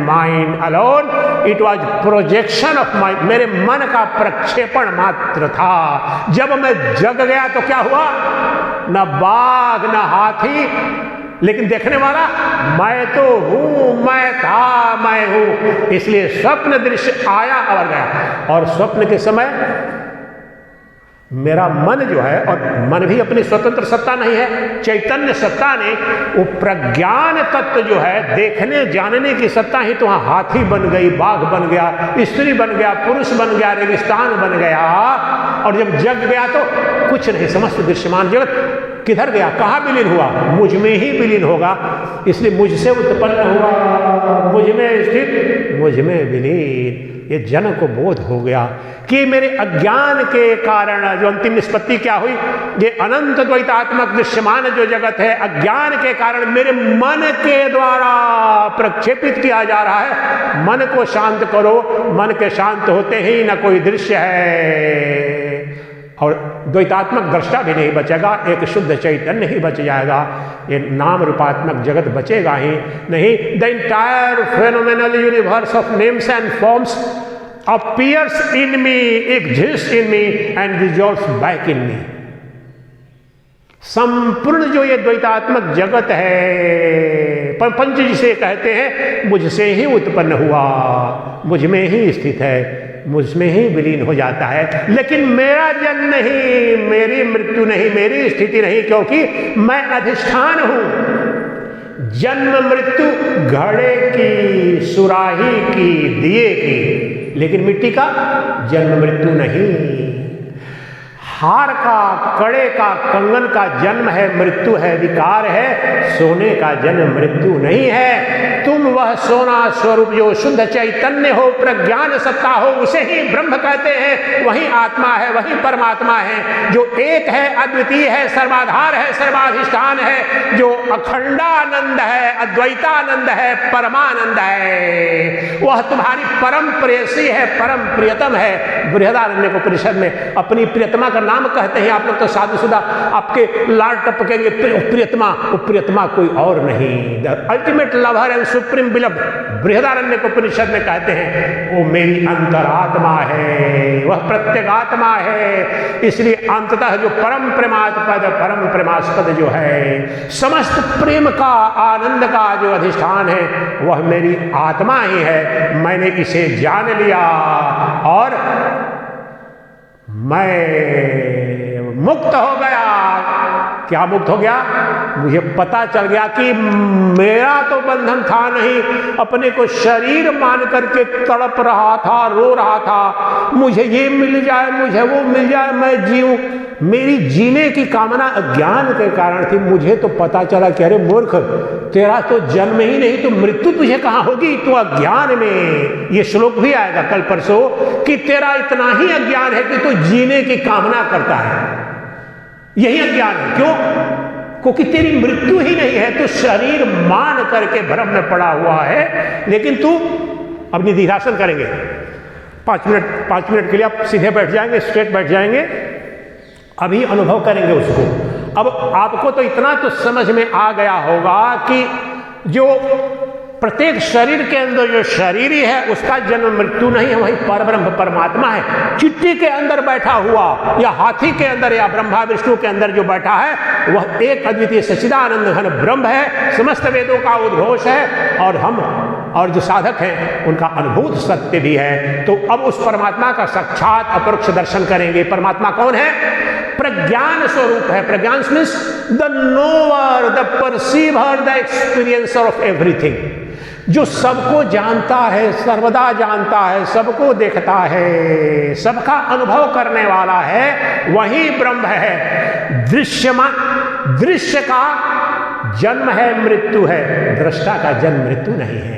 mind alone. It was projection of my, मेरे मन का प्रक्षेपण मात्र था। जब मैं जग गया तो क्या हुआ? न बाघ न हाथी, लेकिन देखने वाला मैं तो हूं, मैं था, मैं हूं। इसलिए स्वप्न दृश्य आया और गया। और स्वप्न के समय मेरा मन जो है, और मन भी अपनी स्वतंत्र सत्ता नहीं है, चैतन्य सत्ता ने, वो प्रज्ञान तत्व जो है, देखने जानने की सत्ता ही तो वहां हाथी बन गई, बाघ बन गया, स्त्री बन गया, पुरुष बन गया, रेगिस्तान बन गया। और जब जग गया तो कुछ नहीं, समस्त दृश्यमान जगत किधर गया? कहां विलीन हुआ? मुझ में ही विलीन होगा। इसलिए मुझसे उत्पन्न हुआ, मुझ में स्थित मुझ में विलीन। ये जन को बोध हो गया कि मेरे अज्ञान के कारण जो अंतिम निष्पत्ति क्या हुई, ये अनंत द्वैतात्मक दृश्यमान जो जगत है अज्ञान के कारण मेरे मन के द्वारा प्रक्षेपित किया जा रहा है। मन को शांत करो, मन के शांत होते ही न कोई दृश्य है और द्वैतात्मक दृष्टा भी नहीं बचेगा, एक शुद्ध चैतन्य ही बच जाएगा, ये नाम रूपात्मक जगत बचेगा ही नहीं। The entire phenomenal universe of names and forms appears in me, exist in me and dissolves back in me. संपूर्ण जो ये द्वैतात्मक जगत है, पंच जिसे कहते हैं, मुझसे ही उत्पन्न हुआ, मुझ में ही स्थित है, मुझ में ही विलीन हो जाता है। लेकिन मेरा जन्म नहीं, मेरी मृत्यु नहीं, मेरी स्थिति नहीं, क्योंकि मैं अधिष्ठान हूं। जन्म मृत्यु घड़े की, सुराही की, दिए की, लेकिन मिट्टी का जन्म मृत्यु नहीं। हार का, कड़े का, कंगन का जन्म है, मृत्यु है, विकार है। सोने का जन्म मृत्यु नहीं है। तुम वह सोना स्वरूप जो शुद्ध चैतन्य हो, प्रज्ञान सत्ता हो, उसे ही ब्रह्म कहते हैं। वही आत्मा है, वही परमात्मा है, जो एक है, अद्वितीय है, सर्वाधार है, सर्वाधिष्ठान है, जो अखंडानंद है, अद्वैतानंद है, परमानंद है। वह तुम्हारी परम प्रेयसी है, परम प्रियतम है। बृहदारण्यक उपनिषद में अपनी प्रियतमा का नाम कहते हैं। आप लोग तो साधुशुदा आपके लाड़ टपकेंगे, प्रियतमा। वो प्रियतमा कोई और नहीं, the ultimate lover and supreme beloved, Brihadaranyaka Upanishad में कहते हैं वो मेरी अंतरात्मा है, वह प्रत्यगात्मा है। इसलिए अंततः जो परम प्रेमास्पद, परम प्रेमास्पद जो है, समस्त प्रेम का, आनंद का जो अधिष्ठान है, वह मेरी आत्मा ही है। मैंने इसे जान लिया और मैं मुक्त हो गया। क्या मुक्त हो गया? मुझे पता चल गया कि मेरा तो बंधन था नहीं, अपने को शरीर मान करके तड़प रहा था, रो रहा था, मुझे ये मिल जाए, मुझे वो मिल जाए, मैं जीऊं। मेरी जीने की कामना अज्ञान के कारण थी। मुझे तो पता चला कि अरे मूर्ख, तेरा तो जन्म ही नहीं तो मृत्यु तुझे कहां होगी, तू अज्ञान में। ये श्लोक भी आएगा कल परसों कि तेरा इतना ही अज्ञान है कि तू जीने की कामना करता है। यही अज्ञान है। क्यों? क्योंकि तेरी मृत्यु ही नहीं है, तू शरीर मान करके भ्रम में पड़ा हुआ है। लेकिन तू अपनी निधिध्यासन करेंगे 5 मिनट के लिए, आप सीधे बैठ जाएंगे, स्ट्रेट बैठ जाएंगे, अभी अनुभव करेंगे उसको। अब आपको तो इतना तो समझ में आ गया होगा कि जो प्रत्येक शरीर के अंदर जो शरीरी है उसका जन्म मृत्यु नहीं है, वही परब्रह्म परमात्मा है। चिट्टी के अंदर बैठा हुआ या हाथी के अंदर या ब्रह्मा विष्णु के अंदर जो बैठा है वह एक अद्वितीय सच्चिदानंद घन ब्रह्म है, समस्त वेदों का उद्घोष है और हम और जो साधक हैं उनका अनुभूत सत्य भी है। तो अब उस परमात्मा का साक्षात अपरोक्ष दर्शन करेंगे। परमात्मा कौन है? प्रज्ञान स्वरूप है। प्रज्ञान means the knower, the perceiver, the experiencer of everything, जो सबको जानता है, सर्वदा जानता है, सबको देखता है, सबका अनुभव करने वाला है, वही ब्रह्म है। दृश्य का जन्म है, मृत्यु है, दृष्टा का जन्म मृत्यु नहीं है।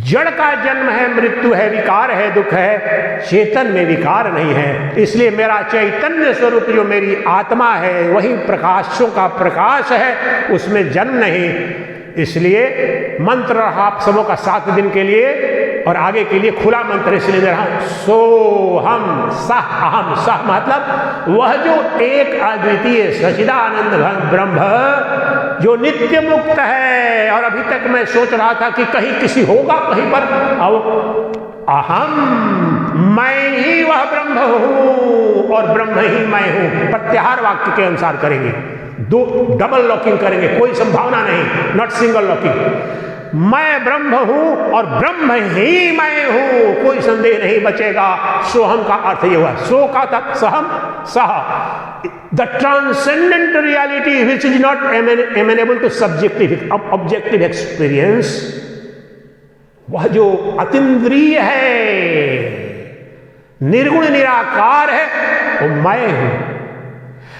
जड़ का जन्म है, मृत्यु है, विकार है, दुख है, चेतन में विकार नहीं है। इसलिए मेरा चैतन्य स्वरूप जो मेरी आत्मा है वही प्रकाशों का प्रकाश है, उसमें जन्म नहीं। इसलिए मंत्र रहा आप सबों का 7 दिन के लिए और आगे के लिए खुला मंत्र इसलिए दे रहा हूं। सोहम सह अहम। सह मतलब वह जो एक अद्वितीय सच्चिदानंद घन ब्रह्म जो नित्य मुक्त है। और अभी तक मैं सोच रहा था कि कहीं किसी होगा कहीं पर, अब अहम, मैं ही वह ब्रह्म हूं और ब्रह्म ही मैं हूं। प्रत्याहार वाक्य के अनुसार करेंगे, दो डबल लॉकिंग करेंगे, कोई संभावना नहीं, नॉट सिंगल लॉकिंग। मैं ब्रह्म हूं और ब्रह्म ही मैं हूं, कोई संदेह नहीं बचेगा। सोहम का अर्थ ये हुआ, सो का तत् सहम सह, the transcendent reality which is not amenable to subjective objective experience, वह जो अतीन्द्रिय है, निर्गुण निराकार है, वो मैं हूं।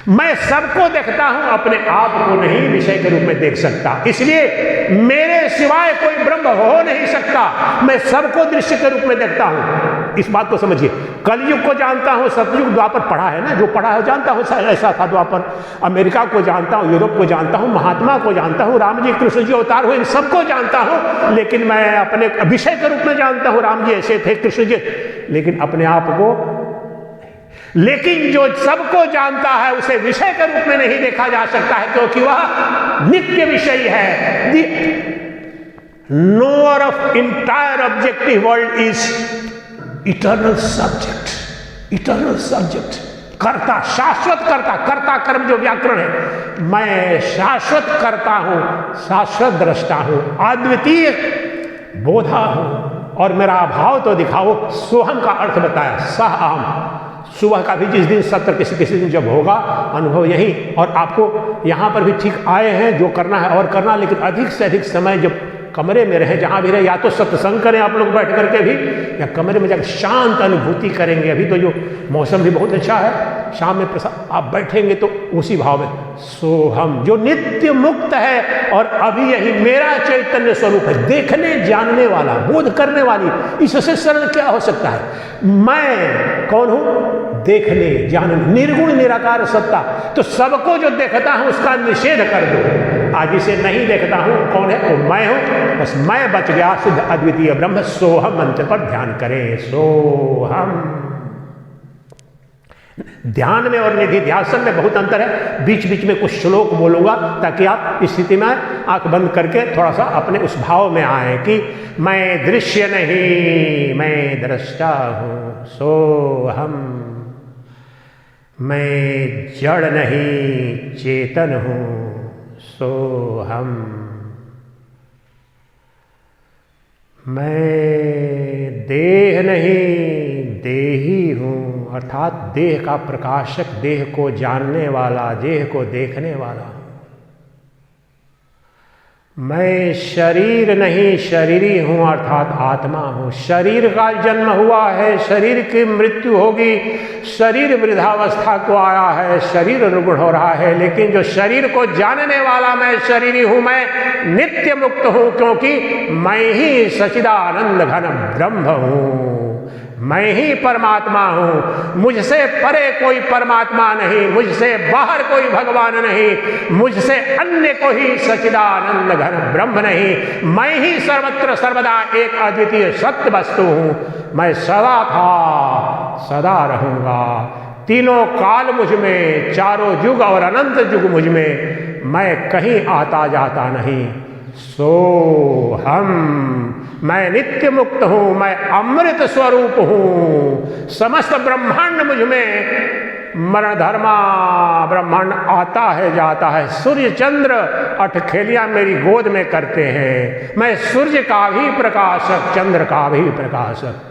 मैं सबको देखता हूं, अपने आप को नहीं विषय के रूप में देख सकता, इसलिए मेरे सिवाय कोई ब्रह्म हो नहीं सकता। मैं सबको दृश्य के रूप में देखता हूं। इस बात को समझिए। कलयुग को जानता हूं, सतयुग द्वापर पढ़ा है ना, जो पढ़ा है जानता हूं ऐसा था द्वापर। अमेरिका को जानता हूं, यूरोप को जानता हूं, महात्मा को जानता हूं, राम जी कृष्ण जी अवतार हुए, इन सबको जानता हूं, लेकिन मैं अपने विषय के रूप में जानता हूं, राम जी ऐसे थे, कृष्ण जी, लेकिन अपने आप को। लेकिन जो सबको जानता है उसे विषय के रूप में नहीं देखा जा सकता है, क्योंकि वह नित्य विषय है। The knower of entire objective world is eternal subject. Eternal subject, कर्ता, शाश्वत कर्ता, कर्ता कर्म जो व्याकरण है, मैं शाश्वत करता हूं, शाश्वत दृष्टा हूं, अद्वितीय बोधा हूं, और मेरा अभाव तो दिखाओ। सोहम का अर्थ बताया, सह अहम। सुबह का भी जिस दिन सत्र किसी दिन जब होगा, अनुभव यही, और आपको यहाँ पर भी ठीक आए हैं, जो करना है और करना, लेकिन अधिक से अधिक समय जब कमरे में रहे, जहाँ भी रहे, या तो सत्संग करें आप लोग बैठ करके भी, या कमरे में जाकर शांत अनुभूति करेंगे। अभी तो जो मौसम भी बहुत अच्छा है, शाम में प्रसाद आप बैठेंगे तो उसी भाव में सोहम, जो नित्य मुक्त है, और अभी यही मेरा चैतन्य स्वरूप है, देखने जानने वाला, बोध करने वाली, इससे सरल क्या हो सकता है। मैं कौन हूं? देखने जानने, निर्गुण निराकार सत्ता। तो सबको जो देखता हूं उसका निषेध कर दो। आज इसे नहीं देखता हूं, कौन है? वो मैं हूं, बस मैं बच गया, शुद्ध अद्वितीय ब्रह्म। सोहम मंत्र पर ध्यान करें। सोहम। ध्यान में और निधि ध्यासन में बहुत अंतर है। बीच बीच में कुछ श्लोक बोलूंगा ताकि आप इस स्थिति में आंख बंद करके थोड़ा सा अपने उस भाव में आए कि मैं दृश्य नहीं, मैं दृष्टा हूं। सोहम। मैं जड़ नहीं, चेतन हूं। सोहम। मैं देह नहीं, देही हूं, अर्थात देह का प्रकाशक, देह को जानने वाला, देह को देखने वाला। मैं शरीर नहीं, शरीरी हूं, अर्थात आत्मा हूं। शरीर का जन्म हुआ है, शरीर की मृत्यु होगी, शरीर वृद्धावस्था को आया है, शरीर रुग्ण हो रहा है, लेकिन जो शरीर को जानने वाला मैं शरीरी हूं, मैं नित्य मुक्त हूं, क्योंकि मैं ही सच्चिदानंद घन ब्रह्म हूं। मैं ही परमात्मा हूं। मुझसे परे कोई परमात्मा नहीं, मुझसे बाहर कोई भगवान नहीं, मुझसे अन्य कोई सच्चिदानंद घन ब्रह्म नहीं। मैं ही सर्वत्र सर्वदा एक अद्वितीय सत्य वस्तु हूं। मैं सदा था, सदा रहूंगा। तीनों काल मुझ में, चारों युग और अनंत युग मुझ में, मैं कहीं आता जाता नहीं। सोहम। मैं नित्य मुक्त हूं, मैं अमृत स्वरूप हूं। समस्त ब्रह्मांड मुझ में, मरण धर्मा ब्रह्मांड आता है जाता है। सूर्य चंद्र अठखेलियां मेरी गोद में करते हैं। मैं सूर्य का भी प्रकाशक, चंद्र का भी प्रकाशक,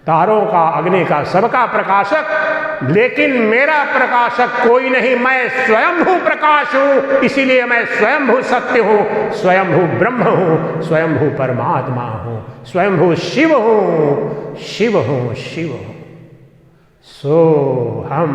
तारों का, अग्नि का, सबका प्रकाशक, लेकिन मेरा प्रकाशक कोई नहीं। मैं स्वयंभू प्रकाश हूं, इसीलिए मैं स्वयंभू सत्य हूं, स्वयंभू ब्रह्म हूं, स्वयंभू परमात्मा हूं, स्वयंभू शिव हूं, शिव हूं, शिव हूं। सोहम।